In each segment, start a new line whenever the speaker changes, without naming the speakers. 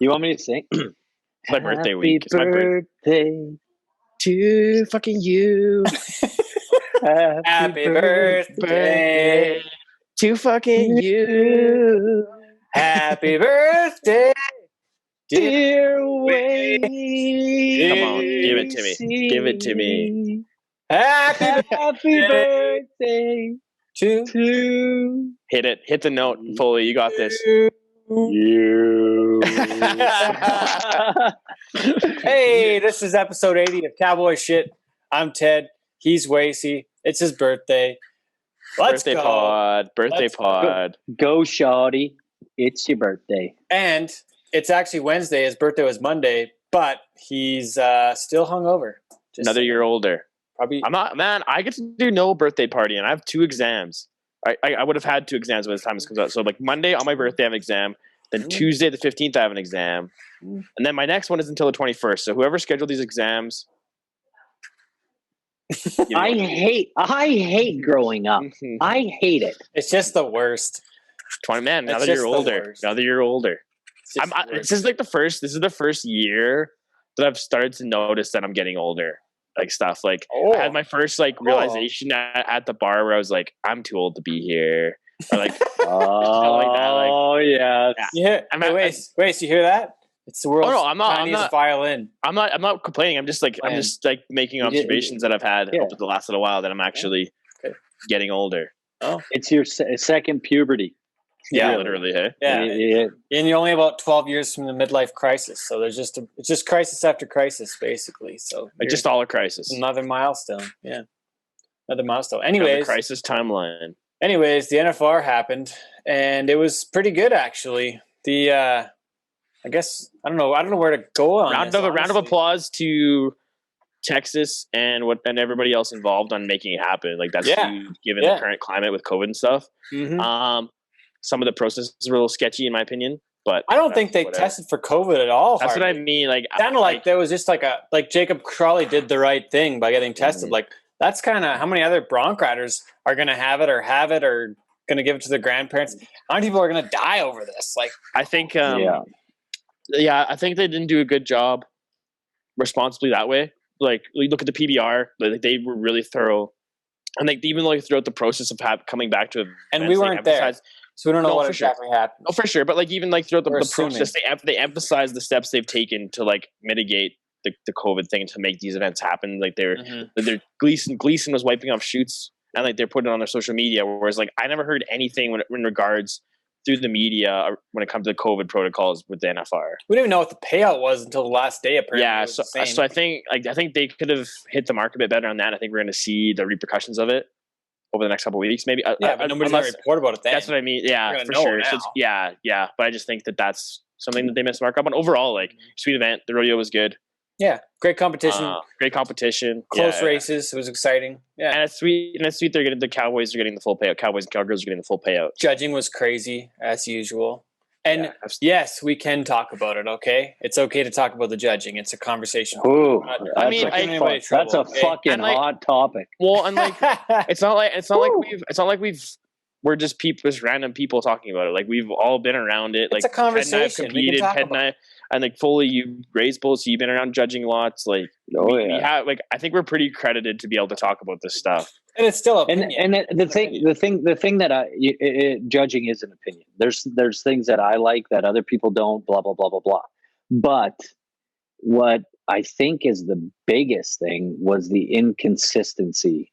You want me to sing?
It's my birthday week. It's my
birthday to fucking you.
Happy birthday
to fucking you.
Happy birthday,
Dear Wacey.
Come on, give it to me. Give it to me.
Happy
birthday
to
Hit it. Hit the note, Foley. You got this.
you.
Hey, this is episode 80 of Cowboy Shit. I'm Ted. He's Wacey. It's his birthday. Let's
Birthday
go.
pod. Birthday
Let's
pod.
Go, shawty. It's your birthday.
And it's actually Wednesday. His birthday was Monday, but he's still hungover.
Another year older.
Probably.
I'm not, man. I get to do no birthday party, and I have 2 exams. I would have had 2 exams by the time this comes out. So like Monday on my birthday, I have an exam. Then Tuesday the 15th, I have an exam, and then my next one is until the 21st. So whoever scheduled these exams,
I hate growing up. I hate it.
It's just the worst.
20 man. Now
It's
that
just
you're
the
older,
worst.
now that you're older, this is like the first. This is the first year that I've started to notice that I'm getting older. Like stuff like I had my first like realization at the bar where I was like, I'm too old to be here. Or like,
oh yeah.
Yeah. Wait, you hear that? It's the world's tiniest violin.
I'm not complaining. I'm just like making observations that I've had over the last little while that I'm actually getting older.
Oh,
it's your second puberty.
Yeah, literally. Hey,
yeah. And you're only about 12 years from the midlife crisis, so there's it's just crisis after crisis, basically. So
like just all a crisis.
Another milestone. Yeah, another milestone. Anyways,
crisis timeline.
Anyways, the NFR happened, and it was pretty good actually. I guess I don't know where to go on
round of applause to Texas and everybody else involved on making it happen. Like that's huge, given the current climate with COVID and stuff.
Mm-hmm.
Some of the processes were a little sketchy in my opinion, but
I don't think they tested for COVID at all.
That's what I mean. Like
kind of like there was just like Jacob Crawley did the right thing by getting tested.
Mm-hmm.
Like that's kind of how many other bronc riders are going to have it or going to give it to their grandparents. How many people are going to die over this? Like
I think, I think they didn't do a good job responsibly that way. Like look at the PBR, like they were really thorough, and like even like throughout the process of coming back to it,
and we weren't there. So we don't know what exactly happened.
Oh, for sure. But like even like throughout the process, they emphasize the steps they've taken to like mitigate the COVID thing to make these events happen. Like they're Gleason was wiping off shoots and like they're putting it on their social media. Whereas like I never heard anything in regards through the media when it comes to COVID protocols with the NFR.
We didn't even know what the payout was until the last day. Apparently,
yeah. So I think they could have hit the mark a bit better on that. I think we're going to see the repercussions of it over the next couple of weeks, maybe.
But nobody's going to report about it then.
That's what I mean. Yeah, for sure. So yeah. But I just think that's something that they missed the mark up on. Overall, like, sweet event. The rodeo was good.
Yeah, great competition. Close races. It was exciting. Yeah,
and it's sweet. They're getting the Cowboys are getting the full payout. Cowboys and Cowgirls are getting the full payout.
Judging was crazy as usual. And yes, we can talk about it. Okay, it's okay to talk about the judging. It's a conversation.
Ooh,
that's
a fucking hot topic.
Well, and like it's not like we're just random people talking about it. Like we've all been around it. Like
it's a conversation.
Competed, and like Foley, you raised bulls, so you've been around judging lots. Like we have, like I think we're pretty credited to be able to talk about this stuff.
And it's still opinion.
And the thing that judging is an opinion. There's things that I like that other people don't. Blah blah blah blah blah. But what I think is the biggest thing was the inconsistency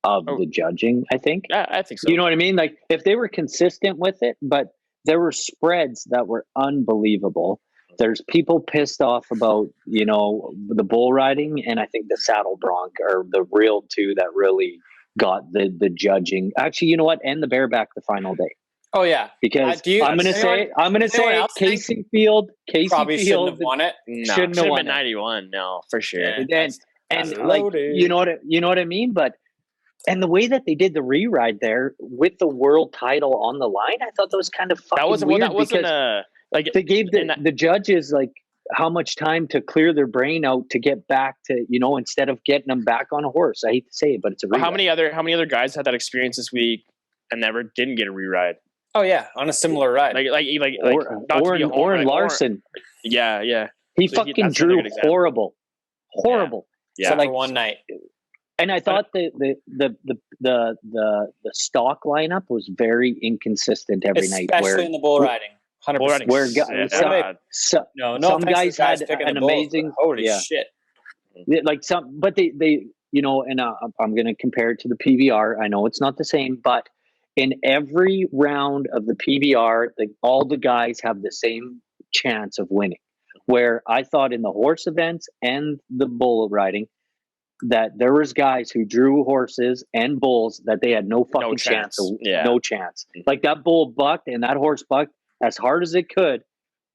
of the judging. I think.
Yeah, I think so.
You know what I mean? Like if they were consistent with it, but there were spreads that were unbelievable. There's people pissed off about, the bull riding, and I think the saddle bronc are the real two that really got the judging. Actually, you know what? And the bareback the final day.
Oh yeah,
because I'm going to say Casey Field
probably shouldn't have won it.
No, shouldn't have won 91. No, for sure.
Yeah, and like you know what I mean, but. And the way that they did the re-ride there with the world title on the line, I thought that was kind of fucking weird. That wasn't like they gave the judges like how much time to clear their brain out to get back to instead of getting them back on a horse. I hate to say it, but it's a re-ride.
How many other guys had that experience this week and never didn't get a re-ride?
Oh yeah, on a similar ride.
Or Larson.
Yeah.
He fucking drew horrible.
Yeah. So for one night.
And I thought the stock lineup was very inconsistent every night.
Especially in the bull riding. 100%.
Where some guys had an amazing.
Holy shit!
Like but they and I'm going to compare it to the PBR. I know it's not the same, but in every round of the PBR, all the guys have the same chance of winning. Where I thought in the horse events and the bull riding, that there was guys who drew horses and bulls that they had no fucking chance. No chance. Like that bull bucked and that horse bucked as hard as it could,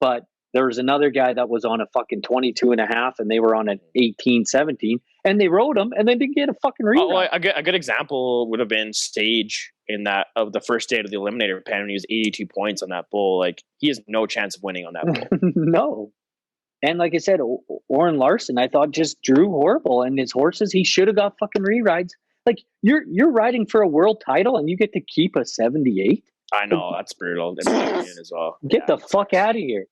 but there was another guy that was on a fucking 22.5 and they were on an 18, 17 and they rode him and they didn't get a fucking rerun.
A good example would have been Stage in that of the first day of the Eliminator pen when he was 82 points on that bull. Like he has no chance of winning on that bull.
No. And like I said, Oren Larson, I thought just drew horrible, and his horses, he should have got fucking rerides. Like you're riding for a world title, and you get to keep a 78.
I know that's brutal. In my opinion as well.
Get the fuck out of here.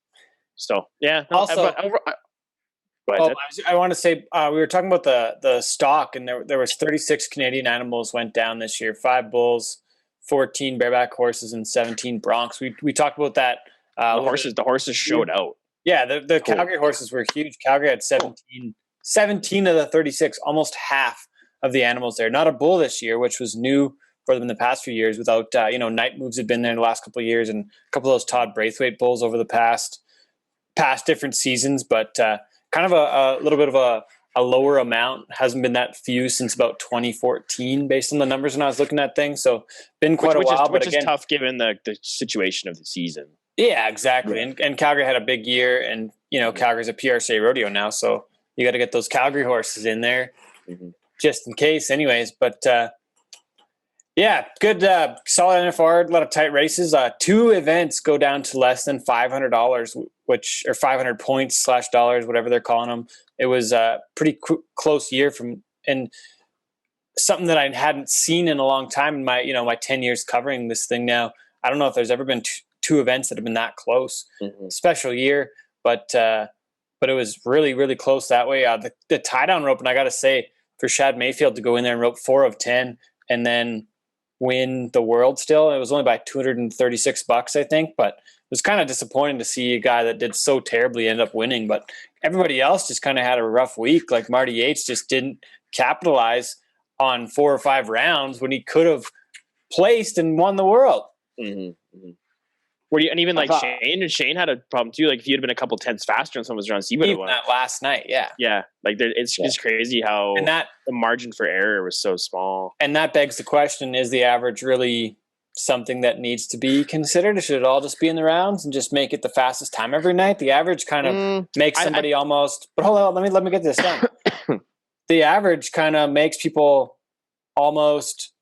So yeah.
No, also, I want to say we were talking about the stock, and there was 36 Canadian animals went down this year. 5 bulls, 14 bareback horses, and 17 broncs. We talked about that.
The horses showed out.
Yeah, the Calgary horses were huge. Calgary had 17 of the 36, almost half of the animals there. Not a bull this year, which was new for them in the past few years. Without night moves had been there in the last couple of years, and a couple of those Todd Braithwaite bulls over the past different seasons. But kind of a little bit of a lower amount. Hasn't been that few since about 2014, based on the numbers when I was looking at things. So been quite a while.
Which is tough given the situation of the season.
Yeah, exactly. Yeah. And Calgary had a big year, and Calgary's a PRCA rodeo now, so you got to get those Calgary horses in there just in case. Anyways, but yeah, good, solid NFR, a lot of tight races. 2 events go down to less than $500, or 500 points / dollars, whatever they're calling them. It was a pretty close year and something that I hadn't seen in a long time in my my 10 years covering this thing now. I don't know if there's ever been 2 events that have been that close. Special year, but it was really, really close that way. The tie down rope, and I got to say, for Shad Mayfield to go in there and rope 4 of 10 and then win the world still, it was only by $236, I think, but it was kind of disappointing to see a guy that did so terribly end up winning. But everybody else just kind of had a rough week. Like Marty Yates just didn't capitalize on 4 or 5 rounds when he could have placed and won the world.
And even like Shane had a problem too. Like if he had been a couple tenths faster on some of his rounds, he would have won.
That last night, yeah.
Like it's just crazy how the margin for error was so small.
And that begs the question: is the average really something that needs to be considered? Or should it all just be in the rounds and just make it the fastest time every night? The average kind of makes somebody almost. But hold on, let me get this done. The average kind of makes people almost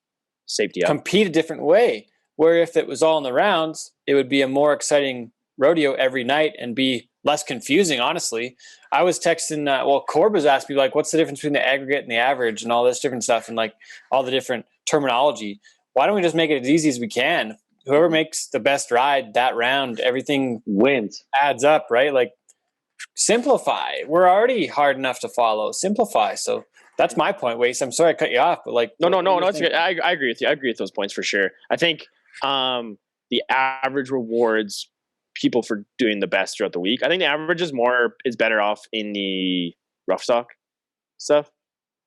safety up,
compete a different way. Where if it was all in the rounds, it would be a more exciting rodeo every night and be less confusing, honestly. I was texting, Corb was asking me, like, what's the difference between the aggregate and the average and all this different stuff and, like, all the different terminology. Why don't we just make it as easy as we can? Whoever makes the best ride that round, everything
wins.
Adds up, right? Like, simplify. We're already hard enough to follow. Simplify. So that's my point, Wacey. I'm sorry I cut you off, but, like...
No, it's good. I agree with you. I agree with those points for sure. I think... the average rewards people for doing the best throughout the week. I think the average is better off in the rough stock stuff.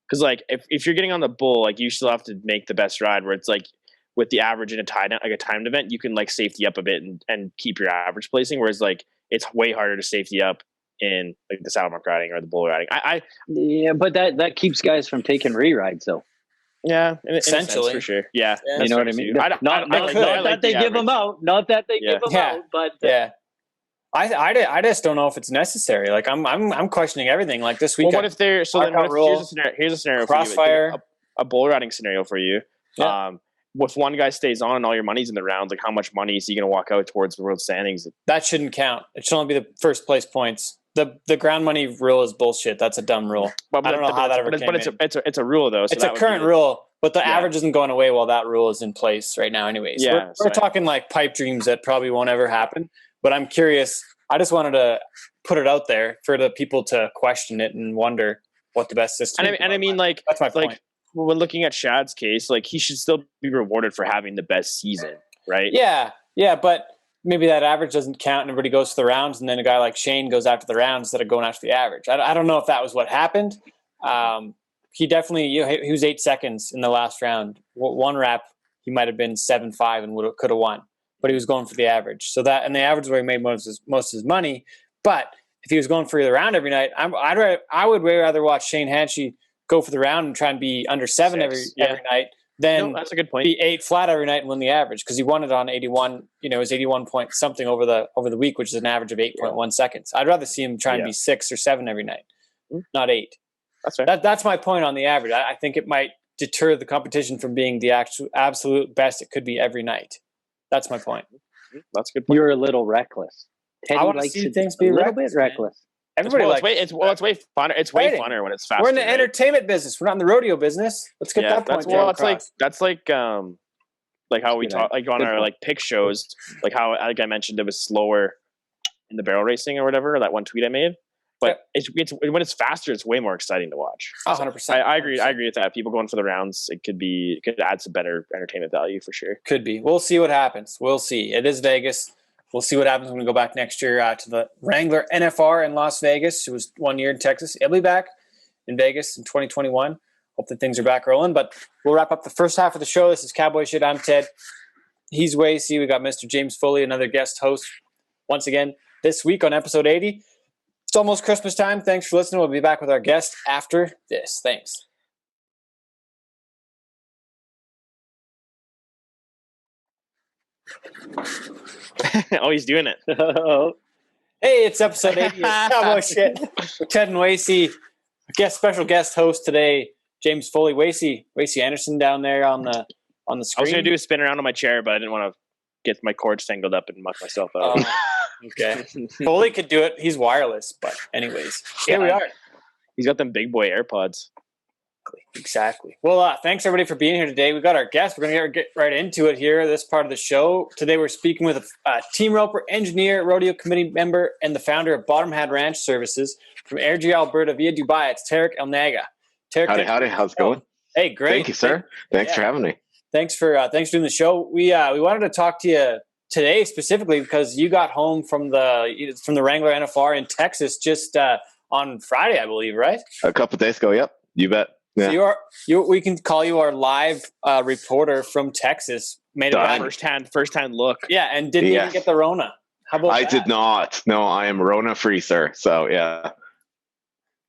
Because like if you're getting on the bull, like you still have to make the best ride. Where it's like with the average in a timed event, you can like safety up a bit and keep your average placing. Whereas like it's way harder to safety up in like the saddle mark riding or the bull riding.
But that keeps guys from taking re-rides though.
Yeah,
essentially,
for sure. Yeah,
you know what I mean. Not that they give them out, but
I just don't know if it's necessary. Like I'm questioning everything. Like this week,
well, what if they're here's a scenario
crossfire,
for you, a bull riding scenario for you. Yeah. If one guy stays on and all your money's in the rounds, like how much money is he going to walk out towards the world standings?
That shouldn't count. It should only be the first place points. The ground money rule is bullshit. That's a dumb rule. I don't know how that ever came in.
It's a rule though. So
it's a current rule, But the average isn't going away while that rule is in place right now anyways.
Yeah,
we're talking like pipe dreams that probably won't ever happen. But I'm curious. I just wanted to put it out there for the people to question it and wonder what the best system is.
And I mean, like,
that's my point.
When looking at Shad's case, like, he should still be rewarded for having the best season, right?
Yeah, but maybe that average doesn't count and everybody goes to the rounds, and then a guy like Shane goes after the rounds instead of going after the average. I don't know if that was what happened. He definitely, he was 8 seconds in the last round. One wrap, he might have been 7.5 and could have won, but he was going for the average. So that, and the average is where he made most of his money. But if he was going for the round every night, I would way rather watch Shane Hanchey go for the round and try and be under 7 every night than
that's a good point.
Be 8 flat every night and win the average, because he won it on 81. It was 81 point something over the week, which is an average of 8.1 seconds. I'd rather see him try and be 6 or 7 every night, not 8.
That's right.
That's my point on the average. I think it might deter the competition from being the absolute best it could be every night. That's my point.
That's a good point.
You're a little reckless. Teddy
I want to see things be
a little bit reckless.
Everybody
it's way funner. It's way funner when it's faster.
We're in the entertainment business. We're not in the rodeo business. Let's get that point.
That's like how we talk, like on our like pick shows, like how, like I mentioned, it was slower in the barrel racing or whatever. That one tweet I made. But it's when it's faster, it's way more exciting to watch.
100%.
I agree. I agree with that. People going for the rounds, it could add some better entertainment value for sure.
Could be. We'll see what happens. We'll see. It is Vegas. We'll see what happens when we go back next year to the Wrangler NFR in Las Vegas. It was 1 year in Texas. It'll be back in Vegas in 2021. Hope that things are back rolling. But we'll wrap up the first half of the show. This is Cowboy Shit. I'm Ted. He's Wacey. We got Mr. James Foley, another guest host. Once again, this week on episode 80. It's almost Christmas time. Thanks for listening. We'll be back with our guest after this. Thanks.
Oh, he's doing it.
Hey, it's episode 80 of Cowboy Shit. Ted and Wacey. Special guest host today, James Foley. Wacey Anderson down there on the screen.
I was going to do a spin around on my chair, but I didn't want to get my cords tangled up and muck myself out.
Okay. Foley could do it. He's wireless, but anyways, here we are.
He's got them big boy AirPods.
Exactly. Well, thanks everybody for being here today. We got our guest. We're going to get right into it here, this part of the show. Today we're speaking with a team roper, engineer, rodeo committee member, and the founder of Bottom Hand Ranceh Services from Airdrie, Alberta via Dubai. It's Tariq Elnaga.
Howdy. How's it going?
Hey, great.
Thank you, sir. Thanks for having me.
Thanks for doing the show. We wanted to talk to you today specifically because you got home from the Wrangler NFR in Texas just on Friday, I believe, right?
A couple of days ago. Yep, you bet. Yeah.
So we can call you our live reporter from Texas. Made
it first hand look.
Yeah, and didn't even get the Rona. How about
I did not. No, I am Rona free, sir. So yeah.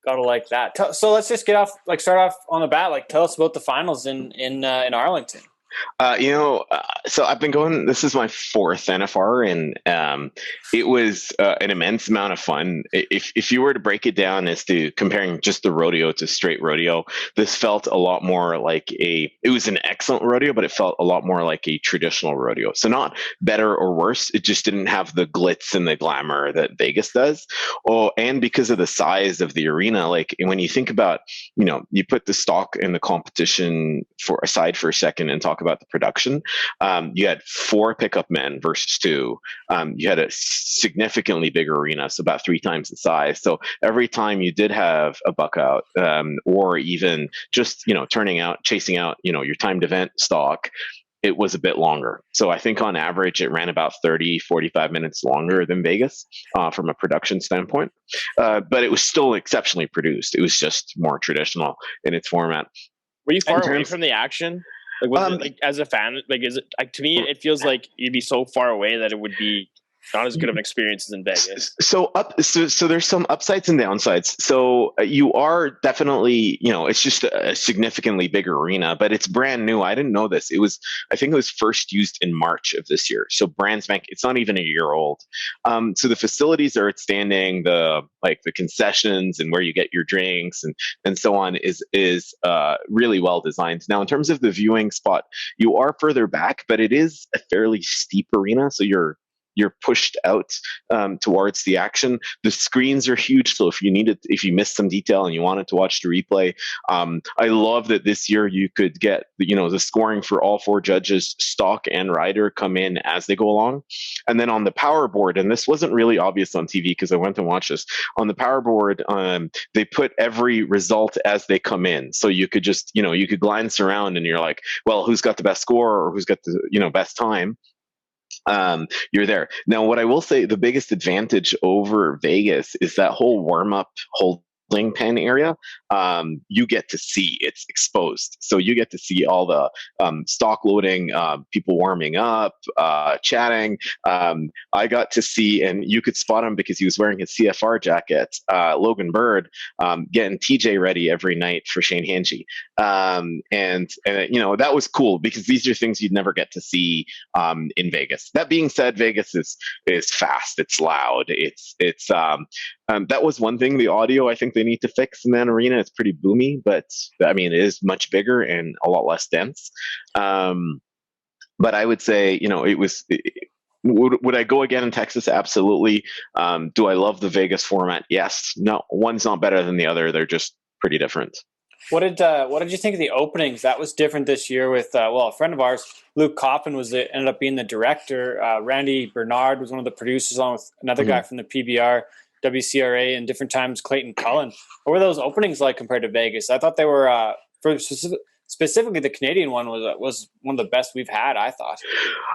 Gotta like that. So let's just start off on the bat. Tell us about the finals in Arlington.
So I've been going, this is my 4th NFR, and it was an immense amount of fun. If you were to break it down as to comparing just the rodeo to straight rodeo, this felt a lot more like it was an excellent rodeo, but it felt a lot more like a traditional rodeo. So not better or worse, it just didn't have the glitz and the glamour that Vegas does. And because of the size of the arena, when you think about, you put the stock and the competition aside for a second and talk about the production, you had 4 pickup men versus 2. You had a significantly bigger arena, so about 3 times the size. So every time you did have a buck out, or even just chasing out your timed event stock, it was a bit longer. So I think on average it ran about 30-45 minutes longer than Vegas from a production standpoint, but it was still exceptionally produced. It was just more traditional in its format.
Were you far away from the action? As a fan, is it to me? It feels like you'd be so far away that it would be not as good of an experience as in Vegas.
So there's some upsides and downsides. So you are definitely, it's just a significantly bigger arena, but it's brand new. I didn't know this. I think it was first used in March of this year. So brand spank, it's not even a year old. So the facilities are outstanding. The concessions and where you get your drinks and so on is really well designed. Now, in terms of the viewing spot, you are further back, but it is a fairly steep arena. So you're you're pushed out towards the action. The screens are huge, so if you missed some detail and you wanted to watch the replay, I love that this year you could get the scoring for all 4 judges, stock and rider, come in as they go along. And then on the power board, and this wasn't really obvious on TV because I went and watched this, on the power board, they put every result as they come in. So you could just, you could glance around and you're like, well, who's got the best score or who's got the, best time? You're there. Now, what I will say, the biggest advantage over Vegas is that whole warm-up holding pen area. You get to see, it's exposed. So you get to see all the stock loading, people warming up, chatting. I got to see, and you could spot him because he was wearing his CFR jacket, Logan Bird, getting TJ ready every night for Shane Hange. And that was cool because these are things you'd never get to see in Vegas. That being said, Vegas is fast, it's loud, it's that was one thing. The audio, I think they need to fix in that arena. It's pretty boomy, but I mean, it is much bigger and a lot less dense. But I would say, would I go again in Texas? Absolutely. Do I love the Vegas format? Yes. No, one's not better than the other. They're just pretty different.
What did you think of the openings? That was different this year with a friend of ours, Luke Coffin, ended up being the director. Randy Bernard was one of the producers, along with another guy from the PBR, WCRA, and different times Clayton Cullen. What were those openings like compared to Vegas? I thought they were specifically the Canadian one was one of the best we've had, I thought.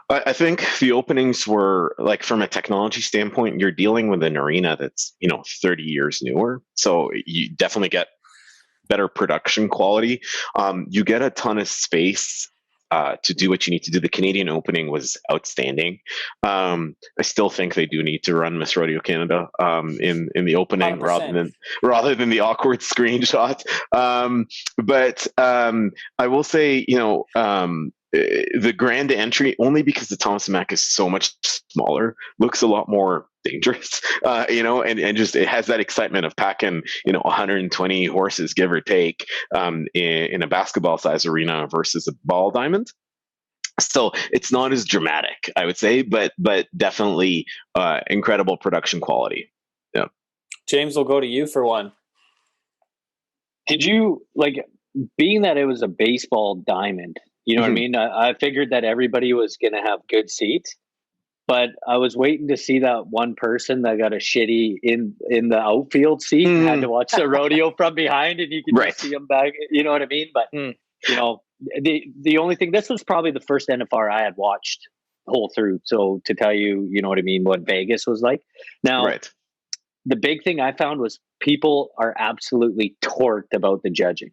I think the openings were, like, from a technology standpoint, you're dealing with an arena that's 30 years newer, so you definitely get better production quality. You get a ton of space to do what you need to do. The Canadian opening was outstanding. I still think they do need to run Miss Rodeo Canada in the opening 100%. rather than the awkward screenshot. But I will say, the grand entry, only because the Thomas Mack is so much smaller, looks a lot more dangerous, and just it has that excitement of packing 120 horses, give or take, in a basketball size arena versus a ball diamond. So it's not as dramatic, I would say, but definitely incredible production quality. Yeah.
James, will go to you for one.
Did you, being that it was a baseball diamond, what I mean? I figured that everybody was going to have good seats, but I was waiting to see that one person that got a shitty in the outfield seat and had to watch the rodeo from behind, and you could just see him back. You know what I mean? But the only thing, this was probably the first NFR I had watched whole through. So to tell you, what I mean, what Vegas was like. Now, the big thing I found was people are absolutely torqued about the judging.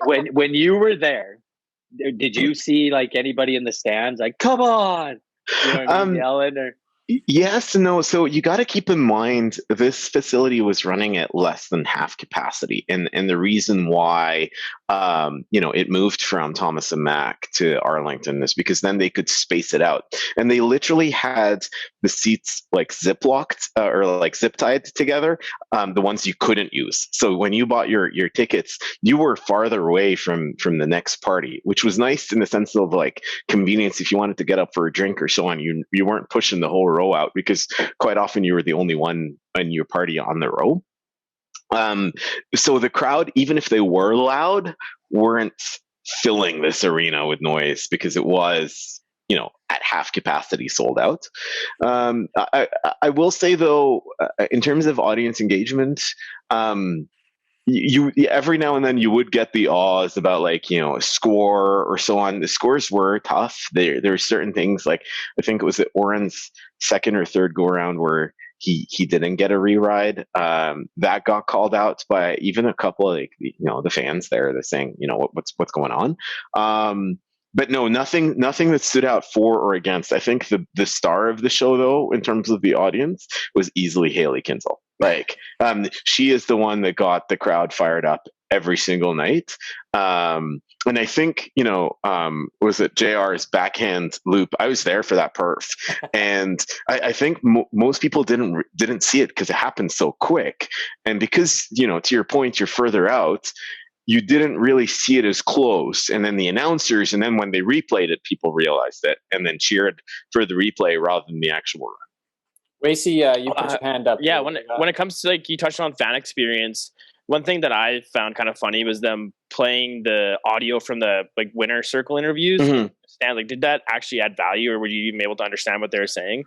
When you were there, did you see anybody in the stands come on, yelling or?
Yes and no. So you got to keep in mind this facility was running at less than half capacity, and the reason why it moved from Thomas and Mack to Arlington is because then they could space it out, and they literally had the seats zip locked or zip tied together, the ones you couldn't use. So when you bought your tickets, you were farther away from the next party, which was nice in the sense of convenience. If you wanted to get up for a drink or so on, you weren't pushing the whole row out, because quite often you were the only one in your party on the row. So the crowd, even if they were loud, weren't filling this arena with noise because it was, at half capacity, sold out. I will say though, in terms of audience engagement, you every now and then you would get the awes about a score or so on. The scores were tough. There are certain things, I think it was at Oren's second or third go around where he didn't get a re-ride. That got called out by even a couple of the fans there. They're saying, what's going on. But no, nothing that stood out for or against. I think the star of the show, though, in terms of the audience, was easily Haley Kinsel. She is the one that got the crowd fired up every single night. And I think, was it JR's backhand loop? I was there for that perf. And I think most people didn't see it because it happened so quick. And because, to your point, you're further out, you didn't really see it as close. And then the announcers, and then when they replayed it, people realized it and then cheered for the replay rather than the actual run.
Wacey, you put your hand up.
Yeah, when it comes to, like, you touched on fan experience, one thing that I found kind of funny was them playing the audio from the, like, winner circle interviews. Stan, like, did that actually add value, or were you even able to understand what they were saying?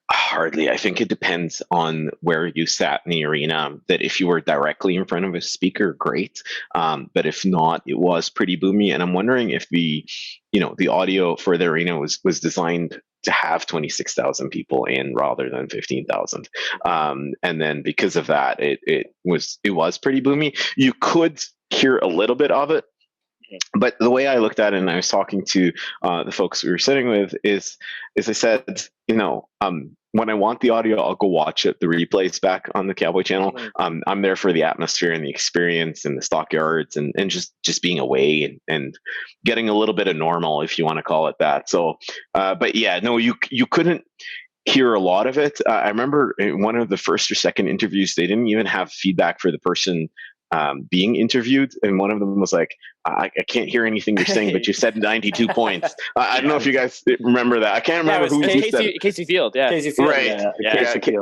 Hardly. I think it depends on where you sat in the arena. That if you were directly in front of a speaker, great. But if not, it was pretty boomy. And I'm wondering if the audio for the arena was designed to have 26,000 people in rather than 15,000. And then because of that, it was pretty boomy. You could hear a little bit of it. But the way I looked at it, and I was talking to the folks we were sitting with, is I said, when I want the audio, I'll go watch it, the replays back on the Cowboy channel. I'm there for the atmosphere and the experience and the stockyards and just being away and getting a little bit of normal, if you want to call it that. So, but yeah, no, you couldn't hear a lot of it. I remember in one of the first or second interviews, they didn't even have feedback for the person being interviewed, and one of them was like, I can't hear anything you're saying, but you said 92 points. I don't know if you guys remember that. I can't remember who said it.
Casey Field, yeah.
Casey Field,
right.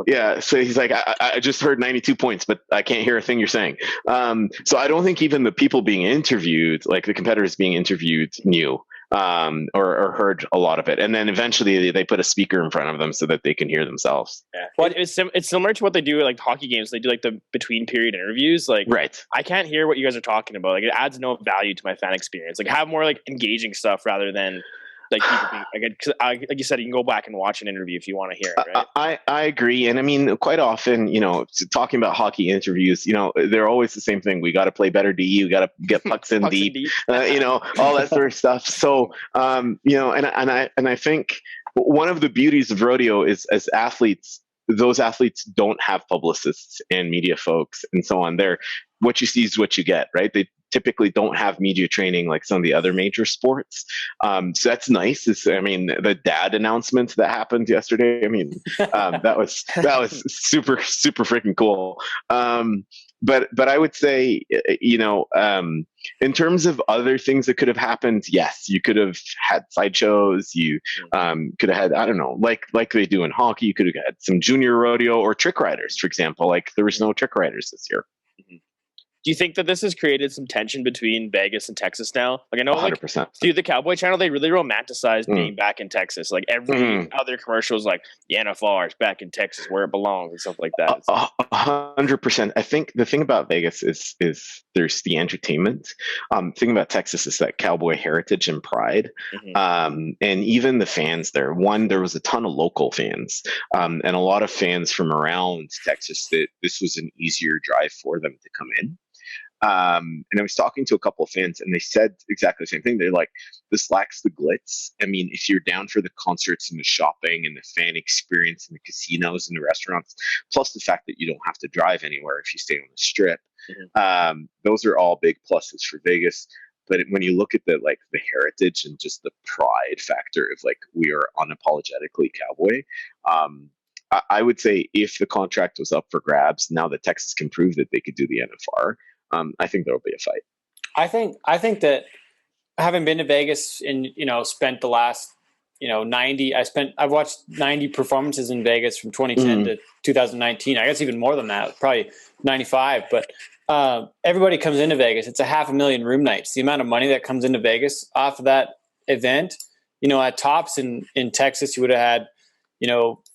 Yeah. So he's like, I just heard 92 points, but I can't hear a thing you're saying. So I don't think even the people being interviewed, like the competitors being interviewed, knew or heard a lot of it. And then eventually they put a speaker in front of them so that they can hear themselves.
Yeah. Well, it's similar to what they do at, like, hockey games. They do, like, the between period interviews. Like,
right.
I can't hear what you guys are talking about. Like, it adds no value to my fan experience. Like, have more, like, engaging stuff rather than, like, people being, like you said, you can go back and watch an interview if you want to hear it, right?
I agree. And I mean, quite often, talking about hockey interviews, they're always the same thing. We got to play better D. We got to get pucks in deep, all that sort of stuff. So, and I think one of the beauties of rodeo is, as athletes, those athletes don't have publicists and media folks and so on. What you see is what you get, right? They typically don't have media training like some of the other major sports. So that's nice. The dad announcement that happened yesterday, that was super, super freaking cool. But I would say, in terms of other things that could have happened, yes, you could have had sideshows. You could have had, I don't know, like they do in hockey, you could have had some junior rodeo or trick riders, for example. Like, there was no trick riders this year.
Do you think that this has created some tension between Vegas and Texas now? Like, I know,
100%.
Like, through the Cowboy channel, they really romanticized being back in Texas. Like, every other commercial is like, the NFR is back in Texas where it belongs and stuff like that.
100%. I think the thing about Vegas is there's the entertainment. Thing about Texas is that Cowboy heritage and pride. And even the fans there. There was a ton of local fans and a lot of fans from around Texas that this was an easier drive for them to come in. And I was talking to a couple of fans, and they said exactly the same thing. They're like, this lacks the glitz. I mean, if you're down for the concerts and the shopping and the fan experience and the casinos and the restaurants, plus the fact that you don't have to drive anywhere if you stay on the strip, those are all big pluses for Vegas. But when you look at the heritage and just the pride factor of, like, we are unapologetically Cowboy, I would say if the contract was up for grabs, now that Texas can prove that they could do the NFR, I think there will be a fight.
I think that, having been to Vegas and spent the last 90, I've watched 90 performances in Vegas from 2010 to 2019. I guess even more than that, probably 95. But everybody comes into Vegas. It's 500,000 room nights. The amount of money that comes into Vegas off of that event, at tops in Texas, you would have had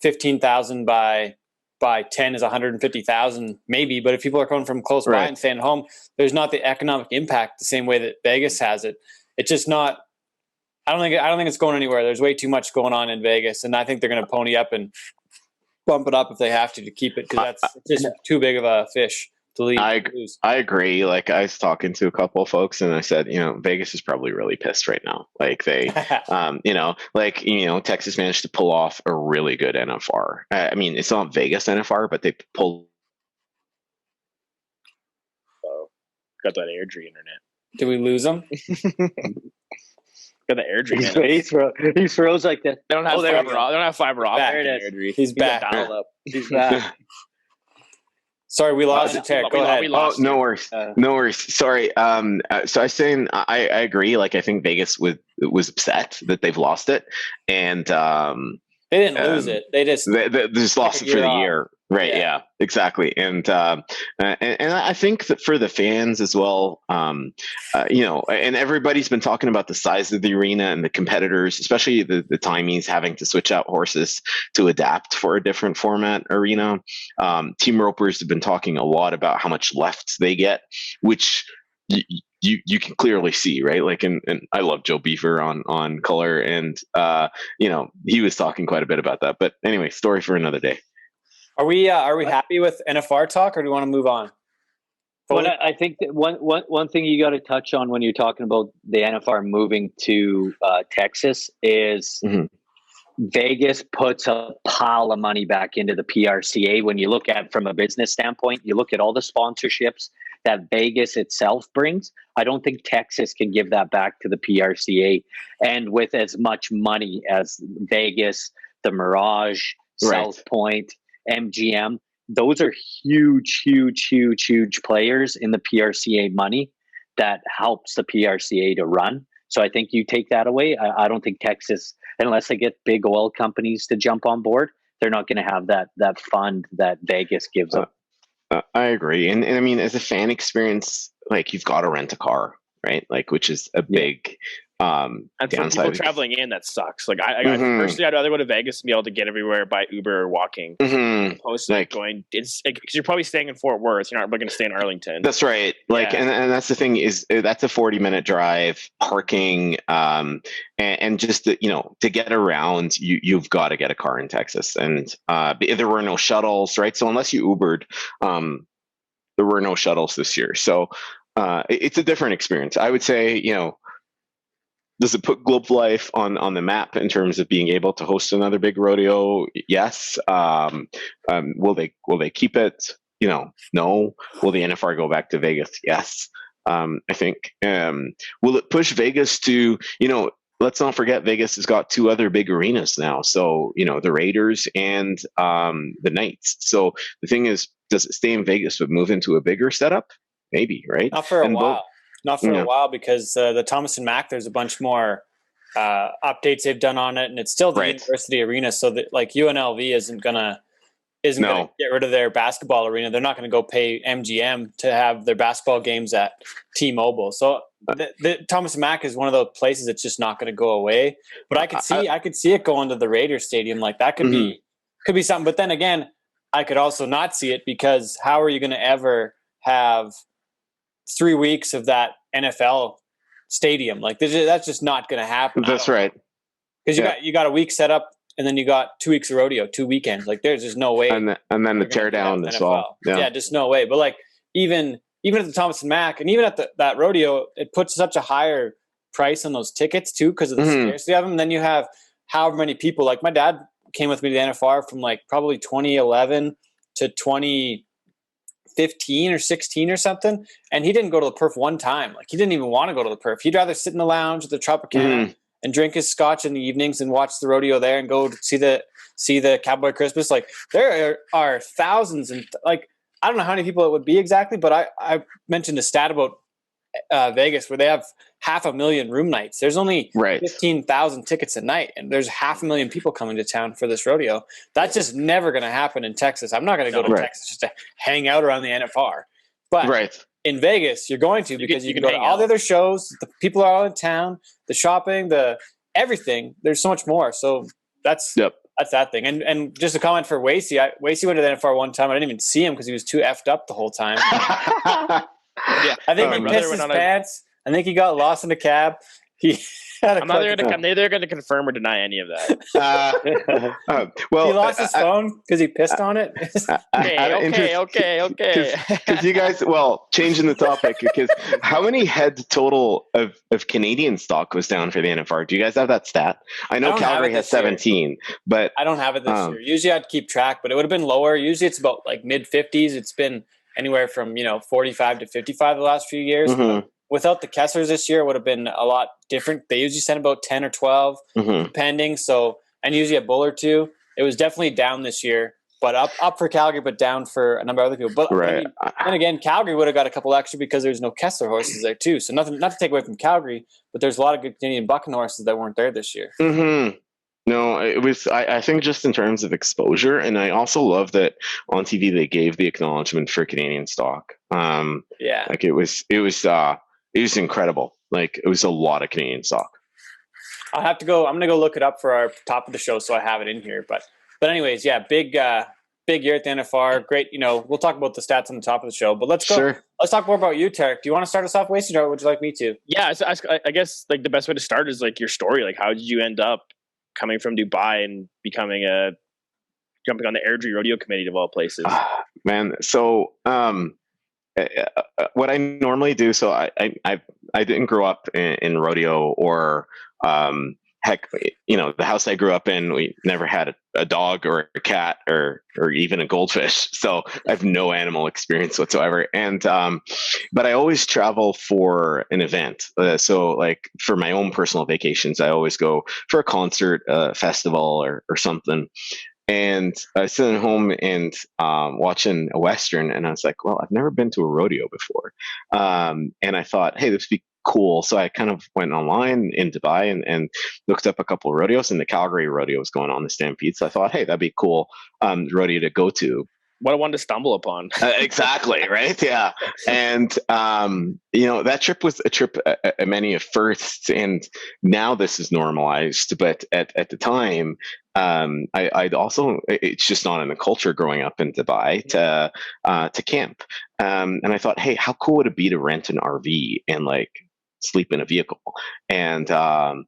15,000 by 10 is 150,000 maybe. But if people are coming from close by and staying home, there's not the economic impact the same way that Vegas has it. It's just not. I don't think it's going anywhere. There's way too much going on in Vegas, and I think they're going to pony up and bump it up if they have to keep it, because that's just too big of a fish to leave.
I agree. Like, I was talking to a couple of folks, and I said, Vegas is probably really pissed right now. Like, they, Texas managed to pull off a really good NFR. I mean, it's not Vegas NFR, but they pulled.
Got that Airdrie internet.
Did we lose them?
Got the Airdrie.
He froze like that.
They don't have fiber. They don't have fiber optic.
There it is. He's back.
He's back.
Sorry, we lost you, Tariq. Go ahead.
No worries. No worries. Sorry. So I was saying, I agree. Like, I think Vegas was upset that they've lost it, and
they didn't lose it. They just
lost it for the year. Right. Yeah, exactly. And I think that for the fans as well, and everybody's been talking about the size of the arena and the competitors, especially the Timies having to switch out horses to adapt for a different format arena. Team ropers have been talking a lot about how much left they get, which you can clearly see, right? Like, and I love Joe Beaver on Color, and he was talking quite a bit about that. But anyway, story for another day.
Are we happy with NFR talk, or do we want to move on?
Well, I think that one thing you got to touch on when you're talking about the NFR moving to Texas is Vegas puts a pile of money back into the PRCA. When you look at from a business standpoint, you look at all the sponsorships that Vegas itself brings. I don't think Texas can give that back to the PRCA. And with as much money as Vegas, the Mirage, South Point, MGM, those are huge players in the PRCA money that helps the PRCA to run. So I think you take that away. I don't think Texas, unless they get big oil companies to jump on board, they're not going to have that fund that Vegas gives them.
I agree. And I mean, as a fan experience, like, you've got to rent a car, right? Like, which is a big
and for people traveling in, that sucks. Like, personally, I'd rather go to Vegas and be able to get everywhere by Uber or walking, opposed to going. It's because you're probably staying in Fort Worth. You're not going to stay in Arlington.
That's right. Like, and that's the thing is that's a 40-minute drive, parking, and just to get around, you've got to get a car in Texas. And there were no shuttles, right? So unless you Ubered, there were no shuttles this year. So it's a different experience. I would say, does it put Globe Life on the map in terms of being able to host another big rodeo? Yes. Will they keep it? No. Will the NFR go back to Vegas? Yes. I think. Will it push Vegas to, let's not forget Vegas has got two other big arenas now. So, the Raiders and the Knights. So the thing is, does it stay in Vegas but move into a bigger setup? Maybe, right?
Not for a while. Not for a while, because the Thomas and Mack, there's a bunch more updates they've done on it, and it's still the university arena. So that, like, UNLV isn't gonna get rid of their basketball arena. They're not going to go pay MGM to have their basketball games at T-Mobile. So the Thomas and Mack is one of those places that's just not going to go away. But I could see it going to the Raiders Stadium. Like, that could be something. But then again, I could also not see it, because how are you going to ever have 3 weeks of that NFL stadium? Like, that's just not going to happen.
That's right.
Because you got a week set up, and then you got 2 weeks of rodeo, 2 weekends. Like, there's just no way.
And then the tear down as well.
Yeah, just no way. But like, even at the Thomas and Mack, and even at that rodeo, it puts such a higher price on those tickets too, because of the scarcity of them. And then you have however many people. Like, my dad came with me to the NFR from like probably 2011 to 2015 or 16 or something, and he didn't go to the Perf one time. Like, he didn't even want to go to the Perf. He'd rather sit in the lounge at the Tropicana and drink his scotch in the evenings and watch the rodeo there and go see the Cowboy Christmas. Like, there are thousands, and like, I don't know how many people it would be exactly, but I mentioned a stat about Vegas where they have 500,000 room nights. There's only 15,000 tickets a night, and there's 500,000 people coming to town for this rodeo. That's just never going to happen in Texas. I'm not going to go to Texas just to hang out around the NFR. But in Vegas, you're going to, because you can go to all the other shows. The people are all in town, the shopping, the everything. There's so much more. So that's that thing. And just a comment for Wacey. Wacey went to the NFR one time. I didn't even see him because he was too effed up the whole time. I think he pissed his pants. I think he got lost in a cab. I'm
neither going to confirm or deny any of that.
Well,
he lost his phone because he pissed on it.
Okay.
Because you guys, changing the topic, because how many head total of Canadian stock was down for the NFR? Do you guys have that stat? I know Calgary has 17, but
I don't have it this year. Usually I'd keep track, but it would have been lower. Usually it's about like mid 50s. It's been anywhere from 45 to 55 the last few years. Without the Kesslers this year, it would have been a lot different. They usually send about 10 or 12, depending. So, and usually a bull or two. It was definitely down this year. but up for Calgary, but down for a number of other people. But
right.
I mean, and again, Calgary would have got a couple extra because there's no Kessler horses there too. So nothing, not to take away from Calgary, but there's a lot of good Canadian bucking horses that weren't there this year.
Mm-hmm. No, it was. I think just in terms of exposure, and I also love that on TV they gave the acknowledgement for Canadian stock.
Yeah,
like it was incredible. Like it was a lot of Canadian stock.
I'll have to go. I'm gonna go look it up for our top of the show, so I have it in here. But anyways, yeah, big year at the NFR. Great, we'll talk about the stats on the top of the show. But let's go.
Sure.
Let's talk more about you, Tariq. Do you want to start us off, Wacey, or would you like me to?
Yeah, I guess like the best way to start is like your story. Like, how did you end up coming from Dubai and jumping on the Airdrie Rodeo Committee of all places?
Man, so what I normally do, so I didn't grow up in rodeo or heck, the house I grew up in, we never had a dog or a cat or even a goldfish. So I have no animal experience whatsoever. And but I always travel for an event. So like for my own personal vacations, I always go for a concert, festival or something. And I was sitting at home and watching a Western, and I was like, well, I've never been to a rodeo before. And I thought, hey, this would be cool. So I kind of went online in Dubai and looked up a couple of rodeos, and the Calgary rodeo was going on, the Stampede. So I thought, hey, that'd be cool rodeo to go to.
What I wanted to stumble upon.
Exactly. Right. Yeah. And, that trip was a trip at many of firsts, and now this is normalized. But at the time, I'd also, it's just not in the culture growing up in Dubai to camp. And I thought, hey, how cool would it be to rent an RV and like sleep in a vehicle and watch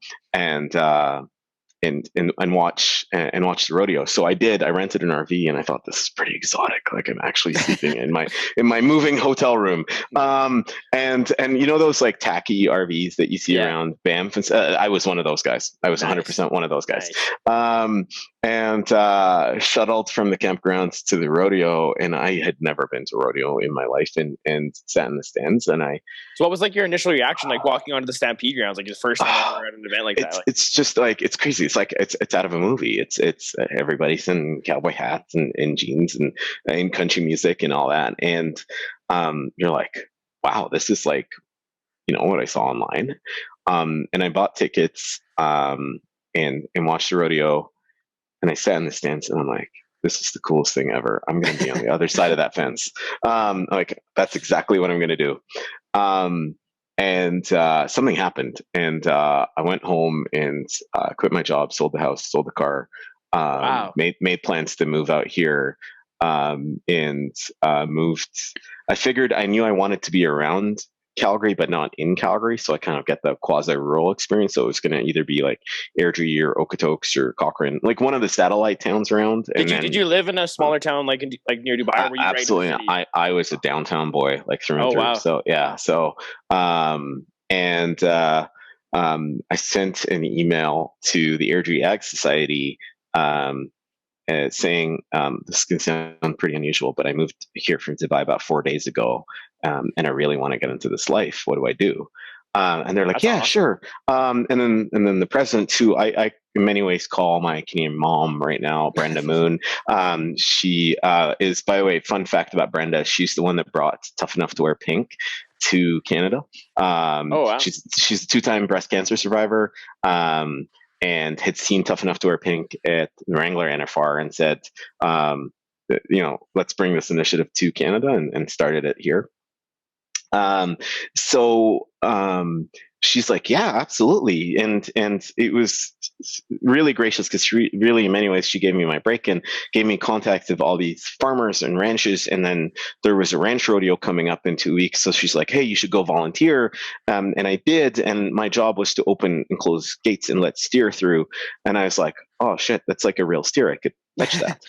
the rodeo. So I did. I rented an RV, and I thought, this is pretty exotic. Like I'm actually sleeping in my moving hotel room. And those like tacky RVs that you see around Banff. I was one of those guys. I was 100% one of those guys. Nice. And shuttled from the campgrounds to the rodeo, and I had never been to rodeo in my life, and sat in the stands. And
So what was like your initial reaction, like walking onto the Stampede grounds, like your first time ever at an event like that?
It's just like, it's crazy. It's like it's out of a movie. It's everybody's in cowboy hats and jeans and in country music and all that, and you're like, wow, this is like what I saw online. And I bought tickets and watched the rodeo. And I sat in the stands, and I'm like, this is the coolest thing ever. I'm going to be on the other side of that fence. Like, that's exactly what I'm going to do. And something happened, and I went home and quit my job, sold the house, sold the car, made plans to move out here, and moved. I knew I wanted to be around Calgary, but not in Calgary. So I kind of get the quasi-rural experience. So it was going to either be like Airdrie or Okotoks or Cochrane, like one of the satellite towns around.
Did you live in a smaller town like near Dubai? Or were you
absolutely. Right I was a downtown boy, like through and through. Wow. So yeah. So I sent an email to the Airdrie Ag Society saying, this can sound pretty unusual, but I moved here from Dubai about 4 days ago, and I really want to get into this life. What do I do? And they're like, that's awesome. Sure. And then the president, who I in many ways call my Canadian mom right now, Brenda Moon. She is, by the way, fun fact about Brenda, she's the one that brought Tough Enough to Wear Pink to Canada. Wow. She's a 2-time breast cancer survivor. And had seen Tough Enough to Wear Pink at the Wrangler NFR and said, let's bring this initiative to Canada, and started it here. So she's like, yeah, absolutely. And it was really gracious, because really in many ways she gave me my break and gave me contacts of all these farmers and ranches. And then there was a ranch rodeo coming up in 2 weeks. So she's like, hey, you should go volunteer. And I did. And my job was to open and close gates and let steer through. And I was like, oh shit, that's like a real steer. I could touch that.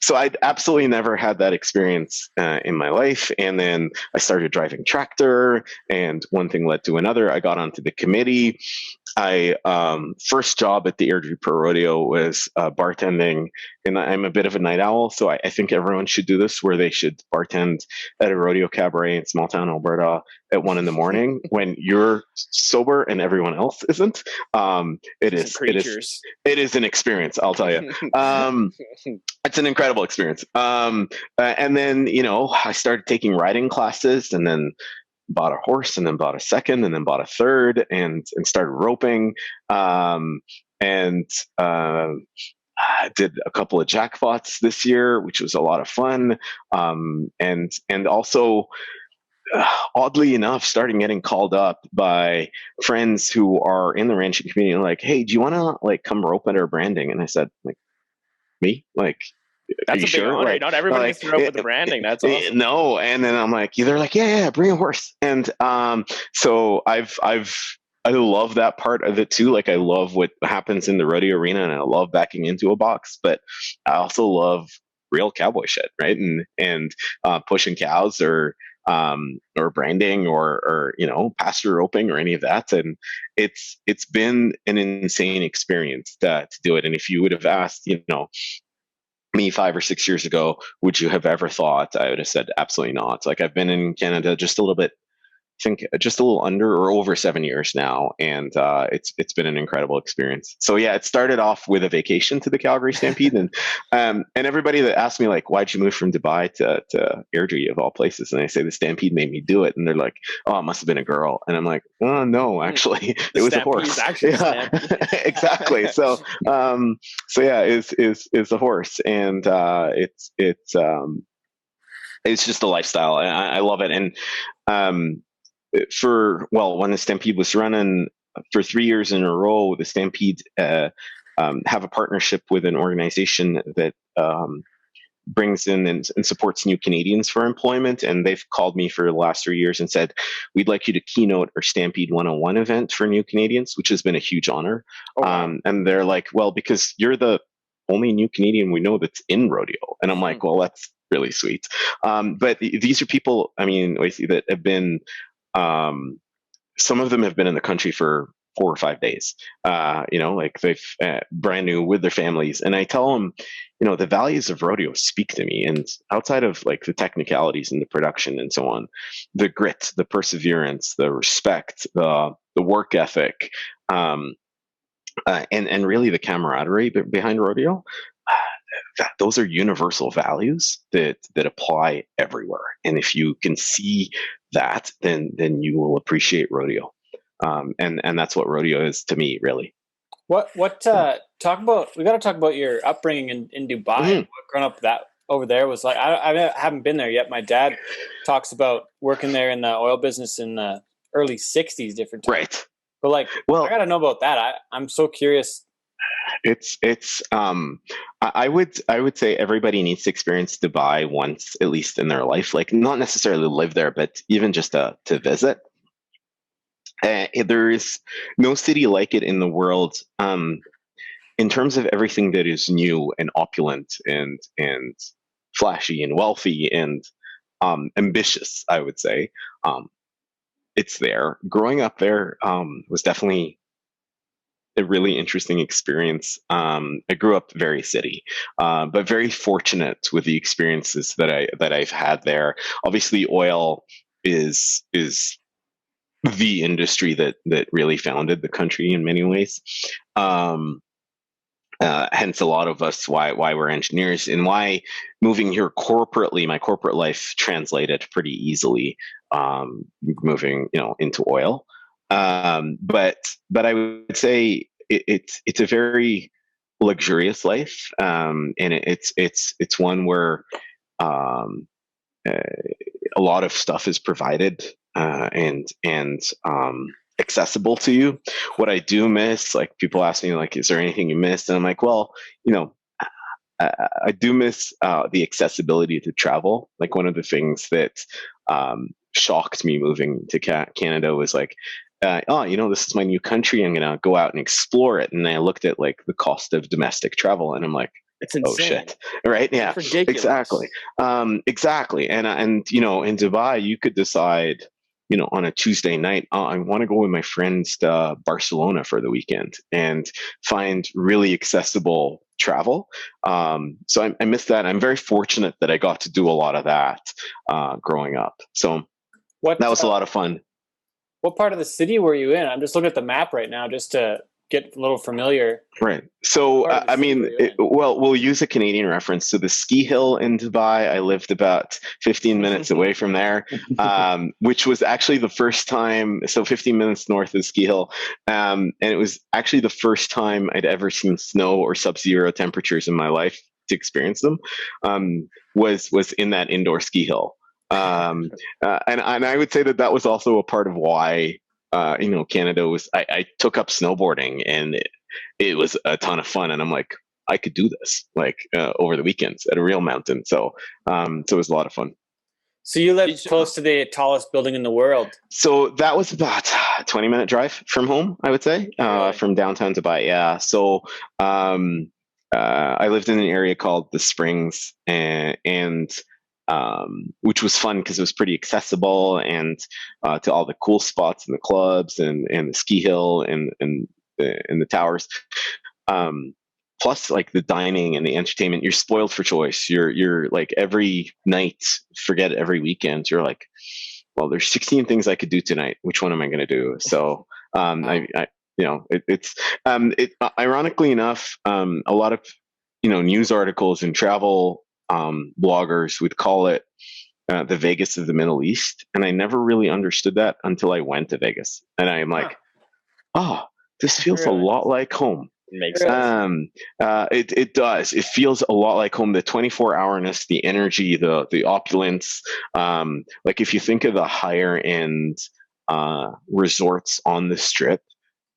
So I'd absolutely never had that experience in my life. And then I started driving tractor, and one thing led to another. I got onto the committee. I first job at the Airdrie Pro Rodeo was bartending, and I'm a bit of a night owl, so I think everyone should do this, where they should bartend at a rodeo cabaret in small town Alberta at 1 a.m. when you're sober and everyone else isn't. It is an experience experience, I'll tell you. It's an incredible experience. And then, I started taking riding classes, and then bought a horse, and then bought a second, and then bought a third, and started roping. I did a couple of jackpots this year, which was a lot of fun. And also, oddly enough, starting getting called up by friends who are in the ranching community, like, "Hey, do you want to come rope at our branding?" And I said, me?
That's a big honor. Like, not everybody gets to rope with the branding. That's awesome.
No, and then I'm like, they're like, yeah, bring a horse. And so I love that part of it too. Like, I love what happens in the rodeo arena, and I love backing into a box, but I also love real cowboy shit, right? And pushing cows or branding or pasture roping or any of that. And it's been an insane experience to do it. And if you would have asked, me 5 or 6 years ago, would you have ever thought? I would have said absolutely not. Like, I've been in Canada just a little bit, I think just a little under or over 7 years now, and it's been an incredible experience. So yeah, it started off with a vacation to the Calgary Stampede, and everybody that asked me, like, why'd you move from Dubai to Airdrie of all places, and I say the Stampede made me do it, and they're like, oh, it must have been a girl, and I'm like, oh no, actually, it was a horse. Yeah, exactly. So yeah, is a horse, and it's just a lifestyle. I love it, and when the Stampede was running for 3 years in a row, the Stampede have a partnership with an organization that brings in and supports new Canadians for employment. And they've called me for the last 3 years and said, we'd like you to keynote our Stampede 101 event for new Canadians, which has been a huge honor. Oh, wow. And they're like, well, because you're the only new Canadian we know that's in rodeo. And I'm like, well, that's really sweet. But these are people, Wacey, that have been, some of them have been in the country for 4 or 5 days, they've brand new with their families. And I tell them, the values of rodeo speak to me. And outside of the technicalities and the production and so on, the grit, the perseverance, the respect, the work ethic, and really the camaraderie behind rodeo, those are universal values that apply everywhere. And if you can see that, then you will appreciate rodeo. And that's what rodeo is to me, really.
We got to talk about your upbringing in Dubai. Mm-hmm. What growing up that over there was like. I haven't been there yet. My dad talks about working there in the oil business in the early 60s, different times. Right. But I got to know about that. I'm so curious.
I would say everybody needs to experience Dubai once, at least in their life, not necessarily live there, but even just to visit. There is no city like it in the world, in terms of everything that is new and opulent and flashy and wealthy and ambitious, I would say. It's there. Growing up there was definitely a really interesting experience. I grew up very city, but very fortunate with the experiences that I've had there. Obviously, oil is the industry that really founded the country in many ways. Hence, a lot of us why we're engineers, and why moving here corporately, my corporate life translated pretty easily. Moving into oil. But I would say it's a very luxurious life, and it's one where a lot of stuff is provided and accessible to you. What I do miss, people ask me, is there anything you missed? And I'm like, well, I do miss the accessibility to travel. One of the things that shocked me moving to Canada was this is my new country. I'm going to go out and explore it. And I looked at the cost of domestic travel, and I'm like,
it's insane.
Oh shit. Right. Yeah, exactly. Exactly. And in Dubai, you could decide, on a Tuesday night, I want to go with my friends to Barcelona for the weekend and find really accessible travel. So I miss that. I'm very fortunate that I got to do a lot of that growing up. So that was a lot of fun.
What part of the city were you in? I'm just looking at the map right now just to get a little familiar.
Right. So, we'll use a Canadian reference. So the ski hill in Dubai, I lived about 15 minutes away from there, which was actually the first time. So 15 minutes north of the ski hill. And it was actually the first time I'd ever seen snow or sub-zero temperatures in my life to experience them, was in that indoor ski hill. And I would say that was also a part of why, Canada was, I took up snowboarding, and it was a ton of fun. And I'm like, I could do this over the weekends at a real mountain. So it was a lot of fun.
So you live close to the tallest building in the world.
So that was about a 20-minute drive from home, I would say, from downtown Dubai. Yeah. So I lived in an area called the Springs, and which was fun because it was pretty accessible, and to all the cool spots and the clubs and the ski hill and the towers. Plus, like the dining and the entertainment, you're spoiled for choice. You're like every night, forget every weekend. You're like, well, there's 16 things I could do tonight. Which one am I going to do? So it's ironically enough, a lot of news articles and travel bloggers would call it the Vegas of the Middle East, and I never really understood that until I went to Vegas, and I'm like, oh, this feels a lot like home.
Makes sense.
It does. It feels a lot like home. The 24-hourness, the energy, the opulence. Like if you think of the higher end resorts on the Strip,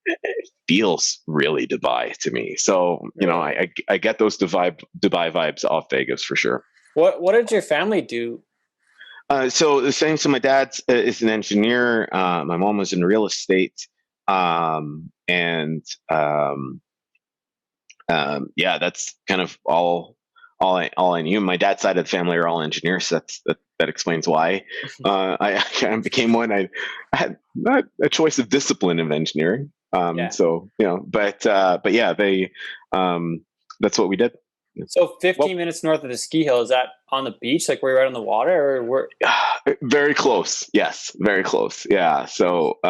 it feels really Dubai to me. So I get those Dubai vibes off Vegas for sure.
What did your family do?
So the same. So my dad is an engineer. My mom was in real estate. That's kind of all I knew. My dad's side of the family are all engineers. So that explains why I kind of became one. I had not a choice of discipline of engineering. So but yeah, they that's what we did.
So 15 minutes north of the ski hill, is that on the beach? Like, were you right on the water, or were?
Very close. Yes, very close. Yeah. So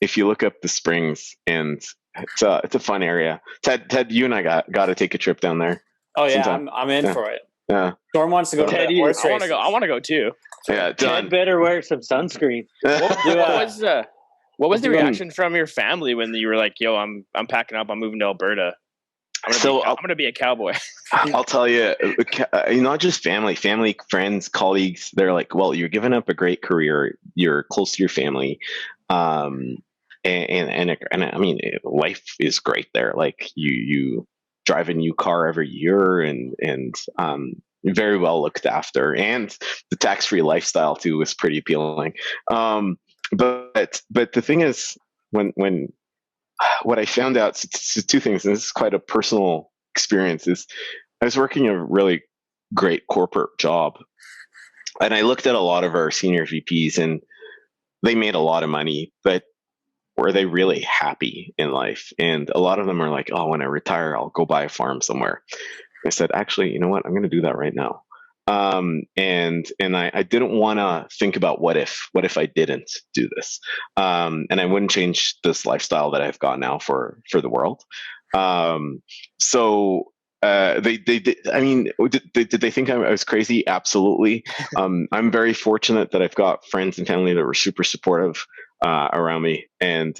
if you look up the Springs, and it's a fun area. Ted, you and I got to take a trip down there.
Oh yeah, I'm in for it.
Yeah.
Storm wants to go.
Ted, I want to go too.
Yeah, done.
Ted better wear some sunscreen.
What was the reaction from your family when you were like, "Yo, I'm packing up. I'm moving to Alberta. I'm going to be a cowboy."
I'll tell you, not just family, friends, colleagues. They're like, "Well, you're giving up a great career. You're close to your family, and I mean, life is great there. Like you drive a new car every year, and you're very well looked after, and the tax-free lifestyle too is pretty appealing." But the thing is, when what I found out, so two things, and this is quite a personal experience, is I was working a really great corporate job, and I looked at a lot of our senior VPs, and they made a lot of money, but were they really happy in life? And a lot of them are like, "Oh, when I retire, I'll go buy a farm somewhere." I said, actually, you know what? I'm going to do that right now. And I didn't want to think about what if I didn't do this. And I wouldn't change this lifestyle that I've got now for the world. Did they think I was crazy? Absolutely. I'm very fortunate that I've got friends and family that were super supportive around me, and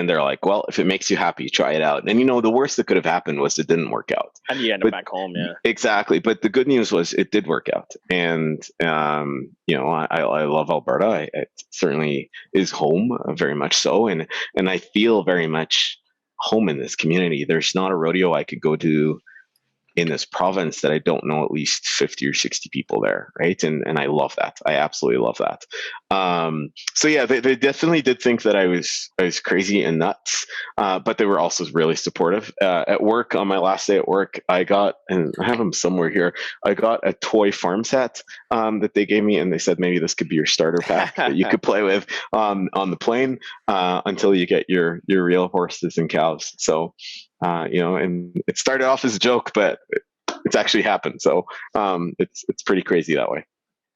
they're like, "Well, if it makes you happy, try it out." And the worst that could have happened was it didn't work out.
And you end up back home, yeah.
Exactly. But the good news was it did work out. And I love Alberta. It certainly is home, very much so. And I feel very much home in this community. There's not a rodeo I could go to in this province that I don't know at least 50 or 60 people there, right? And I love that. I absolutely love that. So yeah, they definitely did think that I was crazy and nuts, but they were also really supportive. At work, on my last day at work, I got, and I have them somewhere here, I got a toy farm set that they gave me, and they said maybe this could be your starter pack that you could play with on the plane until you get your real horses and cows. So and it started off as a joke, but it's actually happened. So it's pretty crazy that way.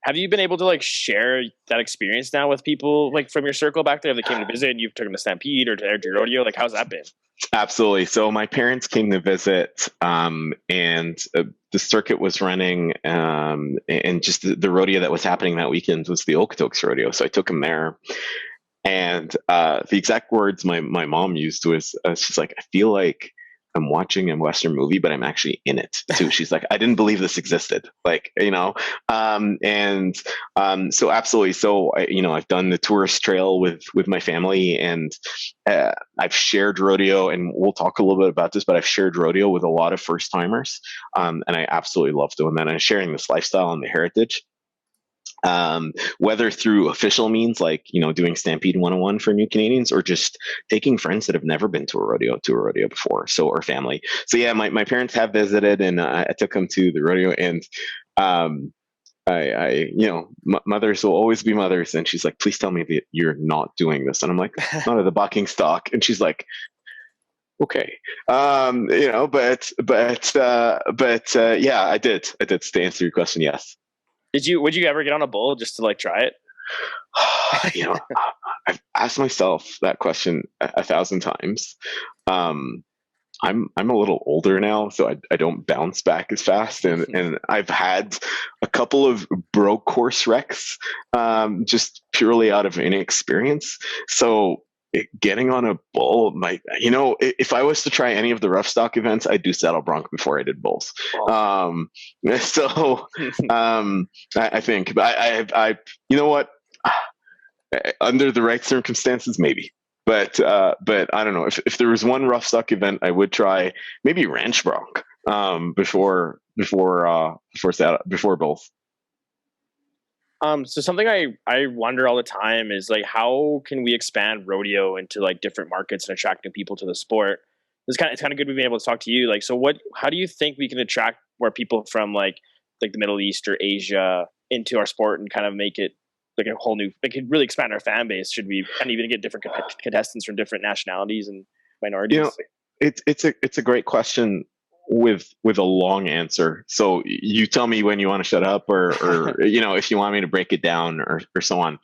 have you been able to like share that experience now with people like from your circle back there? If they came to visit and you've taken them to Stampede or to Airdrie Rodeo, like how's that been?
Absolutely. So my parents came to visit, and the circuit was running, and just the rodeo that was happening that weekend was the Okotoks Rodeo. So I took them there, and the exact words my mom used was, she's like, I feel like I'm watching a Western movie, but I'm actually in it too. She's like, I didn't believe this existed. Like, so absolutely. So I've done the tourist trail with my family, and I've shared rodeo, and we'll talk a little bit about this, but I've shared rodeo with a lot of first timers. And I absolutely love doing that. And sharing this lifestyle and the heritage. Whether through official means like doing Stampede 101 for new Canadians, or just taking friends that have never been to a rodeo before, or family. So yeah, my parents have visited, and I took them to the rodeo, and mothers will always be mothers, and she's like, please tell me that you're not doing this, and I'm like, not at the bucking stock, and she's like, okay, but yeah, I did to answer your question, yes.
Would you ever get on a bull just to like try it?
I've asked myself that question 1,000 times. I'm a little older now, so I don't bounce back as fast, and I've had a couple of broke course wrecks, just purely out of inexperience. So getting on a bull might, if I was to try any of the rough stock events, I'd do saddle bronc before I did bulls. I think, but I under the right circumstances, maybe. But I don't know, if there was one rough stock event, I would try maybe ranch bronc before bulls.
So something I wonder all the time is like, how can we expand rodeo into like different markets and attracting people to the sport? It's kind of good being able to talk to you. Like, so how do you think we can attract more people from like the Middle East or Asia into our sport and kind of make it like a whole new, like could really expand our fan base? Should we kind of even get different contestants from different nationalities and minorities?
It's a great question with a long answer. So you tell me when you want to shut up, or if you want me to break it down or so on.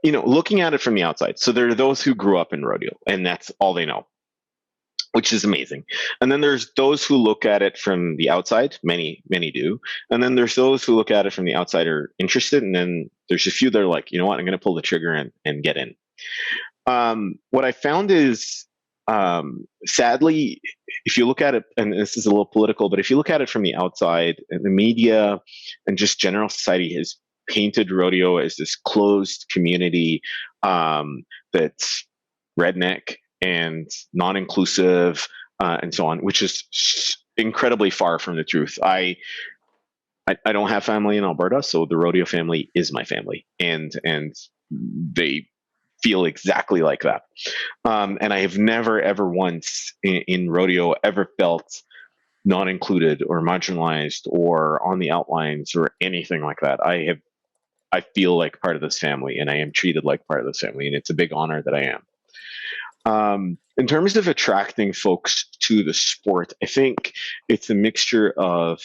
Looking at it from the outside. So there are those who grew up in rodeo and that's all they know, which is amazing. And then there's those who look at it from the outside. Many do. And then there's those who look at it from the outside are interested. And then there's a few that are like, you know what, I'm going to pull the trigger and get in. What I found is, sadly, if you look at it, and this is a little political, but if you look at it from the outside, the media and just general society has painted rodeo as this closed community that's redneck and non-inclusive and so on, which is incredibly far from the truth. I don't have family in Alberta, so the rodeo family is my family, and they feel exactly like that. And I have never, ever once in rodeo ever felt not included or marginalized or on the outlines or anything like that. I feel like part of this family, and I am treated like part of this family, and it's a big honor that I am. In terms of attracting folks to the sport, I think it's a mixture of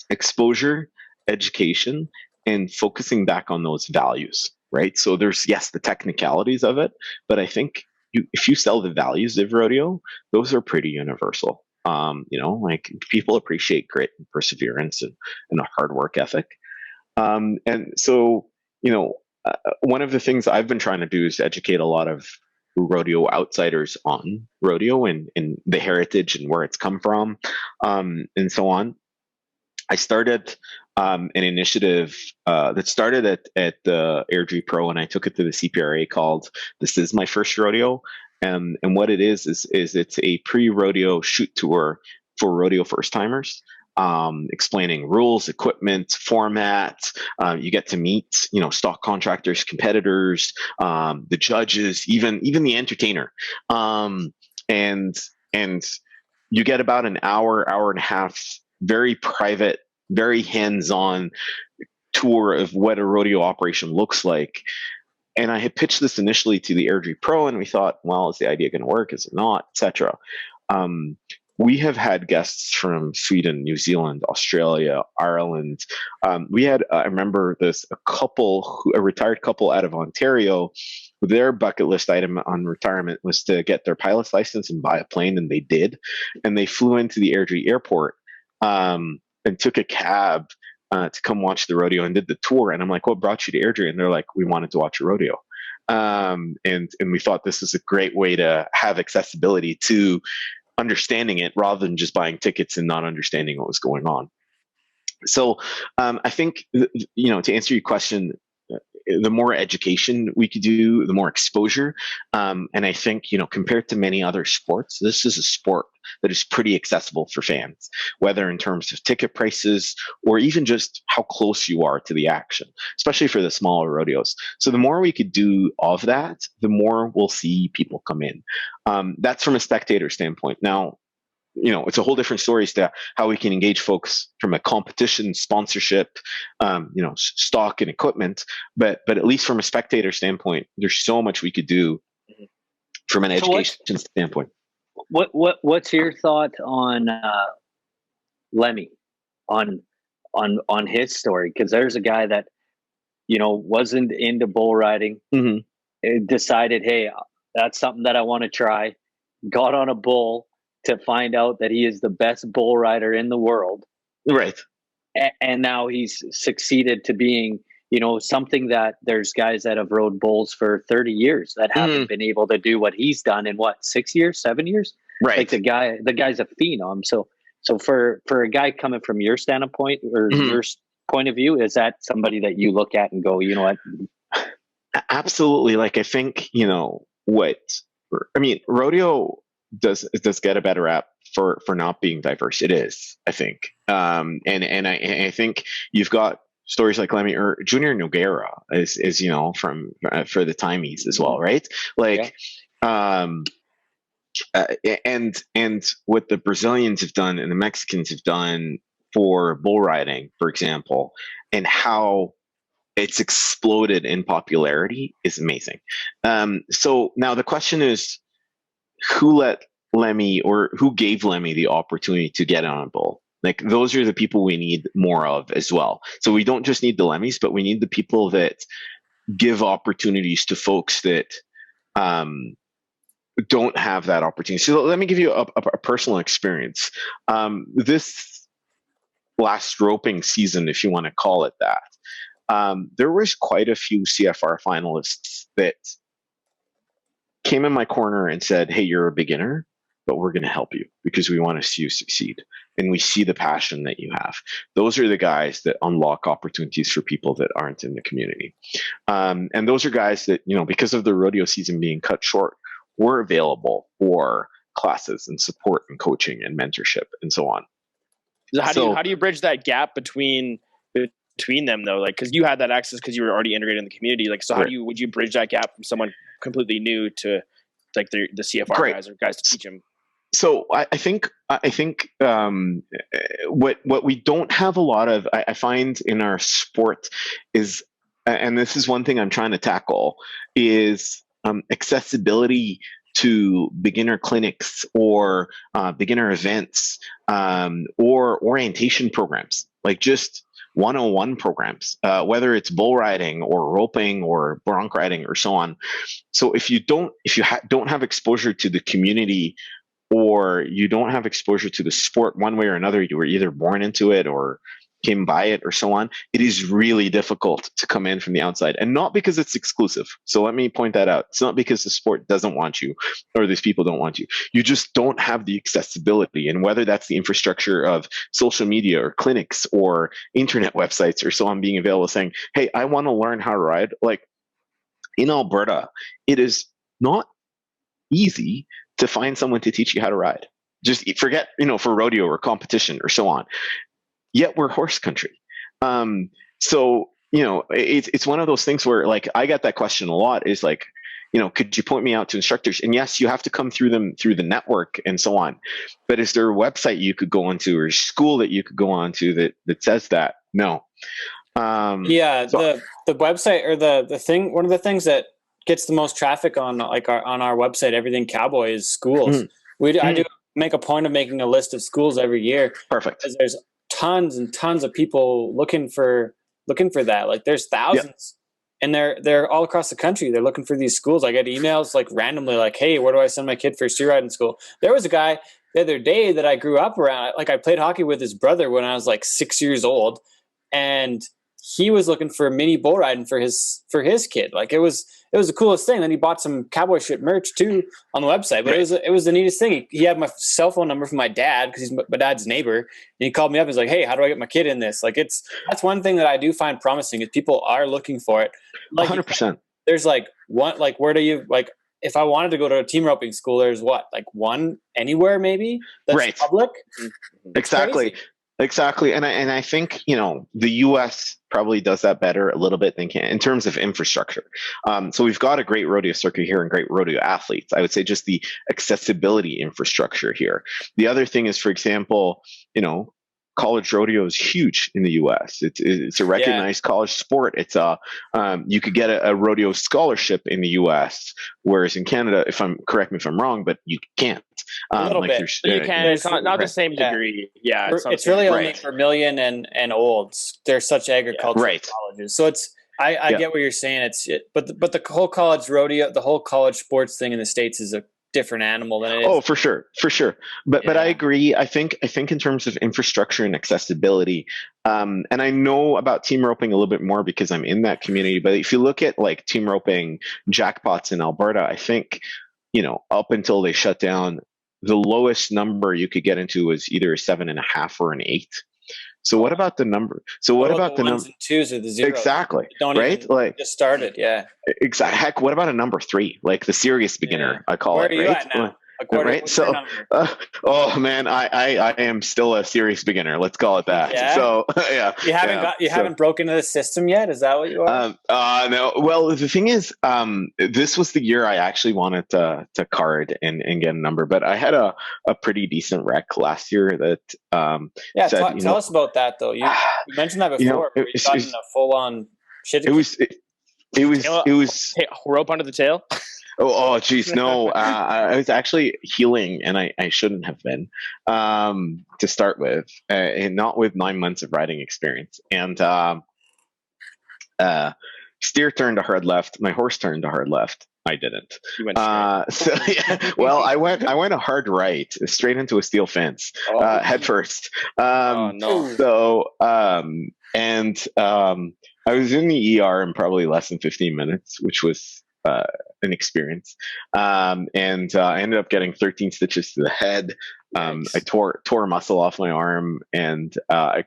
exposure, education, and focusing back on those values. Right. So there's, yes, the technicalities of it, but I think if you sell the values of rodeo, those are pretty universal. Like people appreciate grit and perseverance and a hard work ethic. And so, one of the things I've been trying to do is educate a lot of rodeo outsiders on rodeo and the heritage and where it's come from, and so on. I started an initiative that started at the Airdrie Pro, and I took it to the CPRA called "This Is My First Rodeo." And what it is it's a pre-rodeo shoot tour for rodeo first timers, explaining rules, equipment, format. You get to meet stock contractors, competitors, the judges, even the entertainer, and you get about an hour and a half, very private, very hands-on tour of what a rodeo operation looks like. And I had pitched this initially to the Airdrie Pro, and we thought, well, is the idea going to work? Is it not? Etc. we have had guests from Sweden, New Zealand, Australia, Ireland. We had, I remember this, a retired couple out of Ontario. Their bucket list item on retirement was to get their pilot's license and buy a plane, and they did. And they flew into the Airdrie airport and took a cab to come watch the rodeo and did the tour. And I'm like, what brought you to Airdrie? And they're like, we wanted to watch a rodeo. And we thought this is a great way to have accessibility to understanding it rather than just buying tickets and not understanding what was going on. So I think, to answer your question, the more education we could do, the more exposure. And I think, compared to many other sports, this is a sport that is pretty accessible for fans, whether in terms of ticket prices or even just how close you are to the action, especially for the smaller rodeos. So the more we could do of that, the more we'll see people come in. That's from a spectator standpoint. Now, it's a whole different story as to how we can engage folks from a competition, sponsorship, stock and equipment. But at least from a spectator standpoint, there's so much we could do from an education standpoint.
What's your thought on Lemmy, on his story? Because there's a guy that wasn't into bull riding, decided, hey, that's something that I want to try, got on a bull to find out that he is the best bull rider in the world.
Right.
And now he's succeeded to being, something that there's guys that have rode bulls for 30 years that haven't been able to do what he's done in 6 years, 7 years?
Right.
Like the guy's a phenom. So for a guy coming from your standpoint or your point of view, is that somebody that you look at and go, you know what?
Absolutely. Like, I think, rodeo does get a better rap for not being diverse. It is, I think. And I think you've got stories like Lemmy or Junior Nogueira is from for the Timies as well, right? Like, and what the Brazilians have done and the Mexicans have done for bull riding, for example, and how it's exploded in popularity is amazing. So now the question is, who let Lemmy or who gave Lemmy the opportunity to get on a bull? Like, those are the people we need more of as well. So we don't just need the Lemmys, but we need the people that give opportunities to folks that don't have that opportunity. So let me give you a personal experience. This last roping season, if you want to call it that, there was quite a few CFR finalists that came in my corner and said, hey, you're a beginner, but we're going to help you because we want to see you succeed. And we see the passion that you have. Those are the guys that unlock opportunities for people that aren't in the community. And those are guys that, because of the rodeo season being cut short, were available for classes and support and coaching and mentorship and so on.
How do you bridge that gap between them though? Like, cause you had that access cause you were already integrated in the community. Like, so would you bridge that gap from someone completely new to like the CFR guys or guys to teach them?
So I think what we don't have a lot of, I find in our sport is, and this is one thing I'm trying to tackle, is accessibility to beginner clinics or beginner events or orientation programs, like just 101 programs, whether it's bull riding or roping or bronc riding or so on. So if you don't have exposure to the community, or you don't have exposure to the sport one way or another, you were either born into it or came by it or so on, it is really difficult to come in from the outside, and not because it's exclusive. So let me point that out. It's not because the sport doesn't want you or these people don't want you. You just don't have the accessibility, and whether that's the infrastructure of social media or clinics or internet websites or so on being available saying, hey, I want to learn how to ride. Like in Alberta, it is not easy to find someone to teach you how to ride. Just forget, for rodeo or competition or so on. Yet we're horse country. So, it's one of those things where, like, I get that question a lot is like, could you point me out to instructors? And yes, you have to come through them through the network and so on. But is there a website you could go onto or a school that you could go onto that says that? No.
The website or the thing, one of the things that gets the most traffic on our website, Everything Cowboy, is schools. I make a point of making a list of schools every year.
Perfect.
Because there's tons and tons of people looking for that. Like there's thousands, and they're all across the country. They're looking for these schools. I get emails like randomly, like, "Hey, where do I send my kid for steer riding school?" There was a guy the other day that I grew up around. Like I played hockey with his brother when I was like 6 years old, and he was looking for mini bull riding for his kid. Like it was the coolest thing. Then he bought some Cowboy shit merch too on the website. But it was the neatest thing. He had my cell phone number from my dad because he's my dad's neighbor. And he called me up. He's like, "Hey, how do I get my kid in this?" Like that's one thing that I do find promising is people are looking for it. Like
100%.
There's like one, like where do you like? If I wanted to go to a team roping school, there's what, like one anywhere maybe that's public.
Exactly. Crazy. Exactly. And I think, the US probably does that better a little bit than can in terms of infrastructure. So we've got a great rodeo circuit here and great rodeo athletes. I would say just the accessibility infrastructure here. The other thing is, for example, college rodeo is huge in the U.S. It's a recognized college sport. It's you could get a rodeo scholarship in the U.S., whereas in Canada, correct me if I'm wrong, but you can't.
A little bit.
You can. It's not the same degree. Yeah,
it's really only Vermilion and Olds. They're such agricultural colleges. So I get what you're saying. But the whole college rodeo, the whole college sports thing in the States is a different animal than it is.
Oh, for sure. But I agree. I think in terms of infrastructure and accessibility, and I know about team roping a little bit more because I'm in that community. But if you look at like team roping jackpots in Alberta, I think up until they shut down, the lowest number you could get into was either a 7.5 or an 8. So what about the number? So what about the
ones and twos or the zeros?
Exactly. Right? Like
just started. Yeah.
Exactly. Heck, what about a number 3? Like the serious beginner, I call it.
Where are you at now?
Right. So, oh man, I am still a serious beginner. Let's call it that. Yeah? So yeah.
You haven't broken into the system yet. Is that what you are?
No. Well, the thing is, this was the year I actually wanted to card and get a number, but I had a pretty decent rec last year that.
Tell us about that though. You mentioned that before. You got in a full on shit.
It was
rope under the tail.
Oh, geez, no. I was actually healing, and I shouldn't have been to start with, and not with 9 months of riding experience. And steer turned to hard left. My horse turned to hard left. I didn't.
You went straight.
Well, I went a hard right, straight into a steel fence, head first.
Oh no.
So, I was in the ER in probably less than 15 minutes, which was an experience. I ended up getting 13 stitches to the head.
Nice.
I tore a muscle off my arm, and I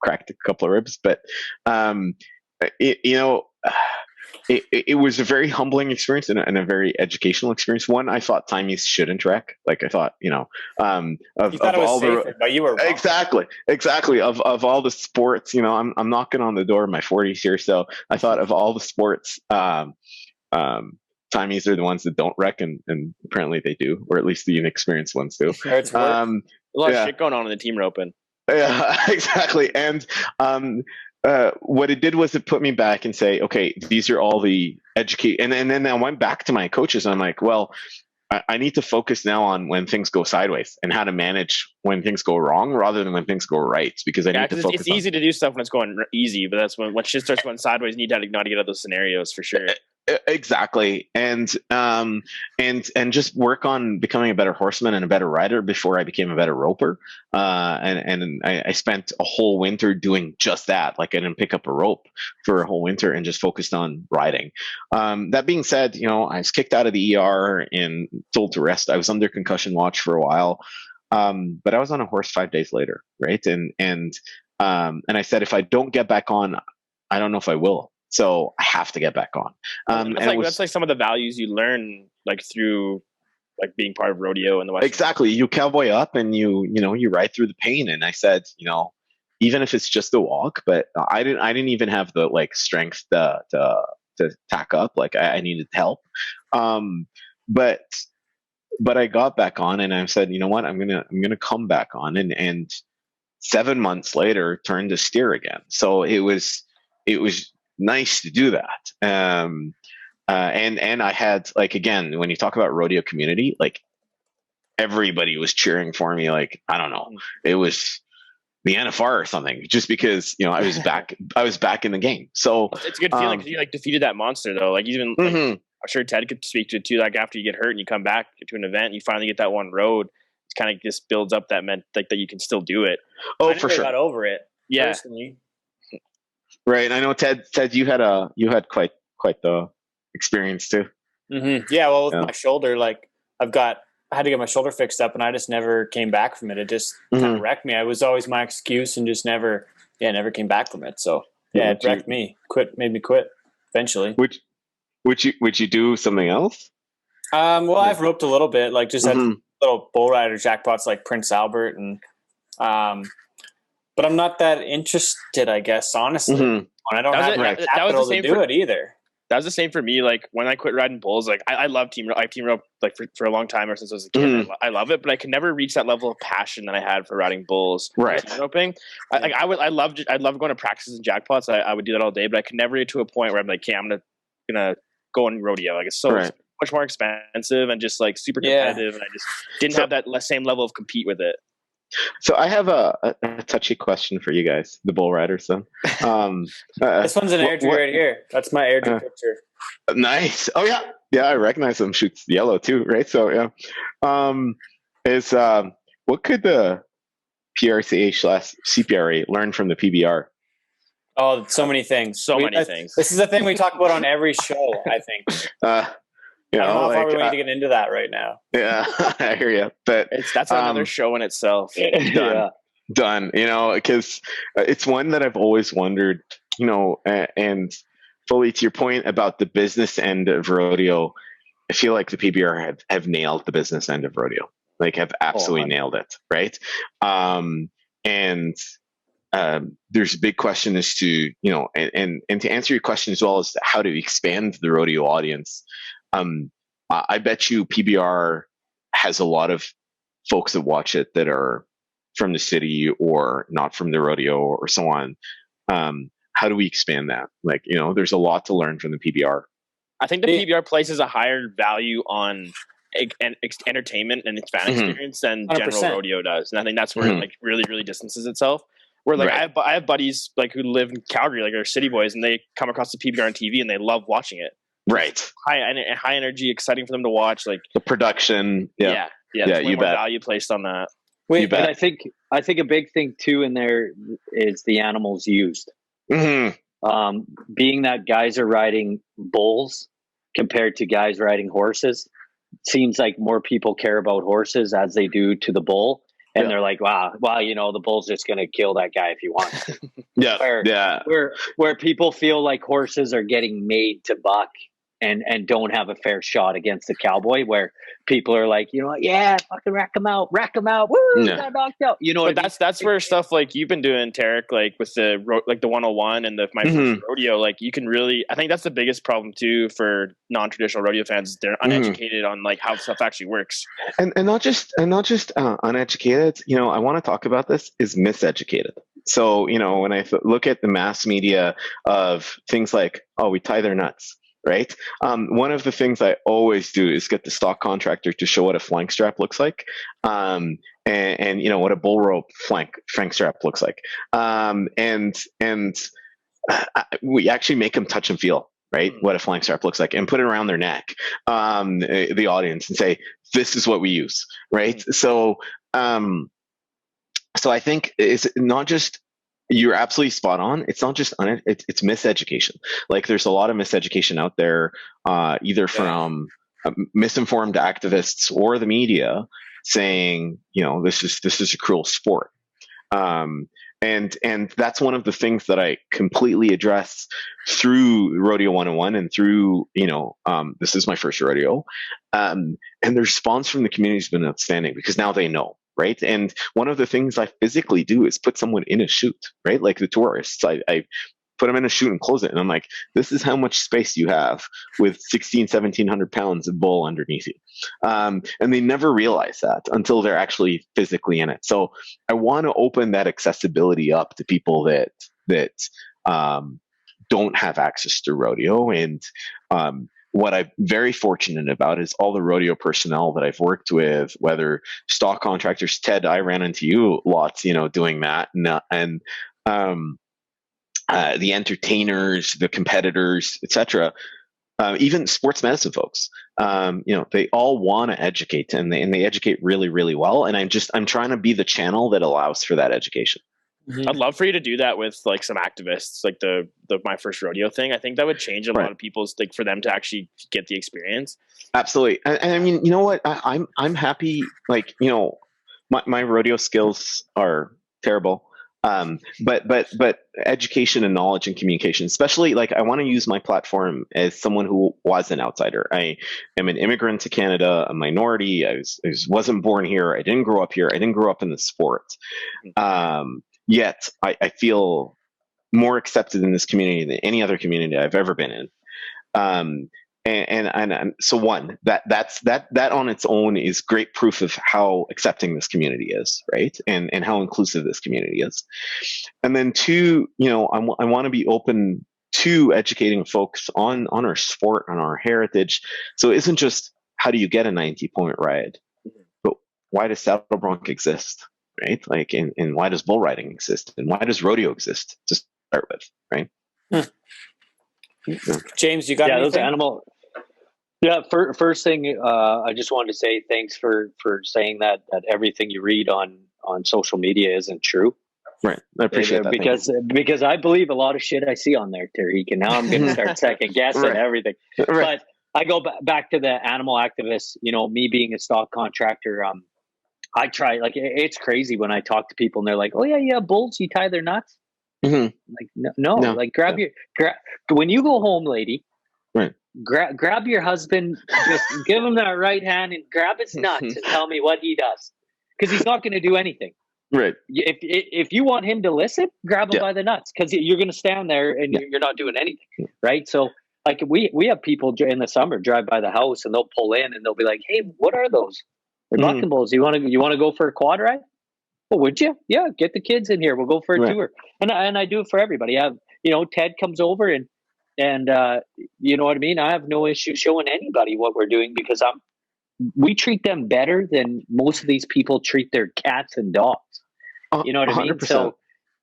cracked a couple of ribs. But it was a very humbling experience and a very educational experience. One, I thought Timies shouldn't wreck. Like I thought,
but you were wrong.
Exactly. Of all the sports, I'm knocking on the door of my 40s here. So I thought of all the sports, Timies are the ones that don't wreck, and apparently they do, or at least the inexperienced ones do.
A
lot of shit going on in the team roping.
Yeah, exactly. And what it did was it put me back and say, okay, these are all the educate. And then I went back to my coaches. And I'm like, well, I need to focus now on when things go sideways and how to manage when things go wrong rather than when things go right, because I need to focus.
It's easy to do stuff when it's going easy, but that's when shit starts going sideways, you need to know how to get out of those scenarios for sure.
Exactly. And just work on becoming a better horseman and a better rider before I became a better roper. And I spent a whole winter doing just that. Like I didn't pick up a rope for a whole winter and just focused on riding. That being said, I was kicked out of the ER and told to rest. I was under concussion watch for a while. But I was on a horse 5 days later. Right. And I said, if I don't get back on, I don't know if I will. So I have to get back on.
That's like some of the values you learn like through like being part of rodeo in the West.
Exactly. You cowboy up and you ride through the pain. And I said, even if it's just a walk, but I didn't even have the like strength to tack up. Like I needed help. But I got back on and I said, you know what, I'm gonna come back on and 7 months later turned to steer again. So it was nice to do that. And I had, like, again, when you talk about rodeo community, like everybody was cheering for me. Like, I don't know, it was the NFR or something, just because, you know, I was back in the game. So
it's a good feeling because you like defeated that monster though. Like even like, I'm sure Ted could speak to it too. Like after you get hurt and you come back to an event, and you finally get that one road. It kind of just builds up that like that you can still do it.
Oh, for sure. Got over it.
Yeah.
Personally.
Right. I know Ted, you had quite the experience too.
Mm-hmm. Yeah. Well, with my shoulder, like I had to get my shoulder fixed up, and I just never came back from it. It just kind of wrecked me. I was always my excuse, and just never came back from it. So it wrecked me. Made me quit eventually.
Would you do something else?
Well, I've roped a little bit, like just had little bull rider jackpots like Prince Albert, and but I'm not that interested, I guess, honestly. And I don't have the capital to do it either.
That was the same for me. Like when I quit riding bulls, like I love team rope like for a long time, or since I was a kid. I love it, but I could never reach that level of passion that I had for riding bulls.
Right.
Team roping. I loved going to practices and jackpots. I would do that all day, but I could never get to a point where I'm like, okay, I'm gonna go on rodeo. Like it's so much more expensive and just like super competitive, and I just didn't have that same level of compete with it.
So I have a touchy question for you guys, the bull riders. Then
this one's an Airdrie right here. That's my Airdrie picture.
Nice. Oh yeah, I recognize them. Shoots yellow too, right? So yeah, what could the PRCA/CPRA learn from the PBR?
Oh, so many things.
Things.
This is a thing we talk about on every show, I think. I don't know how far we need to get into that right now.
Yeah, I hear you. But
that's another show in itself.
Done. You know, because it's one that I've always wondered. You know, and fully to your point about the business end of rodeo, I feel like the PBR have nailed the business end of rodeo. Like, have absolutely nailed it, right? And there's a big question as to, you know, and to answer your question as well as how to expand the rodeo audience. I bet you PBR has a lot of folks that watch it that are from the city or not from the rodeo or so on. How do we expand that? Like, you know, there's a lot to learn from the PBR.
I think the PBR places a higher value on entertainment and its fan experience than 100%. General rodeo does. And I think that's where it like really distances itself. Where like I have buddies like who live in Calgary, like they're city boys, and they come across the PBR on TV and they love watching it.
Right.
High energy, exciting for them to watch. Like
the production. Yeah.
There's way more value placed on that.
But I think a big thing too in there is the animals used. Being that guys are riding bulls compared to guys riding horses, seems like more people care about horses as they do to the bull. And they're like, wow, you know, the bull's just going to kill that guy if he wants to. Where people feel like horses are getting made to buck and don't have a fair shot against the cowboy, where people are like, you know what, fucking rack him out, woo, got knocked out. You know,
but that's where stuff like you've been doing, Tariq, like with the 101 and my first rodeo, like you can really, I think that's the biggest problem too for non-traditional rodeo fans. They're uneducated on like how stuff actually works,
and not just uneducated. You know, I want to talk about this is miseducated. So, you know, when I look at the mass media of things like, oh, we tie their nuts. Right. One of the things I always do is get the stock contractor to show what a flank strap looks like, and you know what a bull rope flank strap looks like, and we actually make them touch and feel what a flank strap looks like, and put it around their neck, the audience, and say this is what we use, right? So I think it's not just. You're absolutely spot on. It's not just it's miseducation. Like there's a lot of miseducation out there, either from misinformed activists or the media saying, you know, this is a cruel sport. And that's one of the things that I completely address through Rodeo 101 and through, you know, this is my first rodeo. And the response from the community has been outstanding because now they know. Right. And one of the things I physically do is put someone in a chute, right? Like the tourists, I put them in a chute and close it. And I'm like, this is how much space you have with 1,700 pounds of bull underneath you. And they never realize that until they're actually physically in it. So I want to open that accessibility up to people that don't have access to rodeo. And what I'm very fortunate about is all the rodeo personnel that I've worked with, whether stock contractors. Ted, I ran into you lots, doing that, and the entertainers, the competitors, etc. Even sports medicine folks, they all want to educate, and they educate really, really well. And I'm trying to be the channel that allows for that education.
Mm-hmm. I'd love for you to do that with like some activists, like the My First Rodeo thing. I think that would change a lot of people's, like, for them to actually get the experience.
Absolutely. And I mean, you know what? I'm happy. Like, my rodeo skills are terrible. But education and knowledge and communication, especially, like, I want to use my platform as someone who was an outsider. I am an immigrant to Canada, a minority. I wasn't born here. I didn't grow up here. I didn't grow up in the sport. Yet I feel more accepted in this community than any other community I've ever been in. And so that on its own is great proof of how accepting this community is, right? And how inclusive this community is. And then two, I want to be open to educating folks on our sport, on our heritage. So it isn't just how do you get a 90-point ride, but why does saddle bronc exist, right? Like, and why does bull riding exist, and why does rodeo exist to start with, right?
James, you got anything?
Those animal. Yeah, first thing, I just wanted to say thanks for saying that everything you read on social media isn't true.
Right, I appreciate that
because I believe a lot of shit I see on there, Tariq, and now I'm going to start second guessing everything. Right. But I go back to the animal activists. Me being a stock contractor, I try, like, it's crazy when I talk to people and they're like, "Oh yeah, bulls, you tie their nuts."
Mm-hmm.
Like no, like grab when you go home, lady.
Right.
Grab your husband, just give him that right hand and grab his nuts and tell me what he does, because he's not going to do anything.
Right.
If you want him to listen, grab him by the nuts, because you're going to stand there and you're not doing anything. Right. So, like, we have people in the summer drive by the house and they'll pull in and they'll be like, "Hey, what are those? They're bucking bulls. You want to go for a quad ride? Well, would you? Yeah, get the kids in here. We'll go for a tour." And I do it for everybody. I have, Ted comes over and you know what I mean? I have no issue showing anybody what we're doing, because we treat them better than most of these people treat their cats and dogs. You know what 100%. I mean?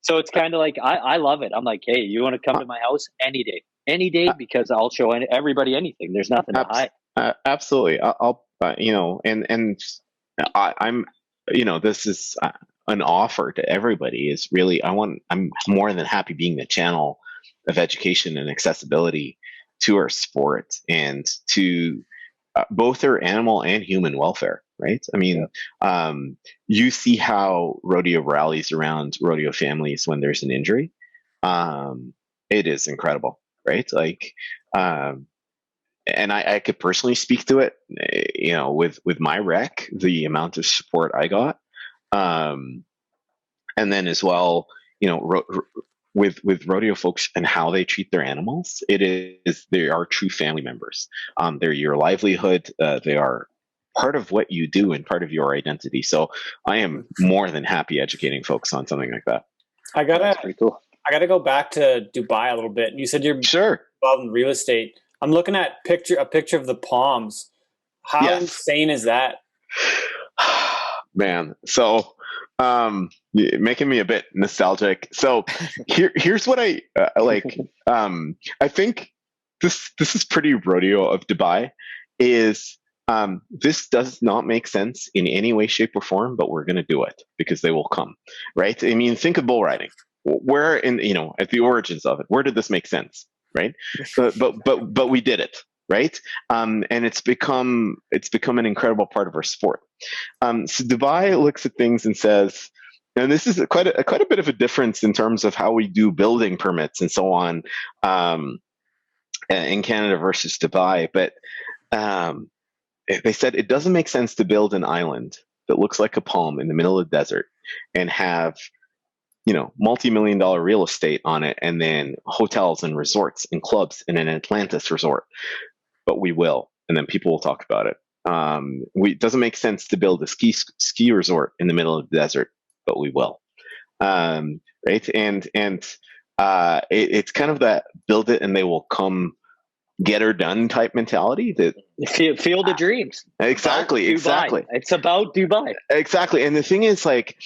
So it's kind of like, I love it. I'm like, "Hey, you want to come to my house any day, because I'll show everybody anything. There's nothing to hide."
Absolutely. I'll and I'm, this is an offer to everybody. Is really, I'm more than happy being the channel of education and accessibility to our sport and to both our animal and human welfare, right? I mean, you see how rodeo rallies around rodeo families when there's an injury. It is incredible, right? Like, and I could personally speak to it, with my wreck, the amount of support I got. And then as well, with rodeo folks and how they treat their animals, they are true family members. They're your livelihood. They are part of what you do and part of your identity. So I am more than happy educating folks on something like that.
That's pretty cool. I gotta go back to Dubai a little bit. You said you're involved in real estate. I'm looking at a picture of the palms. How insane is that?
Man, so making me a bit nostalgic. So here's what I like. I think this is pretty rodeo of Dubai. Is this does not make sense in any way, shape, or form, but we're going to do it because they will come, right? I mean, think of bull riding. Where at the origins of it, where did this make sense, right? But we did it, right? And it's become an incredible part of our sport. So Dubai looks at things and says, and this is quite a bit of a difference in terms of how we do building permits and so on in Canada versus Dubai. But they said it doesn't make sense to build an island that looks like a palm in the middle of the desert and have multi-million-dollar real estate on it, and then hotels and resorts and clubs and an Atlantis resort. But we will, and then people will talk about it. It doesn't make sense to build a ski resort in the middle of the desert, but we will. Right? And it's kind of that build it and they will come get her done type mentality. That
Field of Dreams.
Exactly.
It's about Dubai.
Exactly. And the thing is, like,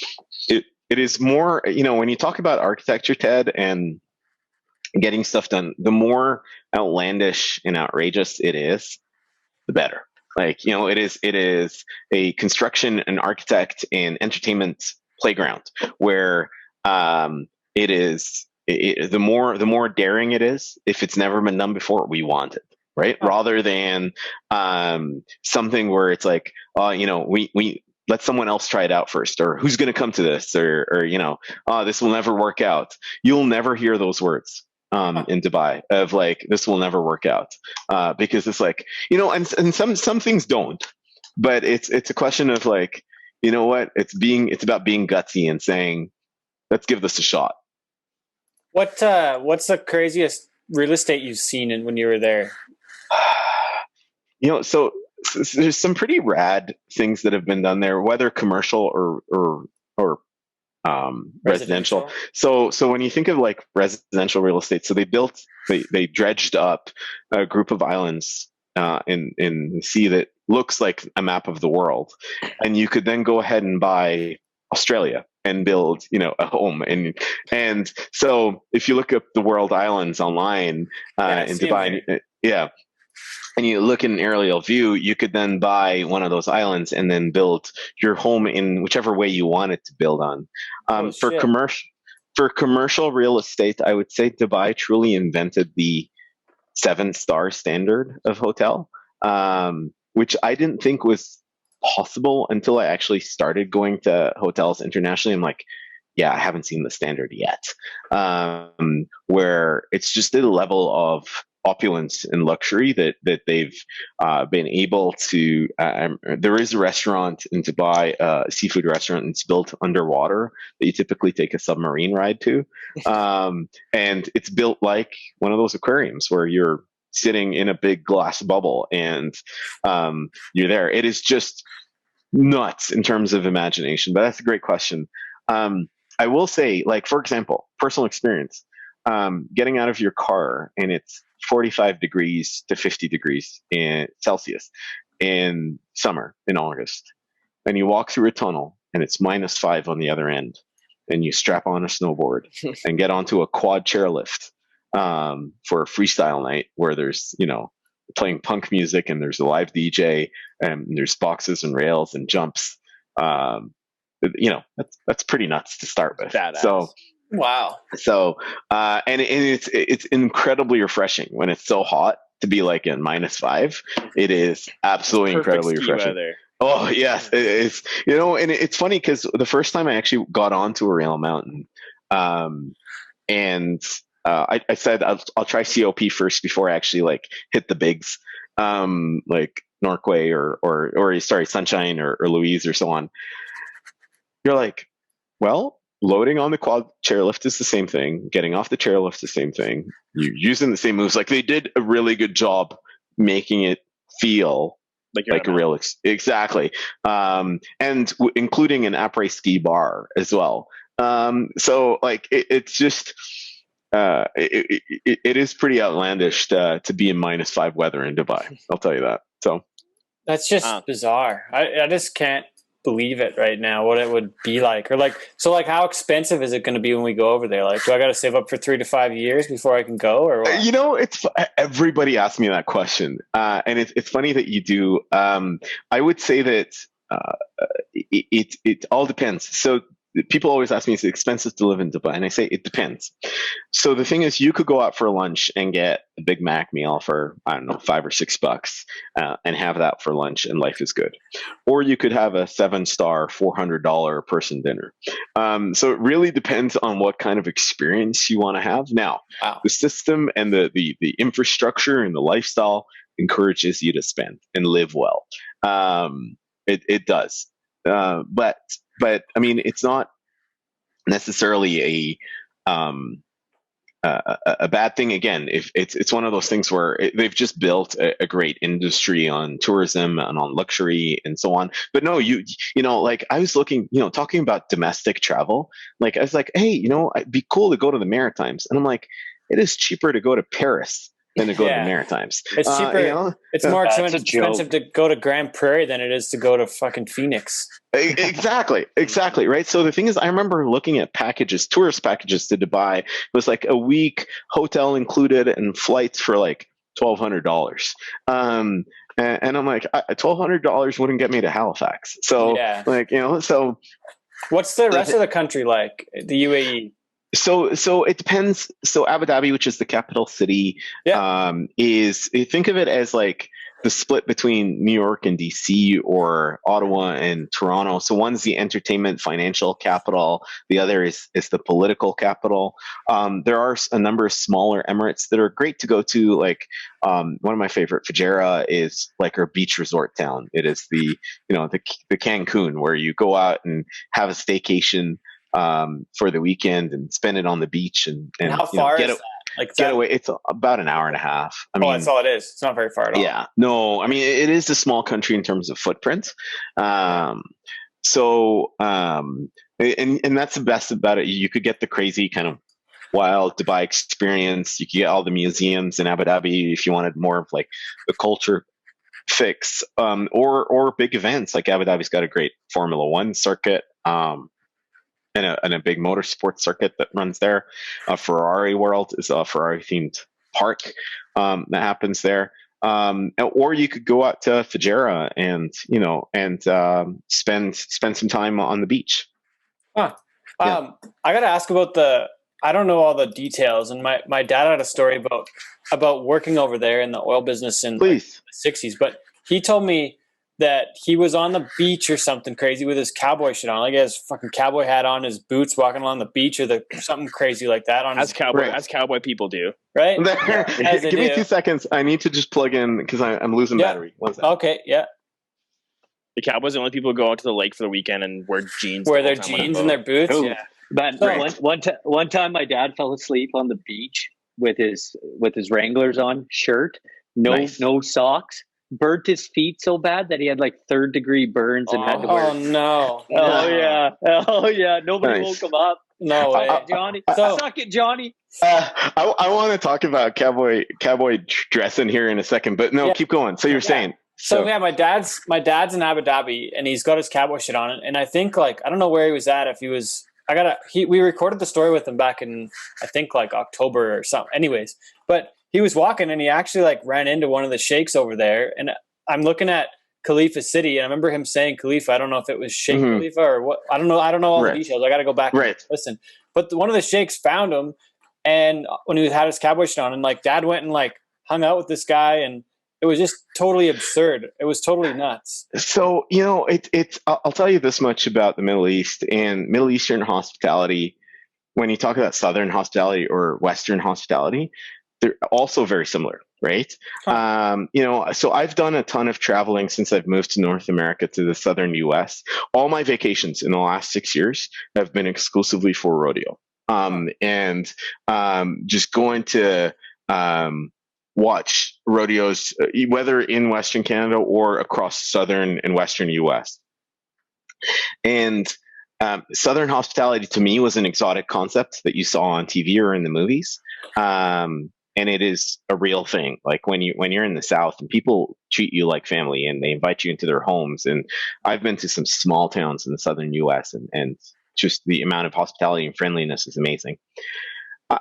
it is more, when you talk about architecture, Ted, and getting stuff done, the more outlandish and outrageous it is, the better. Like, it is a construction, an architect, and entertainment playground where it is the more daring it is. If it's never been done before, we want it, right? Rather than something where it's like, we let someone else try it out first, or who's going to come to this, or this will never work out. You'll never hear those words in Dubai of like, this will never work out, because it's like, and some things don't, but it's a question of like, what, it's about being gutsy and saying, let's give this a shot.
What's the craziest real estate you've seen when you were there?
So there's some pretty rad things that have been done there, whether commercial or residential. So when you think of like residential real estate, so they dredged up a group of islands in the sea that looks like a map of the world, and you could then go ahead and buy Australia and build, a home. And so if you look up the world islands online in Dubai, and you look in an aerial view, you could then buy one of those islands and then build your home in whichever way you want it to build on. For commercial real estate, I would say Dubai truly invented the 7-star standard of hotel, which I didn't think was possible until I actually started going to hotels internationally. I'm like, I haven't seen the standard yet, where it's just a level of opulence and luxury that they've been able to. There is a restaurant in Dubai, a seafood restaurant, and it's built underwater that you typically take a submarine ride to, and it's built like one of those aquariums where you're sitting in a big glass bubble and you're there. It is just nuts in terms of imagination. But that's a great question. I will say, like, for example, personal experience, getting out of your car and it's 45 degrees to 50 degrees in Celsius in summer in August, and you walk through a tunnel and it's -5 on the other end, and you strap on a snowboard and get onto a quad chairlift for a freestyle night where there's playing punk music and there's a live DJ and there's boxes and rails and jumps. That's pretty nuts to start with.
Badass.
So
wow.
So and it's incredibly refreshing when it's so hot to be like in -5. It is absolutely incredibly refreshing. Weather. Oh yes, it is. And it's funny because the first time I actually got onto a Rail Mountain, and I said I'll try COP first before I actually like hit the bigs, like Norquay or Sunshine or Louise or so on. You're like, well, loading on the quad chairlift is the same thing. Getting off the chairlift is the same thing. You're using the same moves. Like, they did a really good job making it feel like a real exactly, and including an après ski bar as well. So like it's just it is pretty outlandish to be in -5 weather in Dubai. I'll tell you that. So
that's just bizarre. I just can't believe it right now, what it would be like. Or like, so like, how expensive is it going to be when we go over there? Like, do I got to save up for 3 to 5 years before I can go, or what?
It's everybody asks me that question, and it's funny that you do. I would say that it all depends. So people always ask me, is it expensive to live in Dubai? And I say, it depends. So the thing is, you could go out for lunch and get a Big Mac meal for, I don't know, $5 or $6, and have that for lunch, and life is good. Or you could have a 7-star, $400 person dinner. So it really depends on what kind of experience you want to have. Now, the system and the infrastructure and the lifestyle encourages you to spend and live well. It does. But I mean, it's not necessarily a bad thing. Again, if it's one of those things where they've just built a great industry on tourism and on luxury and so on. But no, you know, like I was looking, talking about domestic travel. Like I was like, hey, it'd be cool to go to the Maritimes, and I'm like, it is cheaper to go to Paris than to go to the Maritimes.
It's cheaper. It's more expensive to go to Grand Prairie than it is to go to fucking Phoenix.
Exactly. Right. So the thing is, I remember looking at tourist packages to Dubai. It was like a week, hotel included, and flights for like $1,200. And I'm like, $1,200 wouldn't get me to Halifax. So so
what's the rest of the country like? The UAE?
So it depends. So Abu Dhabi, which is the capital city, is, think of it as like the split between New York and DC, or Ottawa and Toronto. So one's the entertainment financial capital. The other is the political capital. There are a number of smaller emirates that are great to go to. Like one of my favorite, Fujairah, is like our beach resort town. It is the Cancun, where you go out and have a staycation for the weekend and spend it on the beach and
how far is that?
Get away. It's about an hour and a half. I mean,
that's all it is. It's not very far at all.
Yeah. No, I mean, it is a small country in terms of footprint. And that's the best about it. You could get the crazy kind of wild Dubai experience. You could get all the museums in Abu Dhabi if you wanted more of like the culture fix, or big events. Like Abu Dhabi's got a great Formula One circuit. And a big motorsports circuit that runs there. Ferrari World is a Ferrari themed park that happens there. Or you could go out to Fujairah and spend some time on the beach.
I got to ask about I don't know all the details, and my dad had a story about working over there in the oil business in the 60s, but he told me that he was on the beach or something crazy with his cowboy shit on. Like he has fucking cowboy hat on, his boots, walking along the beach, or something crazy like that. As
cowboy people do,
right?
Give me 2 seconds. I need to just plug in because I'm losing battery.
Okay, yeah.
The cowboys are the only people who go out to the lake for the weekend and wear jeans.
Wear their jeans and their boots.
Ooh. Yeah. But one time, my dad fell asleep on the beach with his Wranglers on, shirt, no socks. Burnt his feet so bad that he had like 3rd-degree burns and had to wear.
Oh no!
Oh yeah! Nobody woke him up.
No way,
Johnny. Suck it, Johnny.
I want to talk about cowboy dressing here in a second, but no, keep going. So you're saying.
So my dad's in Abu Dhabi, and he's got his cowboy shit on, and I think I don't know where he was at. If he was, we recorded the story with him back in I think like October or something. Anyways, but. He was walking and he actually ran into one of the sheikhs over there. And I'm looking at Khalifa City, and I remember him saying Khalifa. I don't know if it was Sheikh Khalifa or what. I don't know all the details. I got to go back and listen. But one of the sheikhs found him, and when he had his cowboy shirt on, and Dad went and hung out with this guy, and it was just totally absurd. It was totally nuts.
So it's. I'll tell you this much about the Middle East and Middle Eastern hospitality. When you talk about Southern hospitality or Western hospitality, they're also very similar, right? So I've done a ton of traveling since I've moved to North America to the Southern US. All my vacations in the last 6 years have been exclusively for rodeo. Just going to watch rodeos, whether in Western Canada or across Southern and Western US. And Southern hospitality to me was an exotic concept that you saw on TV or in the movies. And it is a real thing. Like when you're in the South and people treat you like family and they invite you into their homes. And I've been to some small towns in the Southern US and just the amount of hospitality and friendliness is amazing.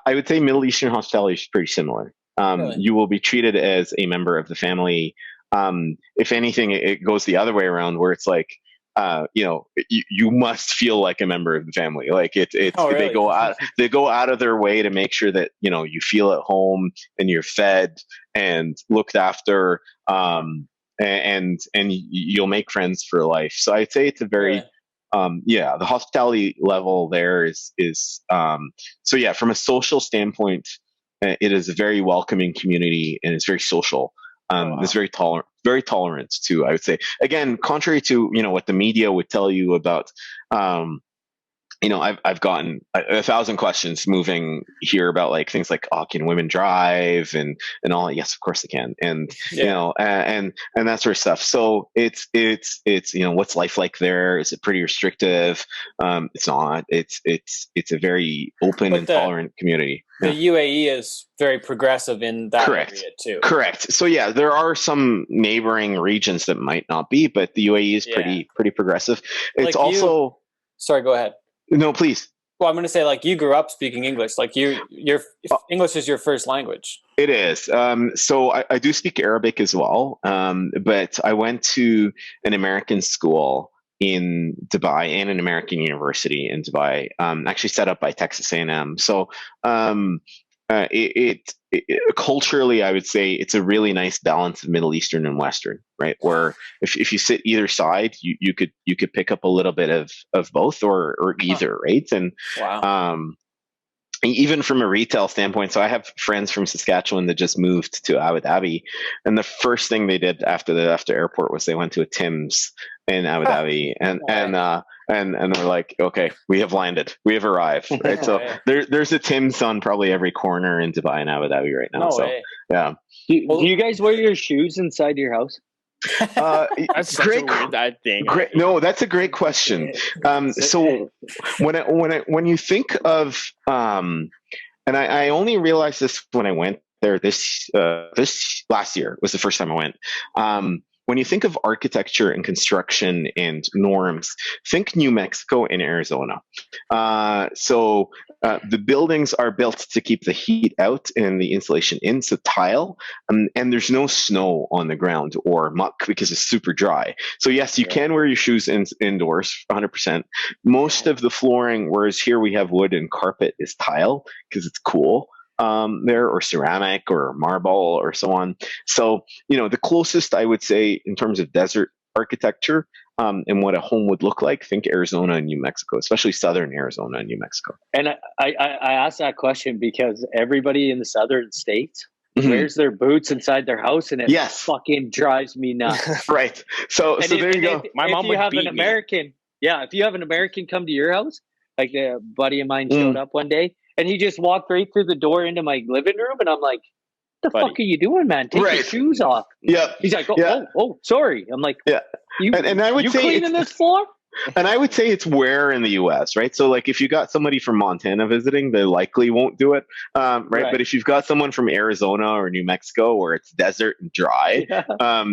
I would say Middle Eastern hospitality is pretty similar. Really? You will be treated as a member of the family. If anything, it goes the other way around where it's like, you must feel like a member of the family. Like it's really? They go out of their way to make sure that you feel at home and you're fed and looked after, and you'll make friends for life. So I'd say it's a very the hospitality level there is so yeah, from a social standpoint, it is a very welcoming community and it's very social. It's very tolerant too, I would say. Again, contrary to what the media would tell you about I've gotten 1,000 questions moving here about like things like, oh, can women drive and all? Yes, of course they can. And, and that sort of stuff. So it's, what's life like there? Is it pretty restrictive? It's not, it's a very open and tolerant community.
The UAE is very progressive in that area too.
Correct. So yeah, there are some neighboring regions that might not be, but the UAE is pretty progressive. It's like also,
sorry, go ahead.
No, please.
Well, I'm going to say, like, you grew up speaking English. Like, your English is your first language.
It is. So I do speak Arabic as well. But I went to an American school in Dubai and an American university in Dubai, actually set up by Texas A&M. So it culturally, I would say it's a really nice balance of Middle Eastern and Western, right? Where if you sit either side, you could pick up a little bit of both or either, right? And even from a retail standpoint, so I have friends from Saskatchewan that just moved to Abu Dhabi, and the first thing they did after they left the airport was they went to a Tim's in Abu Dhabi, and they're like, okay, we have landed, we have arrived, right? So there's a Tim's on probably every corner in Dubai and Abu Dhabi right now. Yeah.
Do you guys wear your shoes inside your house?
That's great. That thing.
Great. No, that's a great question. So when you think of, and I only realized this when I went there this last year was the first time I went. When you think of architecture and construction and norms, think New Mexico and Arizona. So the buildings are built to keep the heat out and the insulation in, so tile, and there's no snow on the ground or muck because it's super dry. So yes, you can wear your shoes indoors, 100%. Most of the flooring, whereas here we have wood and carpet, is tile because it's cool. There, or ceramic or marble or so on. So, the closest I would say in terms of desert architecture and what a home would look like, think Arizona and New Mexico, especially southern Arizona and New Mexico.
And I asked that question because everybody in the southern states wears their boots inside their house, and it fucking drives me nuts.
Right. So there you go.
My mom would beat
me. Yeah, if you have an American come to your house, like a buddy of mine showed up one day, and he just walked right through the door into my living room, and I'm like, "What the fuck are you doing, man? Take your shoes off."
Yeah.
He's like, "Oh, sorry." I'm like,
"Yeah." And I would say
cleaning this floor?
And I would say it's where in the U.S., right? So, like, if you got somebody from Montana visiting, they likely won't do it, right? But if you've got someone from Arizona or New Mexico, where it's desert and dry, I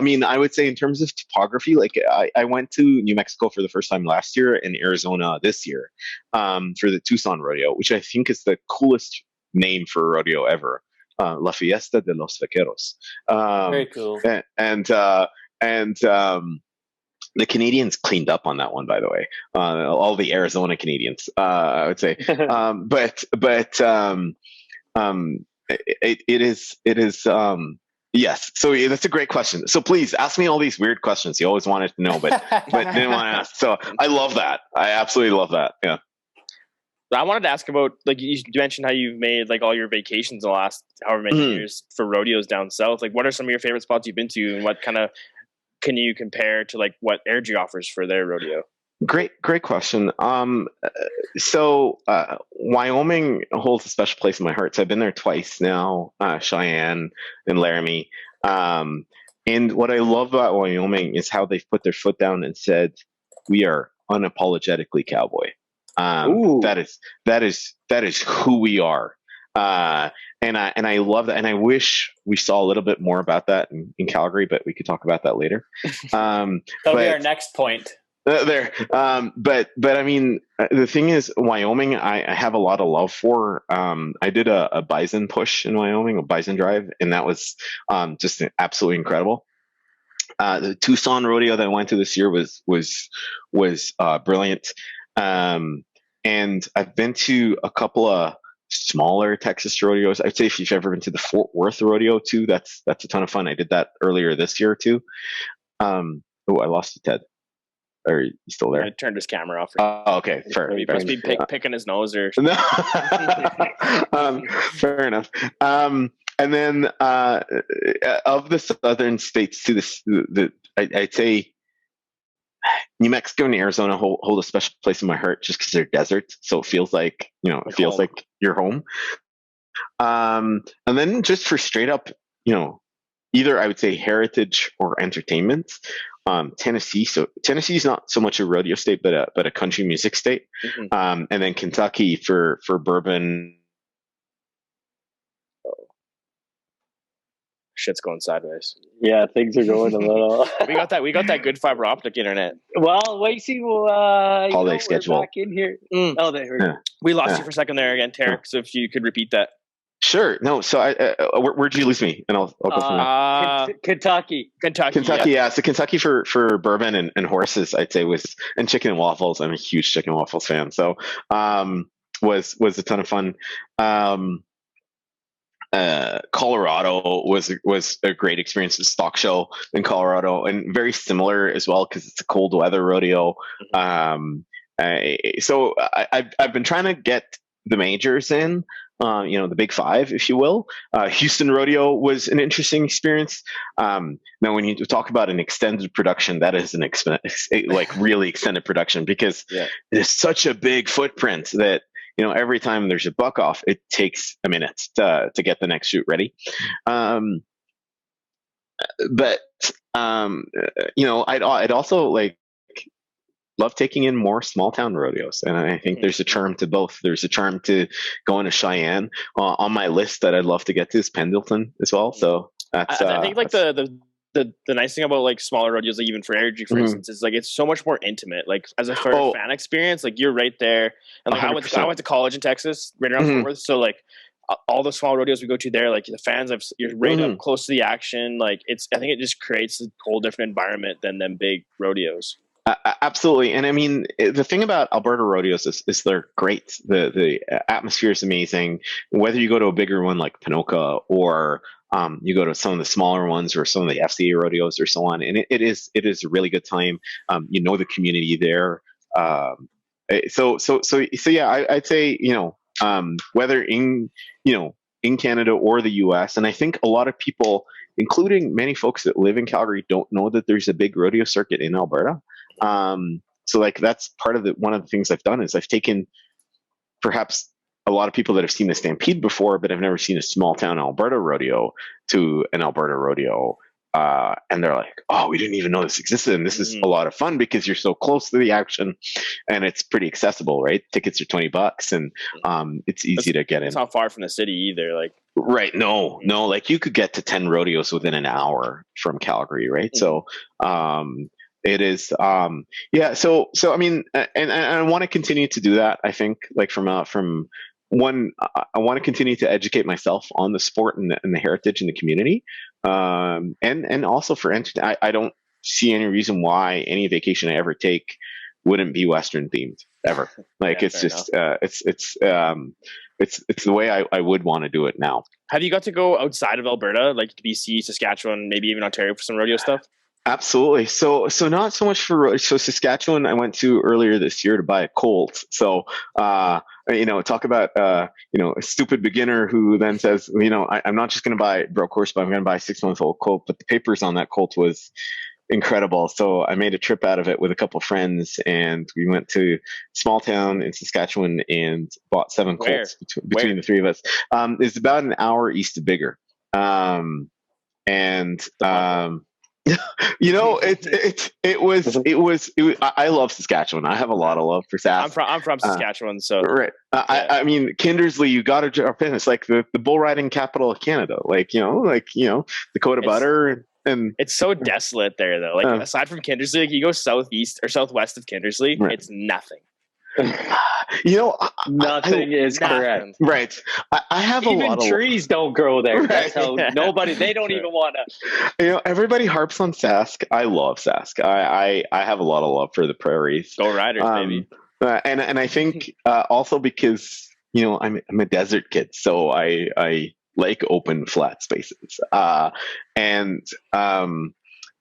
mean, I would say in terms of topography, like, I went to New Mexico for the first time last year and Arizona this year for the Tucson Rodeo, which I think is the coolest name for a rodeo ever. La Fiesta de los Vaqueros.
Very cool.
And the Canadians cleaned up on that one, by the way. All the Arizona Canadians, I would say. It is. Yes. So that's a great question. So please ask me all these weird questions you always wanted to know, but didn't want to ask. So I love that. I absolutely love that. Yeah.
I wanted to ask about, like, you mentioned how you've made like all your vacations the last however many years for rodeos down south. Like, what are some of your favorite spots you've been to, and what kind of can you compare to like what Airdrie offers for their rodeo?
Great question. So Wyoming holds a special place in my heart. So I've been there twice now, Cheyenne and Laramie. And what I love about Wyoming is how they've put their foot down and said, we are unapologetically cowboy. That is who we are. And I love that. And I wish we saw a little bit more about that in Calgary, but we could talk about that later.
That'll be our next point.
But I mean, the thing is, Wyoming, I have a lot of love for. I did a bison push in Wyoming, a bison drive, and that was just absolutely incredible. The Tucson rodeo that I went to this year was brilliant. And I've been to a couple of smaller Texas rodeos. I'd say if you've ever been to the Fort Worth rodeo too, that's a ton of fun. I did that earlier this year too. I lost you, Ted. Are you still there?
I turned his camera off.
Okay, fair.
He must be picking his nose or
no. Fair enough. And then of the southern states to I'd say New Mexico and Arizona hold a special place in my heart just because they're deserts, so it feels like like you're home. And then just for straight up, either I would say heritage or entertainment. Tennessee. So Tennessee is not so much a rodeo state, but a country music state. And then Kentucky for bourbon.
Shit's going sideways.
Yeah, things are going a little.
we got that good fiber optic internet.
Well, Wacey will
holiday schedule.
We're back in here. Oh,
we lost you for a second there again, Tariq. So if you could repeat that.
Sure. No. So where'd you lose me? And I'll go from
Kentucky.
Yeah. So Kentucky for bourbon and horses, I'd say and chicken and waffles. I'm a huge chicken and waffles fan. So was a ton of fun. Colorado was a great experience. The stock show in Colorado, and very similar as well because it's a cold weather rodeo. So I've been trying to get the majors in. The big five, if you will. Houston Rodeo was an interesting experience. Now, when you talk about an extended production, that is really extended production because there's such a big footprint that, every time there's a buck off, it takes a minute to get the next shoot ready. But I'd also love taking in more small town rodeos, and I think there's a charm to both. There's a charm to going to Cheyenne. On my list that I'd love to get to is Pendleton as well. So that's
I think the nice thing about smaller rodeos, even for Airdrie, for instance, is it's so much more intimate. As a fan experience, you're right there. And I went to college in Texas, right around Fort Worth. So all the small rodeos we go to there, the fans you're right up close to the action. I think it just creates a whole different environment than them big rodeos.
Absolutely. And I mean, the thing about Alberta rodeos is they're great. The atmosphere is amazing. Whether you go to a bigger one like Ponoka or you go to some of the smaller ones or some of the FCA rodeos or so on, and it is a really good time. The community there. So yeah, I'd say, whether in Canada or the US, and I think a lot of people, including many folks that live in Calgary, don't know that there's a big rodeo circuit in Alberta. So that's part of one of the things I've done is I've taken perhaps a lot of people that have seen the Stampede before, but have never seen a small town Alberta rodeo to an Alberta rodeo. And they're like, oh, we didn't even know this existed. And this is a lot of fun because you're so close to the action and it's pretty accessible, right? Tickets are $20 and it's easy to get in.
It's not far from the city either.
Right. No, you could get to 10 rodeos within an hour from Calgary. Right. So, it is, So I mean, and I want to continue to do that. I think, from one, I want to continue to educate myself on the sport and the heritage in the community, and also for entertainment. I don't see any reason why any vacation I ever take wouldn't be Western themed ever. It's just, it's the way I would want to do it now.
Have you got to go outside of Alberta, BC, Saskatchewan, maybe even Ontario for some rodeo stuff?
Absolutely. So not so much for Saskatchewan. I went to earlier this year to buy a Colt. So talk about a stupid beginner who then says, I'm not just going to buy broke horse, but I'm going to buy a 6-month-old Colt. But the papers on that Colt was incredible. So I made a trip out of it with a couple of friends, and we went to small town in Saskatchewan and bought 7 Colts between the three of us. It's about an hour east of Bigger, it was. I love Saskatchewan. I have a lot of love for Sask.
I'm from Saskatchewan, so
right. I mean, Kindersley, you got to drop in. It's like the bull riding capital of Canada. Dakota Butter, and
it's so desolate there, though. Aside from Kindersley, you go southeast or southwest of Kindersley, it's nothing.
Nothing is correct.
Right. I have
even
a lot of
trees don't grow there. Right. That's how they don't even want
to. Everybody harps on Sask. I love Sask. I have a lot of love for the prairies.
Go Riders, baby.
And I think also because I'm a desert kid, so I like open flat spaces.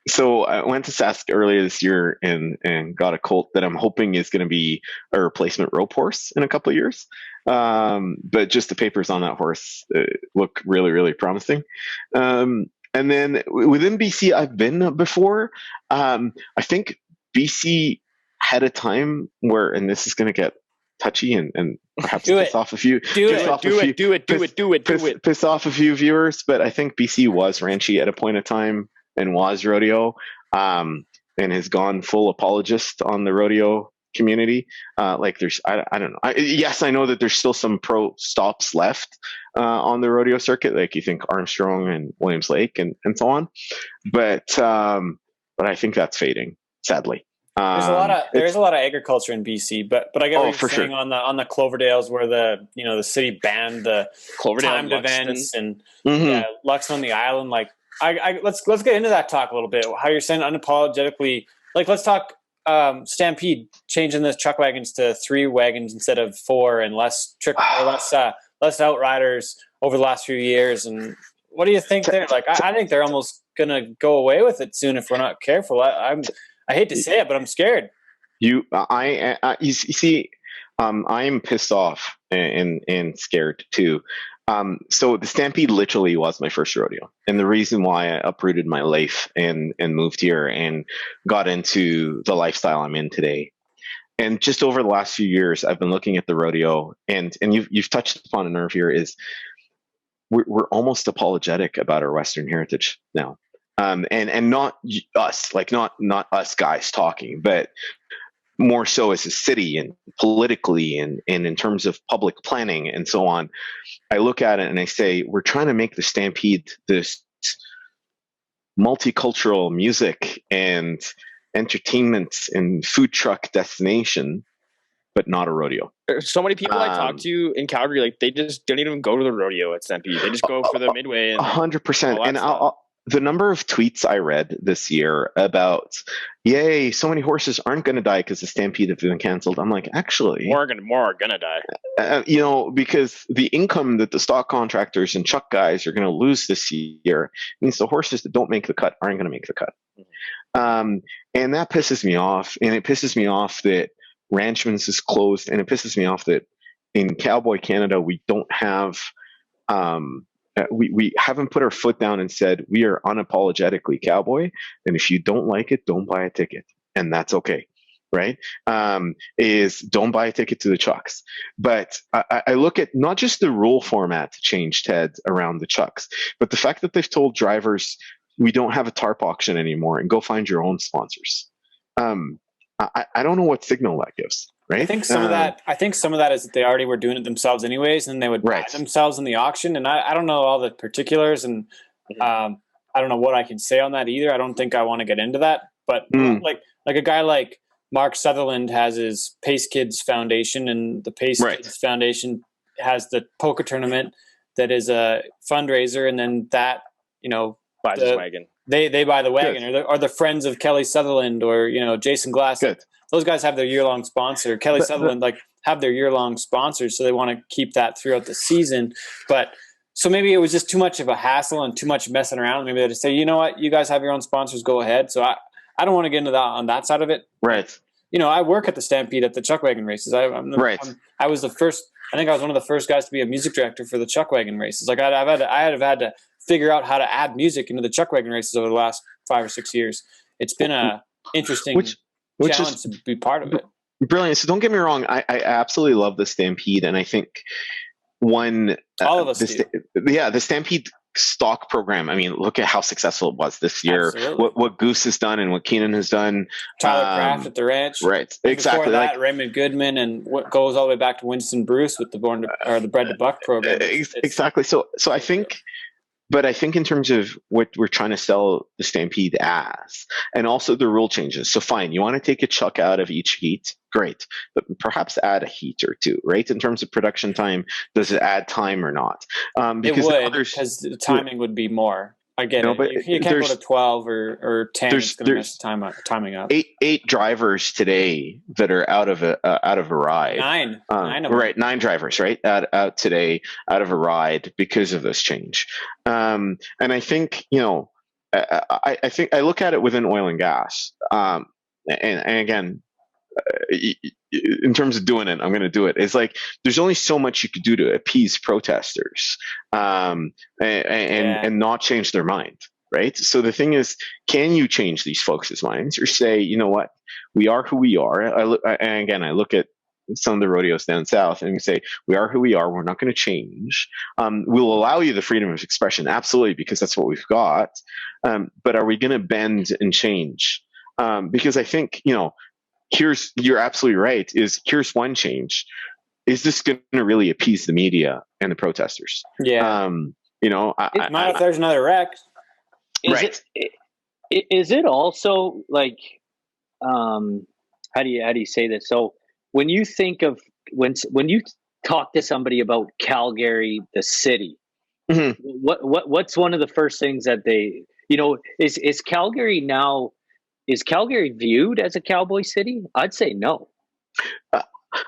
So I went to Sask earlier this year and got a Colt that I'm hoping is going to be a replacement rope horse in a couple of years. But just the papers on that horse look really, really promising. And then within BC, I've been before. I think BC had a time where, and this is going to get touchy and perhaps piss off a few. Do it. Piss off a few viewers, but I think BC was ranchy at a point of time and was rodeo, and has gone full apologist on the rodeo community. Like there's, I don't know. Yes, I know that there's still some pro stops left on the rodeo circuit. Like you think Armstrong and Williams Lake and so on, but I think that's fading, sadly.
There's a lot of agriculture in BC, but I get what you're saying on the Cloverdales where the city banned the timed events and Luxon on the island. Like let's get into that talk a little bit. How you're saying unapologetically, like let's talk Stampede changing the truck wagons to 3 wagons instead of 4 and less outriders over the last few years. And what do you think there? Like I think they're almost gonna go away with it soon if we're not careful. I hate to say it, but I'm scared. You
see, I'm pissed off and scared too. So the Stampede literally was my first rodeo, and the reason why I uprooted my life and moved here and got into the lifestyle I'm in today. And just over the last few years, I've been looking at the rodeo, and you've touched upon a nerve here. Is we're almost apologetic about our Western heritage now. And not us, like not us guys talking, but more so as a city and politically and in terms of public planning and so on. I look at it and I say, we're trying to make the Stampede this multicultural music and entertainment and food truck destination, but not a rodeo.
So many people I talk to in Calgary, like they just don't even go to the rodeo at Stampede. They just go for the midway.
100%. And the number of tweets I read this year about, yay, so many horses aren't going to die because the Stampede has been canceled. I'm like, actually,
more are going to die.
Because the income that the stock contractors and truck guys are going to lose this year means the horses that don't make the cut aren't going to make the cut. And that pisses me off. And it pisses me off that Ranchman's is closed. And it pisses me off that in Cowboy Canada, we don't have... we haven't put our foot down and said we are unapologetically Cowboy, and if you don't like it, don't buy a ticket, and that's okay, right? Don't buy a ticket to the trucks. But I look at not just the rule format changed, Ted, around the trucks, but the fact that they've told drivers we don't have a tarp auction anymore and go find your own sponsors. I don't know what signal that gives. Right?
I think some of that is that they already were doing it themselves anyways, and they would buy themselves in the auction. And I don't know all the particulars, and I don't know what I can say on that either. I don't think I want to get into that. But like a guy like Mark Sutherland has his Pace Kids Foundation, and the Pace Kids Foundation has the poker tournament that is a fundraiser, and then that
buys the wagon.
They buy the wagon, or the friends of Kelly Sutherland, or Jason Glass. Good. Those guys have their year-long sponsor. Kelly Sutherland have their year-long sponsors, so they want to keep that throughout the season. But so maybe it was just too much of a hassle and too much messing around. Maybe they just say, you know what, you guys have your own sponsors, go ahead. So I don't want to get into that on that side of it.
Right.
I work at the Stampede at the chuck wagon races. I was the first. I think I was one of the first guys to be a music director for the chuck wagon races. Like I have had to figure out how to add music into the chuck wagon races over the last 5 or 6 years. It's been a interesting challenge to be part of it.
Brilliant. So don't get me wrong. I absolutely love the Stampede, and I think
all of us
the Stampede stock program. I mean, look at how successful it was this year. Absolutely. What Goose has done and what Keenan has done.
Tyler Craft at the ranch,
right? Exactly.
Before that, Raymond Goodman, and what goes all the way back to Winston Bruce with the Bred to Buck program.
Exactly. So I think. But I think in terms of what we're trying to sell the Stampede as, and also the rule changes. So fine, you want to take a chuck out of each heat, great, but perhaps add a heat or two, right? In terms of production time, does it add time or not?
Because the timing would be more. I get it. You can't go to 12 or 10. It's going to mess the timing up.
Eight drivers today that are out of a ride.
Nine.
Right, 9 drivers, right, out today out of a ride because of this change. And I think I think I look at it within oil and gas. And again, in terms of doing it, I'm going to do it. It's like there's only so much you could do to appease protesters, and not change their mind. right? So the thing is, can you change these folks' minds or say, you know what, we are who we are? I look at some of the rodeos down south and we say, we are who we are. We're not going to change. We'll allow you the freedom of expression. Absolutely. Because that's what we've got. But are we going to bend and change? Because I think, you're absolutely right, here's one change. Is this going to really appease the media and the protesters?
Yeah.
If
there's another wreck.
Is it also like, how do you say this? So when you think of when you talk to somebody about Calgary, the city, what's one of the first things that they, is Calgary now? Is Calgary viewed as a cowboy city? I'd say no.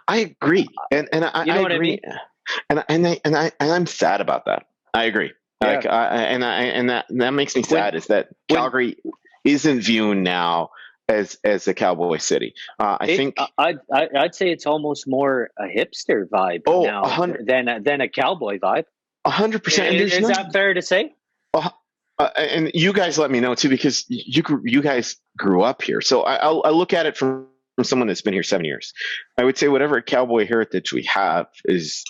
I agree, and I
you know what
agree.
I mean?
And I'm sad about that. I agree. Yeah. That makes me sad. Is that Calgary isn't viewed now as a cowboy city?
I'd say it's almost more a hipster vibe now than a cowboy vibe.
100%.
Is that fair to say?
And you guys let me know too, because you guys grew up here. So I look at it from someone that's been here 7 years. I would say whatever cowboy heritage we have is,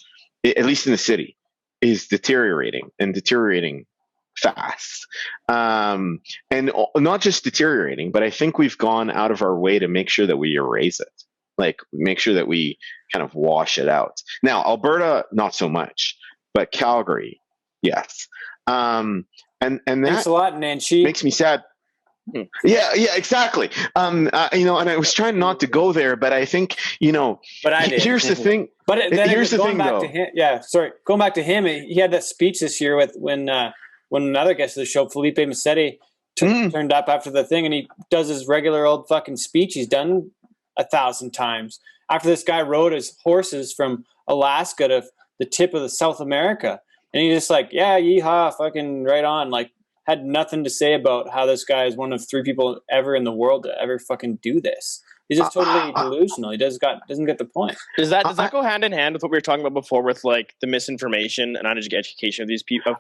at least in the city, is deteriorating fast. And not just deteriorating, but I think we've gone out of our way to make sure that we erase it. Like, make sure that we kind of wash it out. Now, Alberta, not so much, but Calgary, yes. And that
thanks a lot, Nancy.
Makes me sad. Yeah, exactly. And I was trying not to go there, but I think,
but I did.
Here's the thing.
But here's the thing, though. Going back to him, he had that speech this year when another guest of the show, Felipe Massetti, turned up after the thing, and he does his regular old fucking speech he's done 1,000 times. After this guy rode his horses from Alaska to the tip of the South America. And he's just like, yeah, yeehaw, fucking right on. Like, had nothing to say about how this guy is one of 3 people ever in the world to ever fucking do this. He's just totally delusional. He doesn't get the point.
Does that go hand in hand with what we were talking about before, with like the misinformation and uneducation of these people?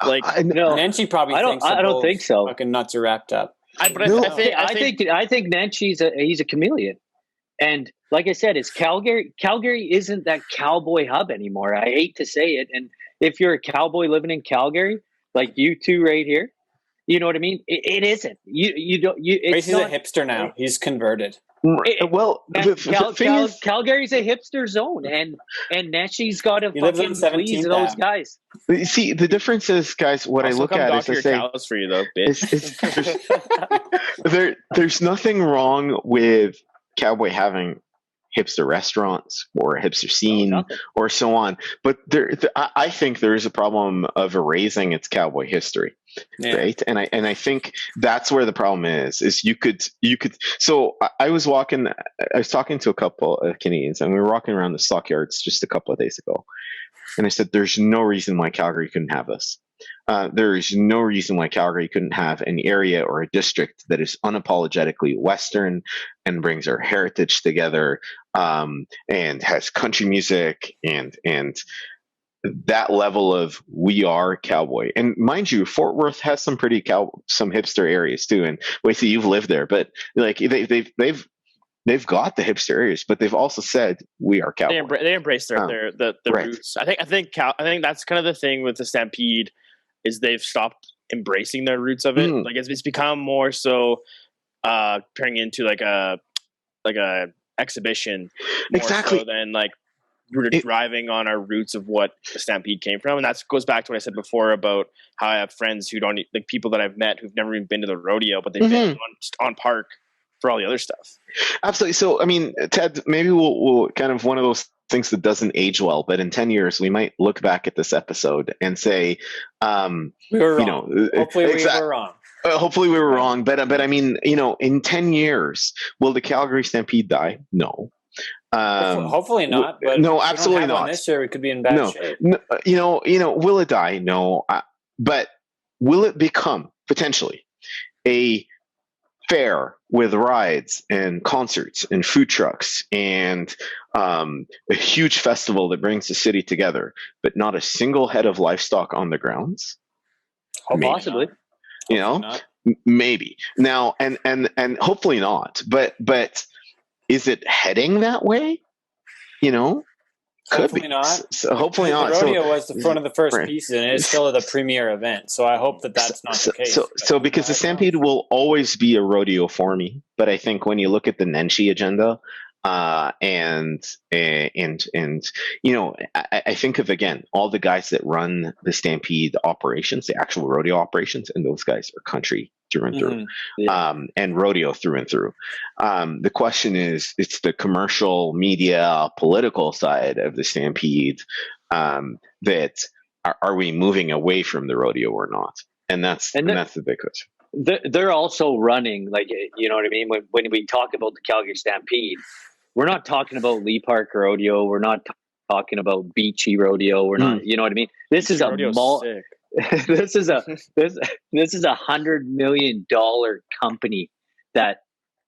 No,
Nancy probably thinks
I don't think so.
Fucking nuts are wrapped up.
I think Nancy's he's a chameleon. And like I said, it's Calgary. Calgary isn't that cowboy hub anymore. I hate to say it. And if you're a cowboy living in Calgary, like you two right here, you know what I mean? It isn't. You don't.
He's a hipster now. He's converted.
Calgary's a hipster zone, and Nancy's got to fucking please those guys.
You see, the difference is, guys, what I look at is I say,
cows for you though, bitch.
There's nothing wrong with Cowboy having hipster restaurants or a hipster scene or so on, but I think there is a problem of erasing its cowboy history, right? And I think that's where the problem is you could. So I was talking to a couple of Canadians, and we were walking around the stockyards just a couple of days ago, and I said, "There's no reason why Calgary couldn't have this." There is no reason why Calgary couldn't have an area or a district that is unapologetically Western and brings our heritage together, and has country music and that level of we are cowboy. And mind you, Fort Worth has some pretty some hipster areas too. And Wacey, you've lived there, but like they've got the hipster areas, but they've also said we are cowboy.
They embrace their roots. I think that's kind of the thing with the Stampede, is they've stopped embracing their roots of it. Like it's become more so turning into like a exhibition, more so than like we're driving on our roots of what the Stampede came from. And that goes back to what I said before about how I have friends who don't, like people that I've met who've never even been to the rodeo, but they've been on park for all the other stuff.
Absolutely. So, I mean, Ted, maybe we'll kind of one of those things that doesn't age well, but in 10 years, we might look back at this episode and say,
we were wrong. Hopefully we were wrong.
Hopefully we were wrong. But I mean, in 10 years, will the Calgary Stampede die? No.
Hopefully not. But
no, absolutely not.
This year we could be in bad shape.
No, will it die? No. But will it become potentially a fair with rides and concerts and food trucks and a huge festival that brings the city together, but not a single head of livestock on the grounds?
Possibly.
Maybe now, and hopefully not. But is it heading that way?
Hopefully not.
So hopefully not.
The rodeo was the front of the first pieces, and it's still the premier event. So I hope that's not the case.
So because the Stampede will always be a rodeo for me, but I think when you look at the Nenshi agenda, I think of, again, all the guys that run the Stampede operations, the actual rodeo operations, and those guys are country through and through, and rodeo through and through. The question is, it's the commercial media, political side of the Stampede that are we moving away from the rodeo or not? And that's the big question.
They're also running, like, you know what I mean? When we talk about the Calgary Stampede, we're not talking about Lee Park Rodeo. We're not talking about Beachy Rodeo. We're not, you know what I mean? This is this is a $100 million company that,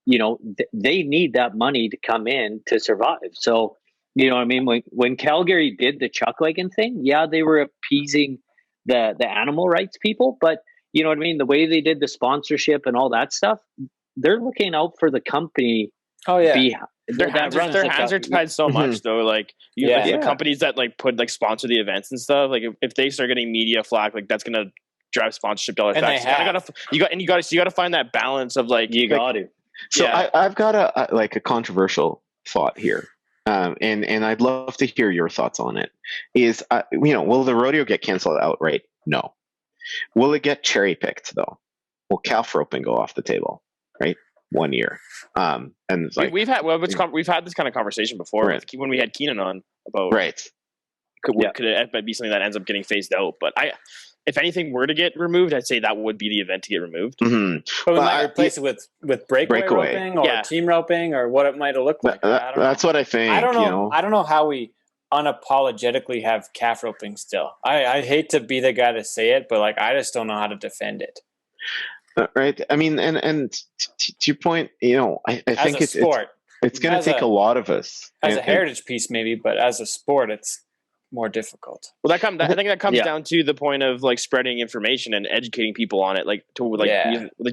they need that money to come in to survive. So, you know what I mean? When Calgary did the chuck wagon thing, they were appeasing the animal rights people, but you know what I mean? The way they did the sponsorship and all that stuff, they're looking out for the company.
Oh yeah. Their hands are tied so much though. Like the companies that sponsor the events and stuff. Like if they start getting media flack, like that's gonna drive sponsorship dollars. You got to find that balance of
So I've got a controversial thought here, and I'd love to hear your thoughts on it. Is will the rodeo get canceled outright? No. Will it get cherry picked though? Will calf roping go off the table? Right. 1 year. And it's like
we've had this kind of conversation before when we had Keenan on about could it be something that ends up getting phased out? But if anything were to get removed, I'd say that would be the event to get removed.
Mm-hmm. But we might replace it with breakaway roping or team roping or what it might have looked like.
That's what I think.
I don't know. I don't know how we unapologetically have calf roping still. I hate to be the guy to say it, but I just don't know how to defend it.
Right. I mean, and to your point, I think
it's sport.
It's going to take a lot of us
as a heritage piece, maybe, but as a sport, it's more difficult.
Well, I think that comes down to the point of spreading information and educating people on it, to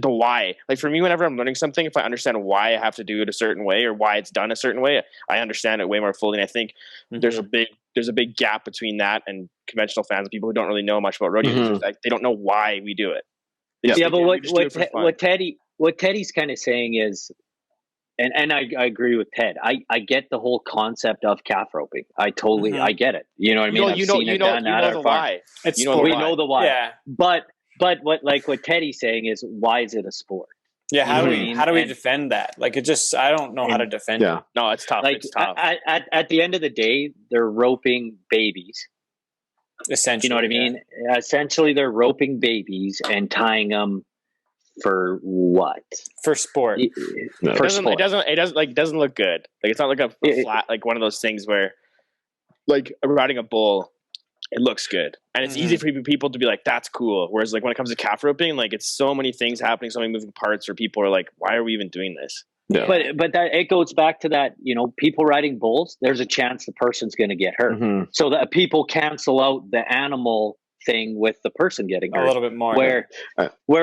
why. Like for me, whenever I'm learning something, if I understand why I have to do it a certain way or why it's done a certain way, I understand it way more fully. And I think there's a big gap between that and conventional fans and people who don't really know much about rodeo. Mm-hmm. They don't know why we do it.
But what Teddy's kind of saying is, and I agree with Ted. I get the whole concept of calf roping. I totally I get it. You know what I mean?
You know the why.
We know the why.
Yeah.
But what Teddy's saying is, why is it a sport?
Yeah. How do we defend that? I don't know how to defend it.
No, it's tough. It's tough.
At the end of the day, they're roping babies.
Essentially,
you know what I mean? Essentially, they're roping babies and tying them for what?
For sport.
It doesn't look good. It's not a flat one of those things where riding a bull, it looks good and it's easy for people to be like, that's cool. Whereas when it comes to calf roping, it's so many things happening, so many moving parts where people are like, why are we even doing this?
Yeah. But that it goes back to that, people riding bulls, there's a chance the person's going to get hurt. Mm-hmm. So that people cancel out the animal thing with the person getting hurt.
A little bit more.
Where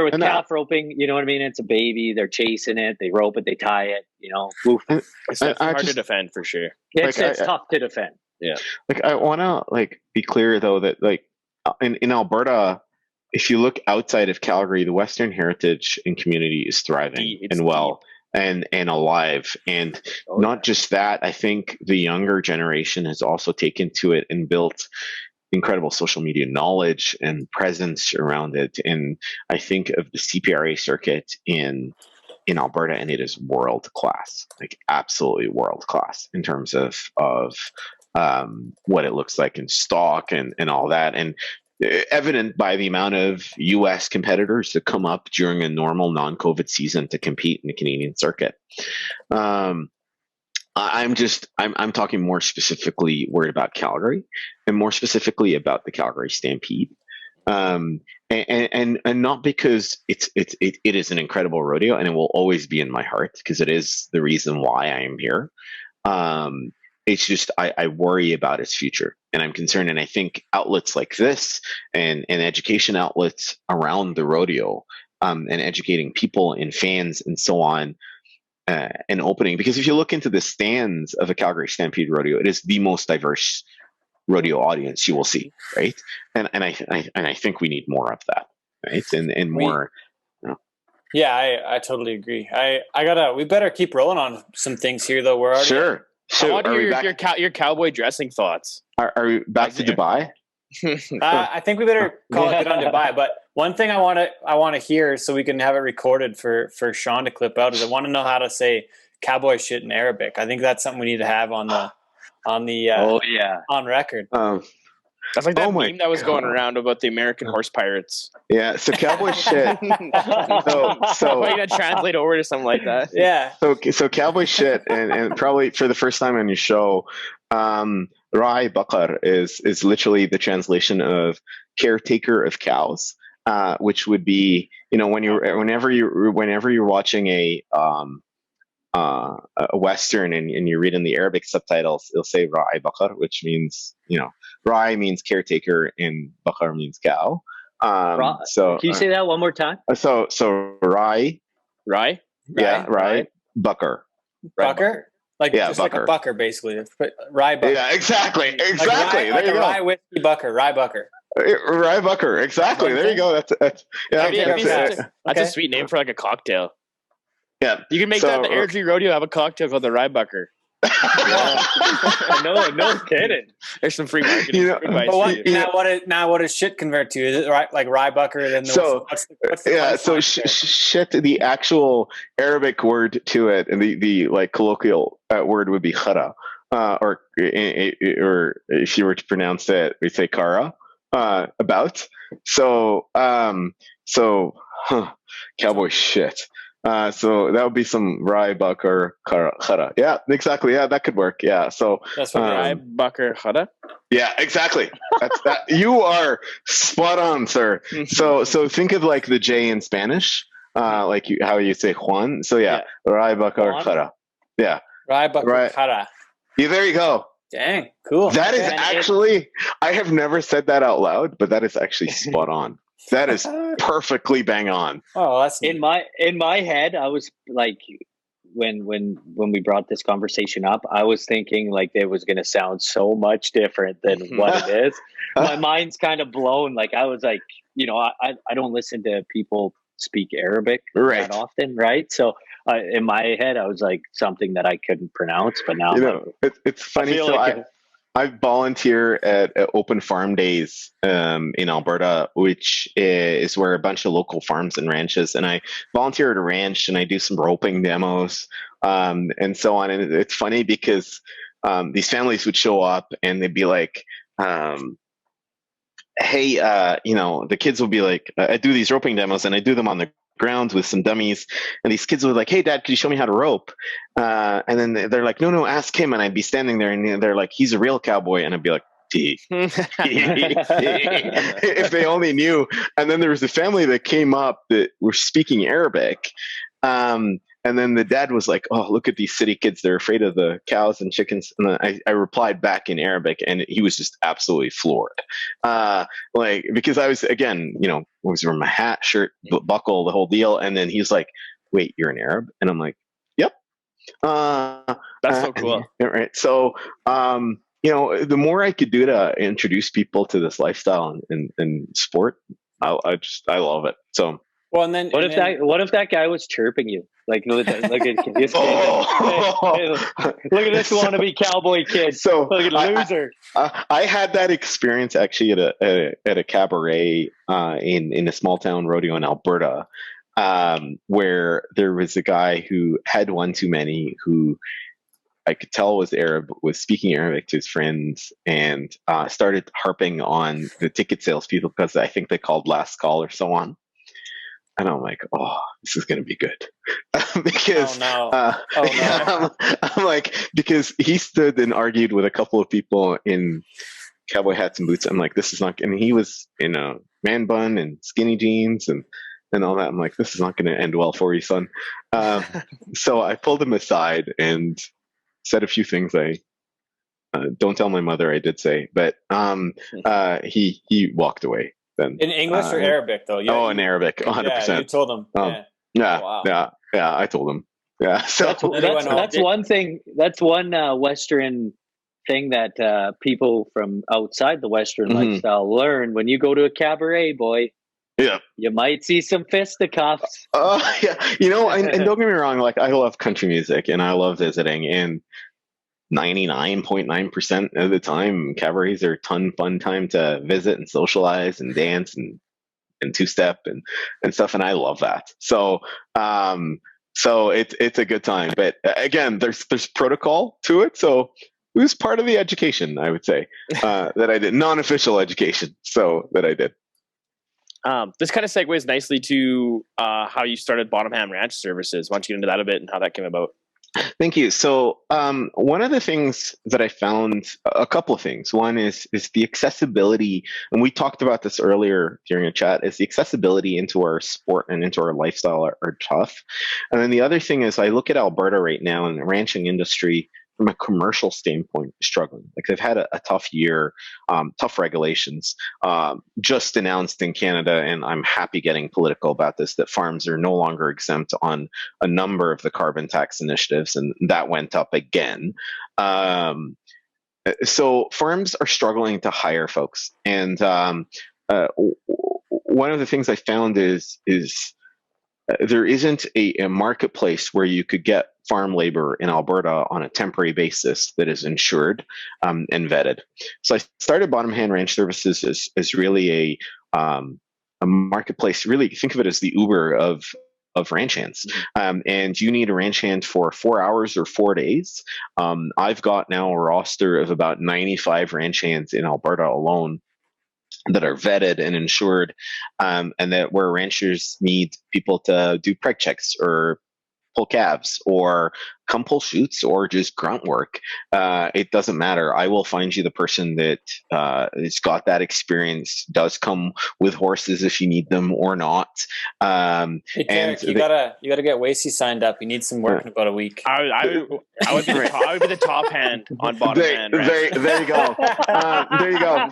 with calf roping, you know what I mean? It's a baby, they're chasing it, they rope it, they tie it,
It's hard to defend for sure.
It's tough to defend.
Yeah.
I want to be clear though that in Alberta, if you look outside of Calgary, the Western heritage and community is thriving and well. Deep. And alive. And not just that, I think the younger generation has also taken to it and built incredible social media knowledge and presence around it. And I think of the CPRA circuit in Alberta, and it is world class, absolutely world class in terms of what it looks like in stock and all that. And evident by the amount of U.S. competitors that come up during a normal non-COVID season to compete in the Canadian circuit. I'm talking more specifically worried about Calgary and more specifically about the Calgary Stampede. And not because it is an incredible rodeo and it will always be in my heart because it is the reason why I am here. It's just I worry about its future and I'm concerned. And I think outlets like this and education outlets around the rodeo and educating people and fans and so on, and opening. Because if you look into the stands of a Calgary Stampede Rodeo, it is the most diverse rodeo audience you will see, right? And I think we need more of that, right? And more.
Yeah, I totally agree. We better keep rolling on some things here, though. We're already
sure.
I want to hear your cowboy dressing thoughts.
Are we back to Dubai?
I think we better call it good on Dubai. But one thing I want to hear, so we can have it recorded for Sean to clip out, is I want to know how to say cowboy shit in Arabic. I think that's something we need to have on record.
That's like that meme that was going around about the American horse pirates.
Yeah, so cowboy shit. so
you gotta translate over to something like that.
Yeah.
So cowboy shit, and probably for the first time on your show, Rai Bakar is literally the translation of caretaker of cows, which would be, whenever you're watching a Western and you're reading the Arabic subtitles, it'll say Rai Bakar, which means, Rai means caretaker and Bakar means cow.
So can you say that one more time?
So Rai, yeah, Rai
Bucker?
Bakar,
Just like a bucker, basically. Rye bucker.
Yeah, exactly. There you go.
Rye whiskey bucker, rye bucker.
Rye bucker, exactly. There you go. That's
a sweet name for like a cocktail.
Yeah,
you can make that the Airdrie Rodeo have a cocktail called the Rye Bucker. No kidding. There's some free marketing.
What does shit convert to? Is it right like Rye Bucker? Then
shit. The actual Arabic word to it, and the like colloquial word would be khara, or if you were to pronounce it, we say kara, about. Cowboy shit. So that would be some Rai Bakar Khara. Yeah, exactly. Yeah, that could work. Yeah. So
that's what Rai Bakar Khara.
Yeah, exactly. That's that. You are spot on, sir. So think of like the J in Spanish, like how you say Juan. So yeah. Rai Bakar Khara. Yeah.
Rai Bakar Khara.
Yeah, there you go.
Dang, cool.
That is actually, I have never said that out loud, but that is actually spot on. That is perfectly bang on.
Oh, that's
in my head. I was like, when we brought this conversation up, I was thinking like it was going to sound so much different than what it is. My mind's kind of blown. Like I was like, I don't listen to people speak Arabic that often, right? So in my head, I was like something that I couldn't pronounce. But now,
it's funny. I volunteer at Open Farm Days in Alberta, which is where a bunch of local farms and ranches, and I volunteer at a ranch and I do some roping demos and so on. And it's funny because these families would show up and they'd be like, hey, the kids will be like, I do these roping demos and I do them on the grounds with some dummies, and these kids were like, hey dad, could you show me how to rope? And then they're like, no, ask him. And I'd be standing there and they're like, he's a real cowboy. And I'd be like, if they only knew. And then there was a family that came up that were speaking Arabic, and then the dad was like, oh, look at these city kids, they're afraid of the cows and chickens. And then I replied back in Arabic, and he was just absolutely floored. Because I was, again, was wearing my hat, shirt, buckle, the whole deal. And then he's like, wait, you're an Arab? And I'm like, yep.
That's so cool.
Right. So, the more I could do to introduce people to this lifestyle and sport, I love it. So,
well, and then what if that guy was chirping you? Like look at this kid. Hey, look at this wannabe cowboy kid.
So
look at loser.
I had that experience actually at a cabaret in a small town rodeo in Alberta, where there was a guy who had one too many, who I could tell was Arab, was speaking Arabic to his friends, and started harping on the ticket sales people because I think they called last call or so on. And I'm like, oh, this is going to be good. Because I'm like, because he stood and argued with a couple of people in cowboy hats and boots. I'm like, this is not, and he was in a man bun and skinny jeans and all that. I'm like, this is not going to end well for you, son. So I pulled him aside and said a few things I don't tell my mother I did say, but he walked away. then
in English or Arabic though.
Yeah, in Arabic, 100%.
Yeah, you told them.
Yeah,
wow.
yeah. I told them. Yeah, so
that's one thing. That's one Western thing that people from outside the Western lifestyle learn. When you go to a cabaret, boy, you might see some fisticuffs.
Yeah, and don't get me wrong. Like, I love country music and I love visiting, and 99.9% of the time, cabarets are fun time to visit and socialize and dance and two-step and stuff, and I love that. So it's a good time. But again, there's protocol to it, so it was part of the education, I would say, that I did, non-official education, so that I did.
This kind of segues nicely to how you started Bottom Hand Ranceh Services. Why don't you get into that a bit and how that came about?
Thank you. So one of the things that I found, a couple of things. One is the accessibility, and we talked about this earlier during a chat, is the accessibility into our sport and into our lifestyle are tough. And then the other thing is, I look at Alberta right now and the ranching industry from a commercial standpoint struggling. Like, they've had a tough year, tough regulations, just announced in Canada, and I'm happy getting political about this, that farms are no longer exempt on a number of the carbon tax initiatives, and that went up again. So farms are struggling to hire folks. And one of the things I found is there isn't a marketplace where you could get farm labor in Alberta on a temporary basis that is insured and vetted. So I started Bottom Hand Ranceh Services as really a marketplace. Really think of it as the Uber of ranch hands. And you need a ranch hand for 4 hours or 4 days. I've got now a roster of about 95 ranch hands in Alberta alone that are vetted and insured, and that where ranchers need people to do preg checks or pull calves or come pull shoots or just grunt work. It doesn't matter. I will find you the person that has got that experience, does come with horses if you need them or not.
Hey, Tariq, you gotta get Wacey signed up. He needs some work in about a week.
I would be the top hand on Bottom Hand.
There you go. There you go.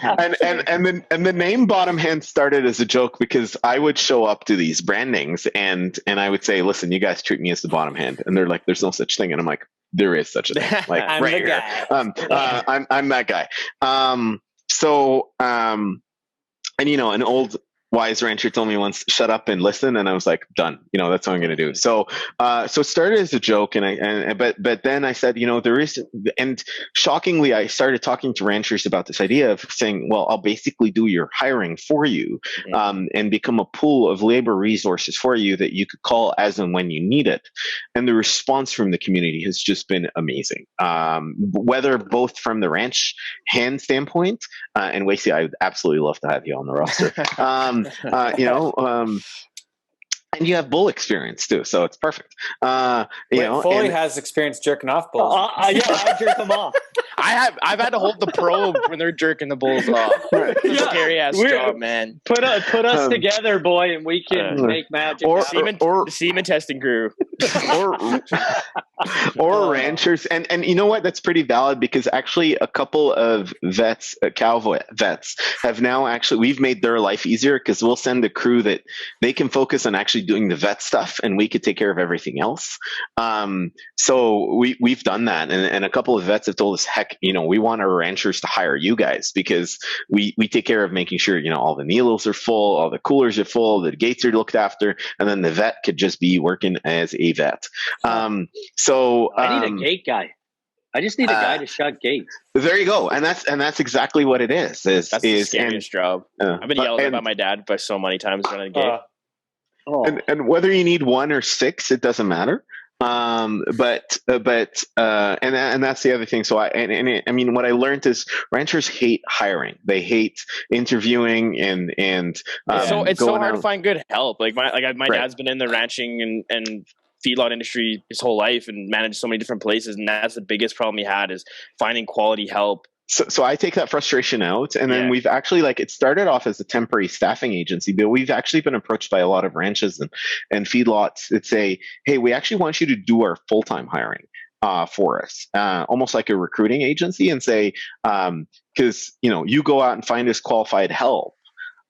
And the name Bottom Hand started as a joke because I would show up to these brandings and I would say, listen, you guys treat me as the bottom hand, and they're like, there's no such thing. And I'm like, there is such a thing. Like,
I'm
right
the
here.
guy.
I'm that guy. And an old wise rancher told me once, shut up and listen. And I was like, done. That's what I'm going to do. So it started as a joke. But then I said, there is, and shockingly, I started talking to ranchers about this idea of saying, well, I'll basically do your hiring for you, and become a pool of labor resources for you that you could call as and when you need it. And the response from the community has just been amazing. Whether both from the ranch hand standpoint, and Wacey, I would absolutely love to have you on the roster. And you have bull experience too, so it's perfect.
Foley has experience jerking off bulls.
I jerk them off.
I've had to hold the probe when they're jerking the bulls off. It's a scary ass job, man.
Put us together, boy, and we can make magic.
Or semen testing crew,
or ranchers, and you know what? That's pretty valid because actually a couple of vets, Cowboy vets, have now we've made their life easier because we'll send a crew that they can focus on actually doing the vet stuff, and we could take care of everything else. So we've done that, and a couple of vets have told us, heck, we want our ranchers to hire you guys because we take care of making sure all the needles are full, all the coolers are full, the gates are looked after, and then the vet could just be working as a vet. So
I need a gate guy. I just need a guy to shut gates.
There you go, and that's exactly what it is.
That's the scariest job. I've been yelled at by my dad by so many times running a gate.
And whether you need 1 or 6, it doesn't matter. And that's the other thing. So I mean, what I learned is ranchers hate hiring. They hate interviewing and
so it's so hard to find good help. Like my dad's been in the ranching and feedlot industry his whole life and managed so many different places, and that's the biggest problem he had is finding quality help.
So I take that frustration out, and then we've actually, it started off as a temporary staffing agency, but we've actually been approached by a lot of ranches and feedlots that say, hey, we actually want you to do our full-time hiring for us, almost like a recruiting agency, and say, because, you go out and find us qualified help.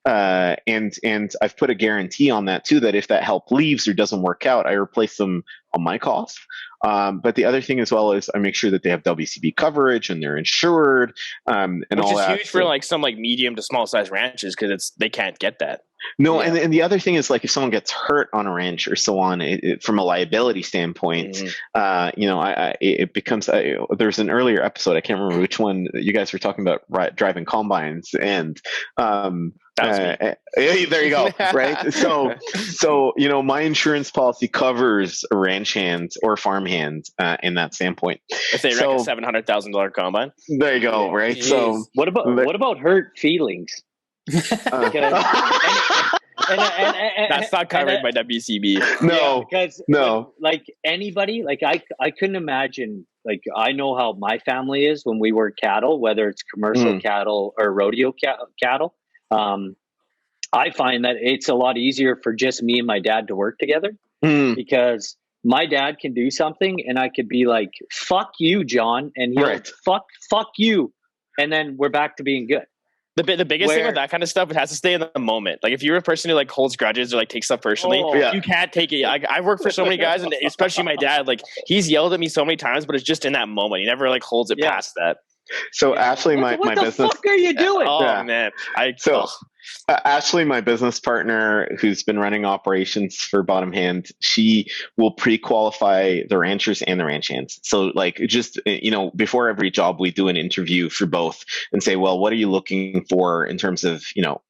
and I've put a guarantee on that too, that if that help leaves or doesn't work out, I replace them on my cost. But the other thing as well is I make sure that they have WCB coverage and they're insured, and
which
all
is
that.
Huge for like some like medium to small size ranches, because they can't get that.
No, and the other thing is, like, if someone gets hurt on a ranch or so on, from a liability standpoint, it becomes. There's an earlier episode, I can't remember which one, you guys were talking about driving combines, and there you go, right? So my insurance policy covers a ranch hand or farm hand in that standpoint.
If they wreck a $700,000 combine,
there you go, right?
Jeez. So what about hurt feelings?
That's not covered by WCB.
No,
because like anybody, like I couldn't imagine. Like, I know how my family is when we work cattle, whether it's commercial cattle or rodeo cattle. I find that it's a lot easier for just me and my dad to work together, because my dad can do something and I could be like, "Fuck you, John," and he'll fuck you, and then we're back to being good.
The biggest thing with that kind of stuff, it has to stay in the moment. Like, if you're a person who like holds grudges or like takes stuff personally, you can't take it. I work for so many guys, and especially my dad. Like, he's yelled at me so many times, but it's just in that moment. He never like holds it past that.
So Ashley, my business.
What the fuck are you doing?
Man,
Ashley, my business partner, who's been running operations for Bottom Hand, she will pre-qualify the ranchers and the ranch hands. So, like, just, before every job, we do an interview for both and say, well, what are you looking for in terms of,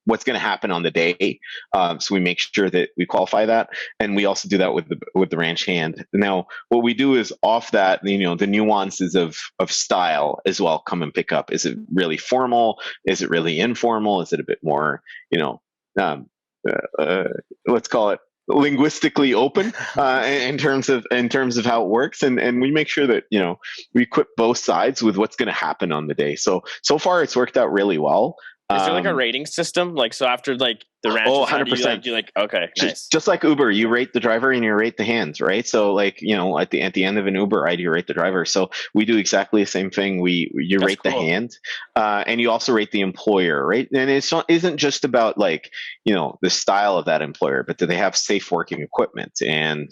what's going to happen on the day? So we make sure that we qualify that. And we also do that with the ranch hand. Now, what we do is off that, the nuances of style as well come and pick up. Is it really formal? Is it really informal? Is it a bit more, let's call it linguistically open in terms of how it works, and we make sure that we equip both sides with what's going to happen on the day. So far it's worked out really well.
Is there like a rating system? Like, so after like the ranch,
100%.
You're like, okay, nice.
Just like Uber, you rate the driver and you rate the hands, right? So, like, at the end of an Uber ride, you rate the driver. So we do exactly the same thing. You rate the hand, and you also rate the employer, right? And isn't just about like the style of that employer, but do they have safe working equipment, and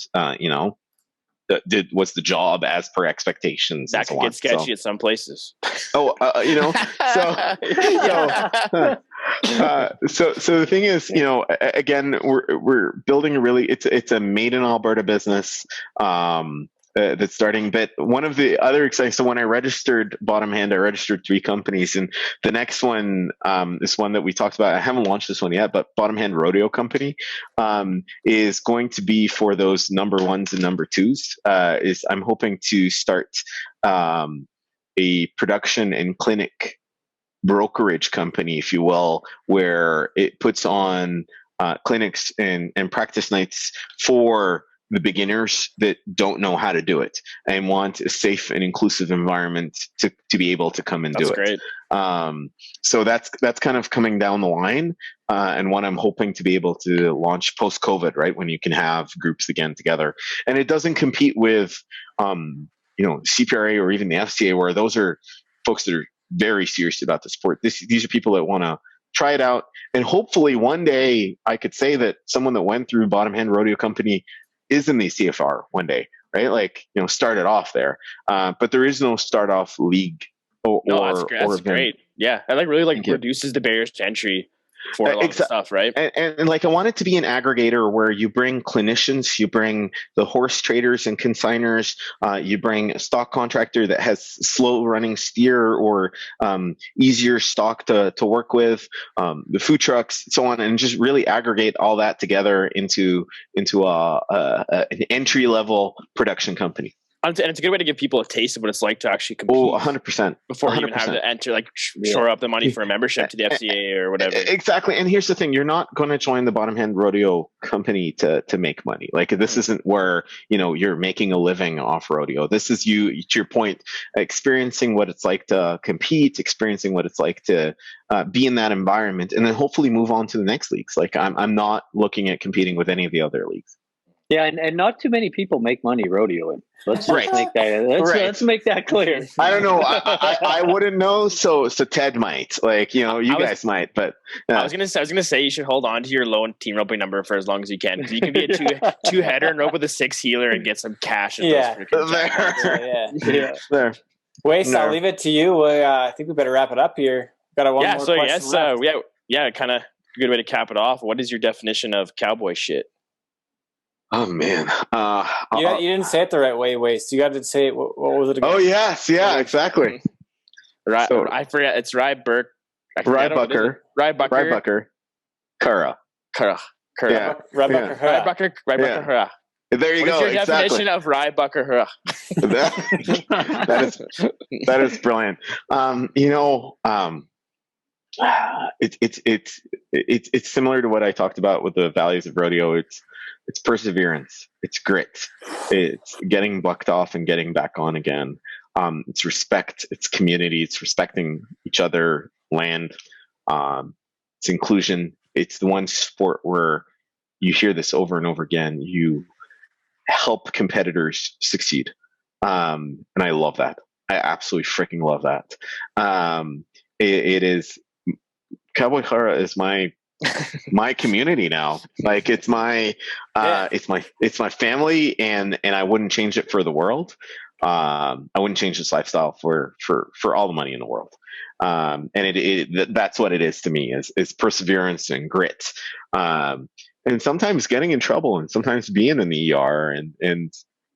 was the job as per expectations?
That could get sketchy at some places.
So the thing is, again, we're building it's a made in Alberta business that's starting. But one of the other exciting, so when I registered Bottom Hand, I registered 3 companies, and the next one is one that we talked about. I haven't launched this one yet, but Bottom Hand Rodeo Company is going to be for those number 1s and number 2s. I'm hoping to start a production and clinic brokerage company, if you will, where it puts on clinics and practice nights for the beginners that don't know how to do it and want a safe and inclusive environment to be able to come and do it.
That's great.
So that's kind of coming down the line, and one I'm hoping to be able to launch post-COVID, right, when you can have groups again together. And it doesn't compete with CPRA or even the FCA, where those are folks that are very serious about the sport. These are people that want to try it out, and hopefully one day I could say that someone that went through Bottom Hand Rodeo Company is in the CFR one day, right? Like, started off there, but there is no start off league
that's great. Yeah, I really reduces the barriers to entry for a lot of stuff, right?
And like, I want it to be an aggregator where you bring clinicians, you bring the horse traders and consigners, you bring a stock contractor that has slow running steer or easier stock to work with, the food trucks, so on, and just really aggregate all that together into an entry level production company.
And it's a good way to give people a taste of what it's like to actually compete.
100%.
Before you even have to enter, shore up the money for a membership to the FCA or whatever.
Exactly. And here's the thing. You're not going to join the Bottom Hand Rodeo Company to make money. Like, this isn't where, you're making a living off rodeo. This is you, to your point, experiencing what it's like to compete, experiencing what it's like to be in that environment, and then hopefully move on to the next leagues. Like, I'm not looking at competing with any of the other leagues.
Yeah, and not too many people make money rodeoing. Let's just make that. Let's make that clear.
I don't know. I wouldn't know. So Ted might. Like, you know, you guys might. But
I was gonna say you should hold on to your low team roping number for as long as you can, because you can be a two header and rope with a 6 healer and get some cash.
Yeah.
There.
Wacey, I'll leave it to you. I think we better wrap it up here. Got a one more question left.
Kind of good way to cap it off. What is your definition of cowboy shit?
Oh man,
you didn't say it the right way, Wacey. You got to say it. What was it again?
Oh yes, yeah, exactly.
So, I forget. It's Rybucker.
Rybucker. Kara.
Rybucker.
There you go.
What's your definition of Rybucker?
That is brilliant. It's similar to what I talked about with the values of rodeo. It's perseverance. It's grit. It's getting bucked off and getting back on again. It's respect. It's community. It's respecting each other, land. It's inclusion. It's the one sport where you hear this over and over again. You help competitors succeed. And I love that. I absolutely freaking love that. It is Cowboy Hara is my community now. Like it's my family, and I wouldn't change it for the world. I wouldn't change this lifestyle for all the money in the world. And that's what it is to me is perseverance and grit. And sometimes getting in trouble, and sometimes being in the ER, and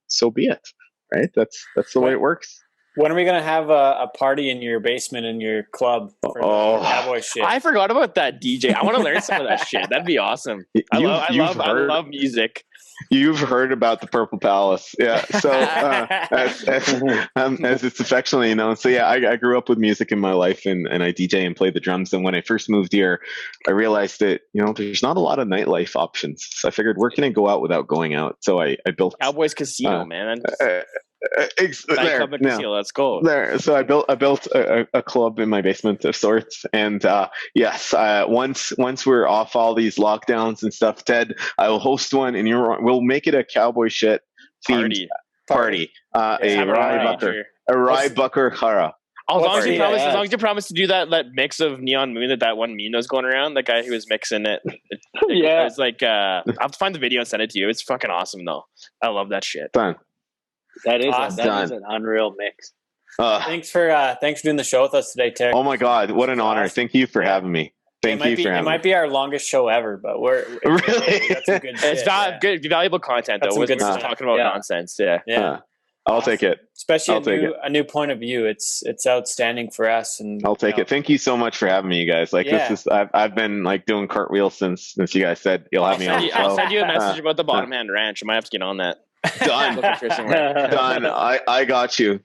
so be it. Right? That's the way it works.
When are we going to have a party in your basement in your club for the cowboy shit?
I forgot about that, DJ. I want to learn some of that shit. That'd be awesome. I love music.
You've heard about the Purple Palace. Yeah. So as it's affectionately known. So yeah, I grew up with music in my life, and I DJ and play the drums. And when I first moved here, I realized that, there's not a lot of nightlife options. So I figured, where can I go out without going out? So I built
Cowboys Casino, man.
Let's go there. So I built a club in my basement of sorts, and once we're off all these lockdowns and stuff, Ted, I will host one, and we'll make it a cowboy shit themed party. A Rybucker Hara.
As long as you promise to do that mix of Neon Moon that one meme was going around, that guy who was mixing it. It was like I'll have to find the video and send it to you. It's fucking awesome though. I love that shit.
Done.
That is an unreal mix.
Thanks for doing the show with us today, Tariq.
Oh my God, what an honor! Thank you for having me.
It might be our longest show ever, but
really
got some good shit.
It's good, valuable content though. We're just talking about nonsense. Yeah.
I'll take it.
Especially a new point of view. It's outstanding for us, and
I'll take it. Thank you so much for having me, you guys. This is I've been doing cartwheels since you guys said you'll have me on.
I'll send you a message about the Bottom Hand Ranch. I might have to get on that.
Done. Done. I got you.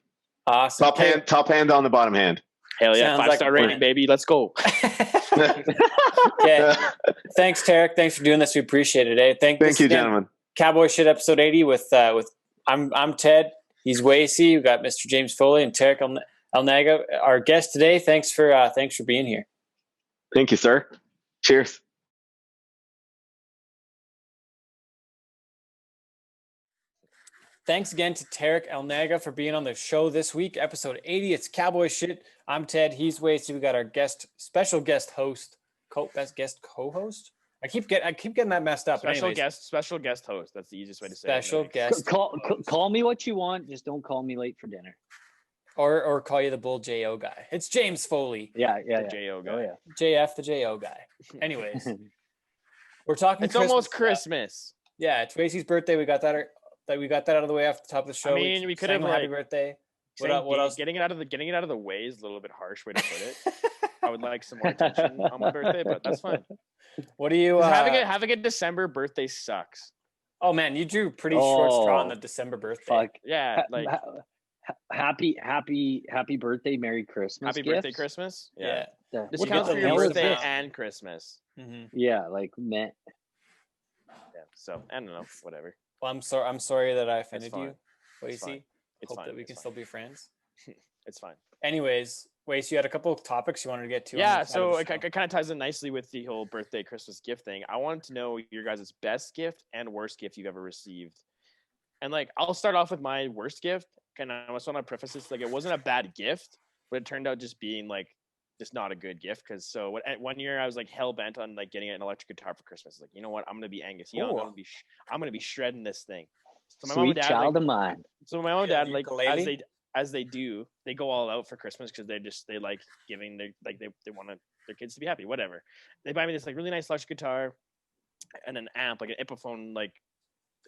Awesome.
Top hand on the bottom hand.
Hell yeah! 5-star rating, baby. Let's go.
Okay. Thanks, Tariq. Thanks for doing this. We appreciate it. Thank
you, gentlemen.
Cowboy Shit episode 80 with I'm Ted. He's Wacey. We got Mr. James Foley and Tariq Elnaga, our guest today. Thanks for being here.
Thank you, sir. Cheers.
Thanks again to Tariq Elnaga for being on the show this week, episode 80. It's Cowboy Shit. I'm Ted. He's Wacey. We got our special guest host, co-host. I keep getting that messed up.
Special guest host. That's the easiest way to say it.
Special guest.
Call me what you want. Just don't call me late for dinner.
Or call you the Bull JO guy. It's James Foley.
Yeah.
JO guy.
Oh, yeah.
JF the JO guy. Anyways, we're talking.
It's almost Christmas.
Yeah, it's Wacey's birthday. We got that out of the way off the top of the show.
I mean, we could have
happy birthday. What else?
Getting it out of the way is a little bit harsh way to put it. I would like some more attention on my birthday, but that's fine.
What do you
having a December birthday sucks?
Oh man, you drew pretty short straw on the December birthday.
Fuck.
Yeah,
happy birthday, Merry Christmas.
Happy birthday, Christmas.
Yeah.
This counts for your birthday and Christmas.
Mm-hmm.
Yeah, meh.
Yeah. So I don't know, whatever.
Well, I'm sorry that I offended you.
It's fine.
Hope that we can still be friends.
It's fine.
Anyways, Wacey, you had a couple of topics you wanted to get to.
Yeah, so it kind of ties in nicely with the whole birthday, Christmas gift thing. I wanted to know your guys' best gift and worst gift you've ever received. And like, I'll start off with my worst gift. And I just want to preface this, like, it wasn't a bad gift, but it turned out just being like just not a good gift. Because so one year I was like hell bent on like getting an electric guitar for Christmas. Like, you know what? I'm gonna be Angus Young. I'm gonna be shredding this thing. So my mom and dad,
child of mine.
So my mom and dad, like, as they do, they go all out for Christmas because they like giving their like they want their kids to be happy. Whatever. They buy me this like really nice electric guitar and an amp, like an Epiphone, like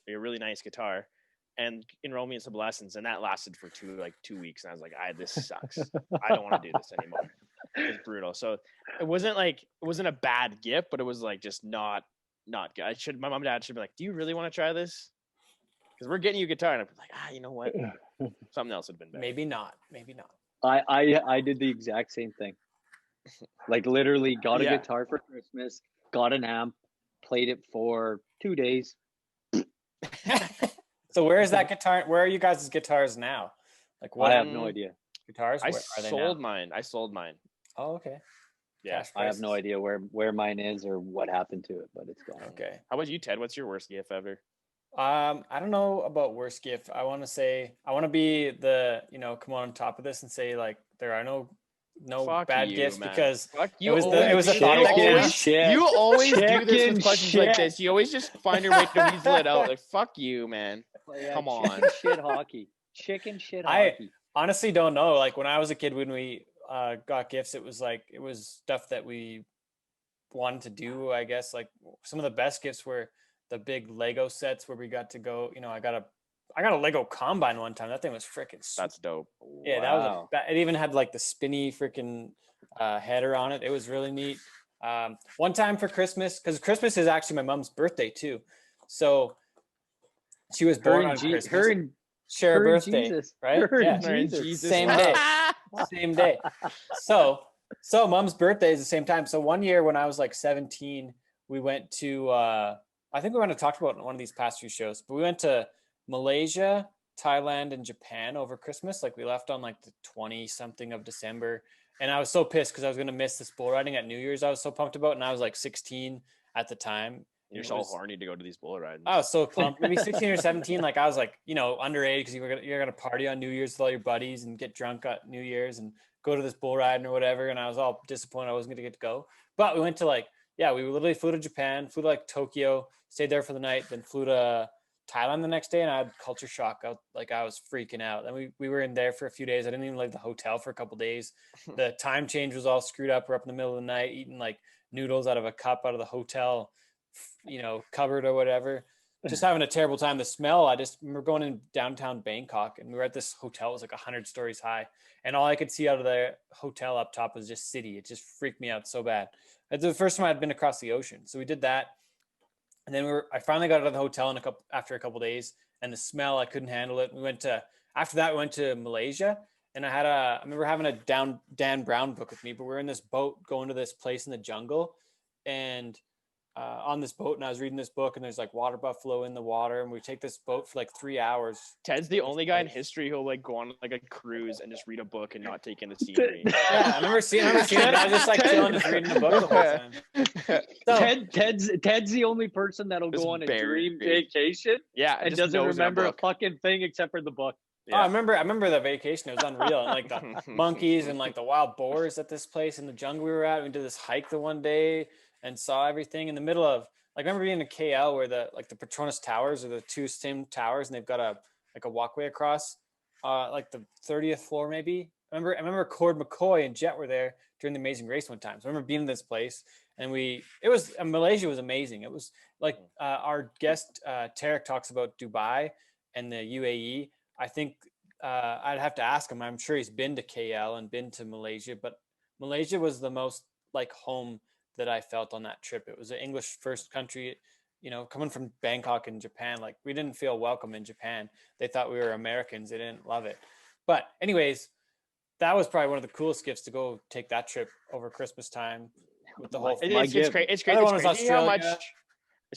a really nice guitar, and enroll me in some lessons. And that lasted for 2 weeks. And I was like, this sucks. I don't want to do this anymore. It's brutal. So it wasn't a bad gift, but it was like just not good. My mom and dad should be like, do you really want to try this? Because we're getting you a guitar. And I'd be like, you know what? Something else would have been better.
Maybe not.
I did the exact same thing. Like literally got a guitar for Christmas, got an amp, played it for 2 days.
So where is that guitar? Where are you guys' guitars now? Like what?
I have no idea.
Guitars?
I sold mine.
Oh, okay.
Yeah.
I have no idea where mine is or what happened to it, but it's gone.
Okay.
How about you, Ted? What's your worst gift ever?
I don't know about worst gift. I want to be the, come on top of this and say like there are no bad gifts, man. Because it was a thought experiment.
You always do this with questions like this. You always just find your way to weasel it out. Like, fuck you, man. Come on.
Chicken shit hockey.
I honestly don't know. Like when I was a kid, when we got gifts, it was stuff that we wanted to do, I guess. Like some of the best gifts were the big Lego sets where we got to go, I got a Lego Combine one time. That thing was freaking sweet.
That's dope.
Yeah, wow. It even had like the spinny freaking header on it. It was really neat. One time for Christmas, because Christmas is actually my mom's birthday too. So she was born on Christmas. Share a birthday,
Jesus.
Right?
Jesus.
Same day. Same day. So mom's birthday is the same time. So one year when I was like 17, we went to I think we went to talk about it in one of these past few shows, but we went to Malaysia, Thailand, and Japan over Christmas. Like we left on like the 20 something of December. And I was so pissed because I was going to miss this bull riding at New Year's. I was so pumped about, and I was like 16 at the time.
You're so horny to go to these bull riding.
I was so pumped. Maybe 16 or 17. Like I was like, underage because you're going to party on New Year's with all your buddies and get drunk at New Year's and go to this bull riding or whatever. And I was all disappointed I wasn't going to get to go. But we went to we literally flew to Japan, flew to like Tokyo, stayed there for the night, then flew to Thailand the next day, and I had culture shock. I was freaking out. Then we were in there for a few days. I didn't even leave the hotel for a couple of days. The time change was all screwed up. We're up in the middle of the night eating like noodles out of a cup out of the hotel, cupboard or whatever. Just having a terrible time. The smell, I just remember going in downtown Bangkok, and we were at this hotel. It was like 100 stories high, and all I could see out of the hotel up top was just city. It just freaked me out so bad. It's the first time I'd been across the ocean. So we did that. And then I finally got out of the hotel after a couple of days, and the smell, I couldn't handle it. After that, we went to Malaysia, and I remember having a Dan Brown book with me, but we were in this boat going to this place in the jungle, and on this boat, and I was reading this book, and there's like water buffalo in the water, and we take this boat for like 3 hours.
Ted's the only guy in history who'll like go on like a cruise and just read a book and not take in the scenery.
Yeah, I remember seeing it. I was just like chilling, just reading the book the whole time.
So, Ted's the only person that'll go on a dream vacation.
Yeah,
and doesn't remember a fucking thing except for the book.
Yeah. Oh, I remember the vacation. It was unreal. And like the monkeys and like the wild boars at this place in the jungle we were at. We did this hike the one day and saw everything in the middle of, like, I remember being in KL where the Petronas Towers are the two same towers, and they've got a walkway across, like the 30th floor maybe. I remember Cord McCoy and Jet were there during the Amazing Race one time. So I remember being in this place, and Malaysia was amazing. It was like our guest Tariq talks about Dubai and the UAE. I think I'd have to ask him. I'm sure he's been to KL and been to Malaysia, but Malaysia was the most like home that I felt on that trip. It was an English first country, coming from Bangkok and Japan. Like we didn't feel welcome in Japan. They thought we were Americans. They didn't love it. But anyways, that was probably one of the coolest gifts to go take that trip over Christmas time with the whole.
It's crazy. It's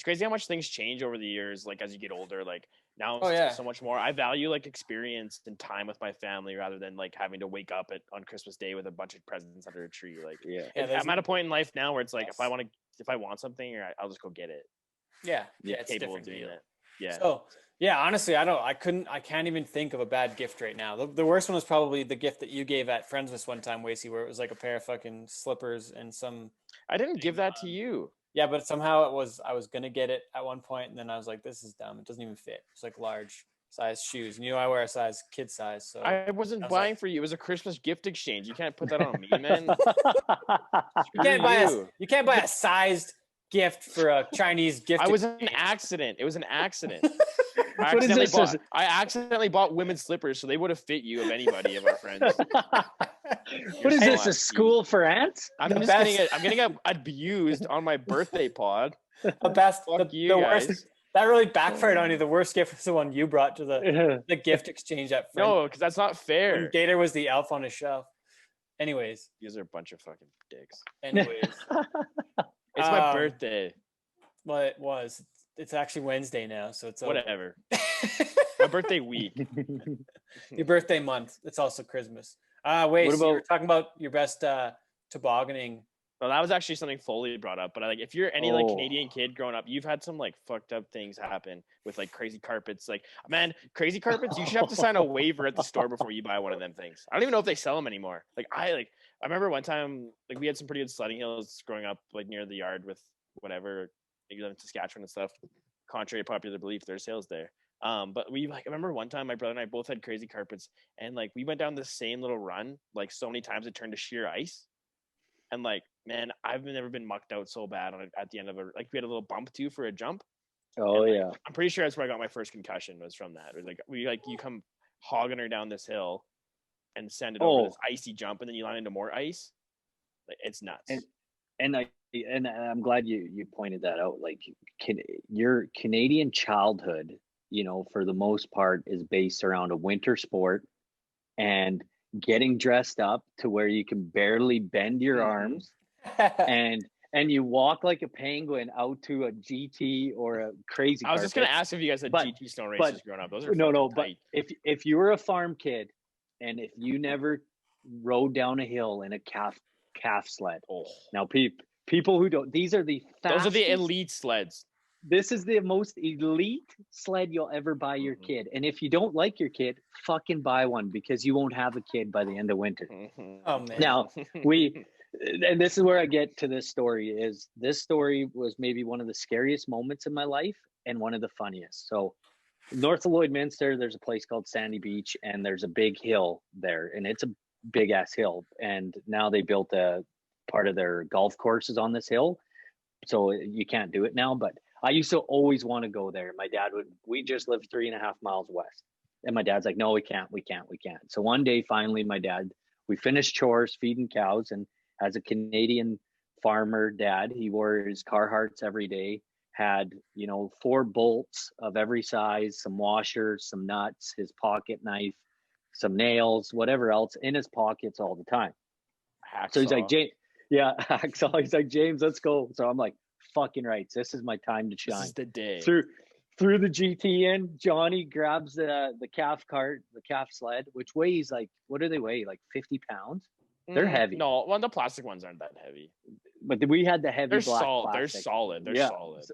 crazy how much things change over the years. Like as you get older, like Now so much more. I value like experience and time with my family rather than like having to wake up on Christmas Day with a bunch of presents under a tree. Like, I'm at a point in life now where it's like if I want something, I'll just go get it.
Yeah, it's a different deal.
Yeah.
So honestly, I can't even think of a bad gift right now. The worst one was probably the gift that you gave at Friendsmas one time, Wacey, where it was like a pair of fucking slippers and some.
I didn't give that to you.
Yeah, but somehow I was gonna get it at one point, and then I was like, "This is dumb. It doesn't even fit." It's like large size shoes, and I wear a size kid size. So
I wasn't buying for you. It was a Christmas gift exchange. You can't put that on me, man.
You can't buy a sized gift for a Chinese gift.
It was an accident. I accidentally bought women's slippers, so they would have fit you of anybody of our friends.
What is this? A school for ants?
I'm getting abused on my birthday pod.
The worst. That really backfired on you. The worst gift was the one you brought to the gift exchange at Friends.
No, because that's not fair.
And Gator was the elf on his shelf. Anyways,
these are a bunch of fucking dicks.
Anyways,
it's my birthday.
Well, it was. It's actually Wednesday now, so it's
whatever. My birthday week.
Your birthday month. It's also Christmas. Wait, so you were talking about your best tobogganing.
Well, that was actually something Foley brought up. But like, if you're any like Canadian kid growing up, you've had some like fucked up things happen with like crazy carpets. Like, man, crazy carpets. You should have to sign a waiver at the store before you buy one of them things. I don't even know if they sell them anymore. I remember one time like we had some pretty good sledding hills growing up like near the yard with whatever. Maybe in Saskatchewan and stuff. Contrary to popular belief, there's sales there. But I remember one time my brother and I both had crazy carpets, and like we went down the same little run like so many times it turned to sheer ice. And like, man, I've never been mucked out so bad on it at the end of we had a little bump too for a jump.
Oh, and, yeah.
I'm pretty sure that's where I got my first concussion was from that. It was you come hogging her down this hill and send it over this icy jump, and then you land into more ice. Like, it's nuts.
And I'm glad you pointed that out. Like, your Canadian childhood, for the most part, is based around a winter sport and getting dressed up to where you can barely bend your arms, and you walk like a penguin out to a GT or a crazy.
I was just going to ask if you guys had GT snow races growing up. Those are
no.
Tight.
But if you were a farm kid, and if you never rode down a hill in a calf sled, now people who don't, these are the fastest,
those are the elite sleds.
This is the most elite sled you'll ever buy your kid. And if you don't like your kid, fucking buy one, because you won't have a kid by the end of winter.
Oh man.
Now and this is where I get to this story. This story was maybe one of the scariest moments in my life and one of the funniest. So north of Lloydminster, there's a place called Sandy Beach, and there's a big hill there, and it's a big ass hill. And now they built a part of their golf courses on this hill, so you can't do it now. But I used to always want to go there. My dad we just lived 3.5 miles west, and my dad's like, no, we can't. So one day, finally, we finished chores, feeding cows, and as a Canadian farmer dad, he wore his Carhartts every day, had 4 bolts of every size, some washers, some nuts, his pocket knife, some nails, whatever else in his pockets all the time.
Hacksaw.
So he's like, hacksaw. He's like, James, let's go. So I'm like, fucking right. This is my time to shine.
This is the day.
Through the GT in, Johnny grabs the calf cart, the calf sled, which weighs like, what do they weigh? Like 50 pounds? They're heavy.
No, well, the plastic ones aren't that heavy.
But we had the heavy
They're
black
solid.
plastic.
They're solid.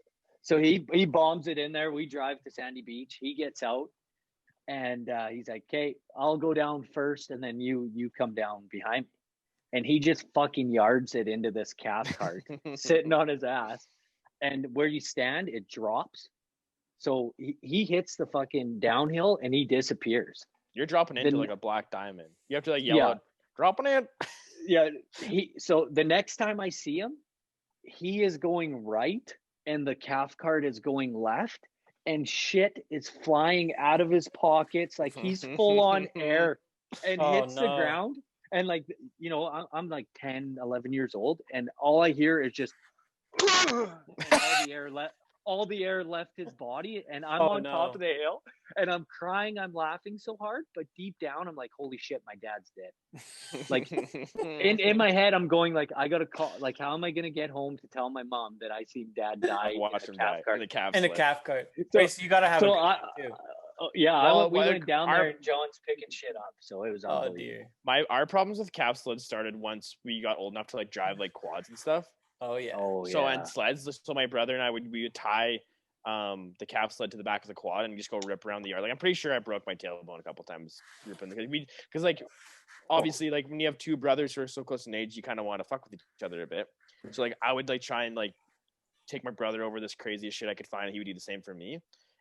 So he bombs it in there. We drive to Sandy Beach. He gets out, and he's like, okay, I'll go down first, and then you come down behind me. And he just fucking yards it into this calf cart sitting on his ass. And where you stand, it drops. So he hits the fucking downhill and he disappears.
You're dropping into like a black diamond. You have to like yell out, dropping in.
Yeah. So the next time I see him, he is going right and the calf cart is going left, and shit is flying out of his pockets. Like he's full on air and hits the ground. And like, I'm like 10, 11 years old, and all I hear is just and all the air left his body, and I'm on top of the hill, and I'm crying, I'm laughing so hard, but deep down I'm like, holy shit, my dad's dead. Like in my head I'm going like, I gotta call, like, how am I gonna get home to tell my mom that I seen dad die
in the calf cart.
So you gotta have
we went down there and John's picking shit up, so it was unbelievable.
Our problems with cap sleds started once we got old enough to like drive like quads and stuff. And sleds. So my brother and I we would tie the cap sled to the back of the quad and just go rip around the yard. Like I'm pretty sure I broke my tailbone a couple times ripping because like obviously like when you have two brothers who are so close in age, you kind of want to fuck with each other a bit. So like I would like try and like take my brother over this craziest shit I could find, and he would do the same for me.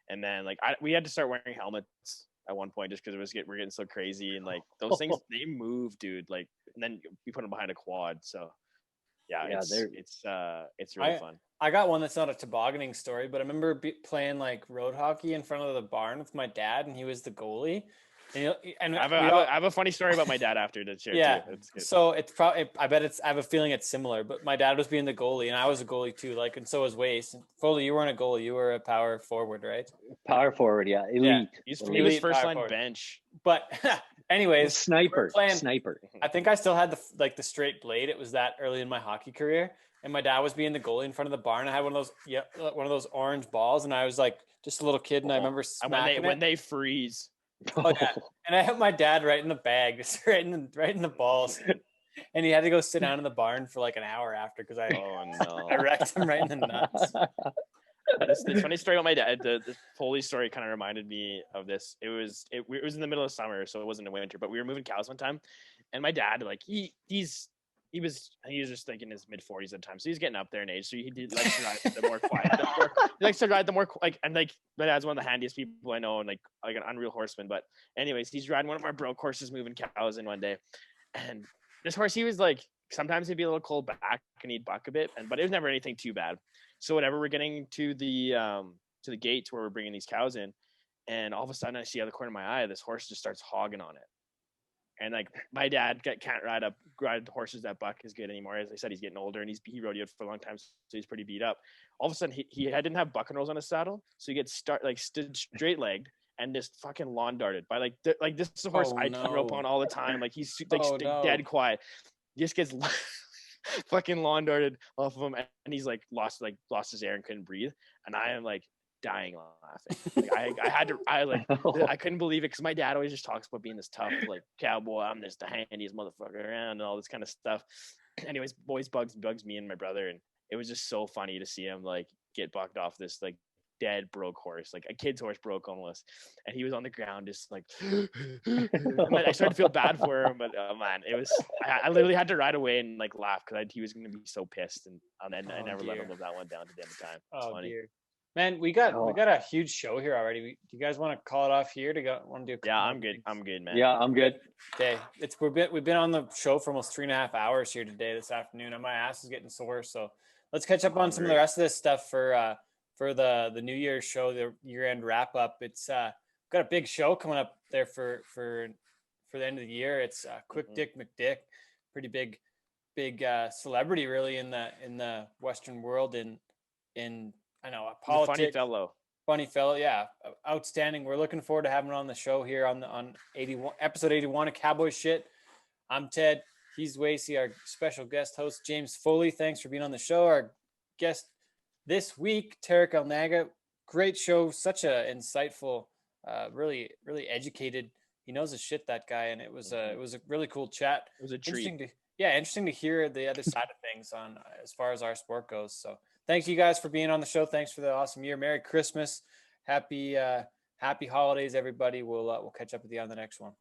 And then like we had to start wearing helmets at one point just because we're getting so crazy, and like those things they move, dude. Like, and then we put them behind a quad. So it's really fun.
I got one that's not a tobogganing story, but I remember playing like road hockey in front of the barn with my dad, and he was the goalie. And
I have a funny story about my dad after to share too.
So it's probably I have a feeling it's similar, but my dad was being the goalie and I was a goalie too, like, and so was Wacey. Foley, you weren't a goalie, you were a power forward, right?
Power forward, yeah. Elite.
He was first line bench.
But anyways,
sniper.
I think I still had the straight blade. It was that early in my hockey career. And my dad was being the goalie in front of the barn. I had one of those orange balls, and I was like just a little kid, and I remember smacking
when they freeze.
Oh, yeah. And I hit my dad right in the bag, just right in the balls, and he had to go sit down in the barn for like an hour after because I wrecked him right in the nuts.
The funny story about my dad, the Foley story kind of reminded me of this. It was in the middle of summer, so it wasn't in winter, but we were moving cows one time, and my dad, like he was just like in his mid 40s at the time, so he's getting up there in age. So he likes to ride the more quiet. He likes to ride the more like, and like my dad's one of the handiest people I know, and like an unreal horseman. But anyways, he's riding one of our broke horses, moving cows in one day, and this horse, he was like, sometimes he'd be a little cold back and he'd buck a bit, but it was never anything too bad. So whatever, we're getting to the gates where we're bringing these cows in, and all of a sudden I see out of the corner of my eye, this horse just starts hogging on it. And like my dad can't ride horses that buck as good anymore. As I said, he's getting older, and he rodeoed for a long time, so he's pretty beat up. All of a sudden, he didn't have buck and rolls on his saddle, so he gets stood straight legged and just fucking lawn darted by this is a horse I grew up on all the time. Like he's dead quiet. He just gets fucking lawn darted off of him, and he's like lost his air and couldn't breathe. And I am like dying laughing. Like I couldn't believe it because my dad always just talks about being this tough like cowboy. I'm the handiest motherfucker around and all this kind of stuff. Anyways, boys bugs me and my brother, and it was just so funny to see him like get bucked off this like dead broke horse, like a kid's horse broke almost, and he was on the ground just like I started to feel bad for him, but man, it was I literally had to ride away and like laugh because he was going to be so pissed, and I never let him live that one down to the end of time. It's funny.
Dear. Man, we got a huge show here already. Do you guys want to call it off here? Want to do?
Yeah, I'm good. I'm good, man.
Yeah, I'm good.
Okay, we've been on the show for almost 3.5 hours here this afternoon, and my ass is getting sore. So let's catch up on some of the rest of this stuff for the New Year's show, the year-end wrap-up. It's got a big show coming up there for the end of the year. It's Quick Dick McDick, pretty big celebrity really in the Western world in I know a politics. Funny fellow, yeah, outstanding. We're looking forward to having him on the show here on episode 81 of Cowboy Shit. I'm Ted. He's Wacey, our special guest host, James Foley. Thanks for being on the show. Our guest this week, Tariq Elnaga. Great show, such a insightful, really, really educated. He knows his shit, that guy, and it was a really cool chat.
It was a treat.
Interesting to hear the other side of things on as far as our sport goes. So thanks you guys for being on the show. Thanks for the awesome year. Merry Christmas. Happy holidays, everybody. We'll catch up with you on the next one.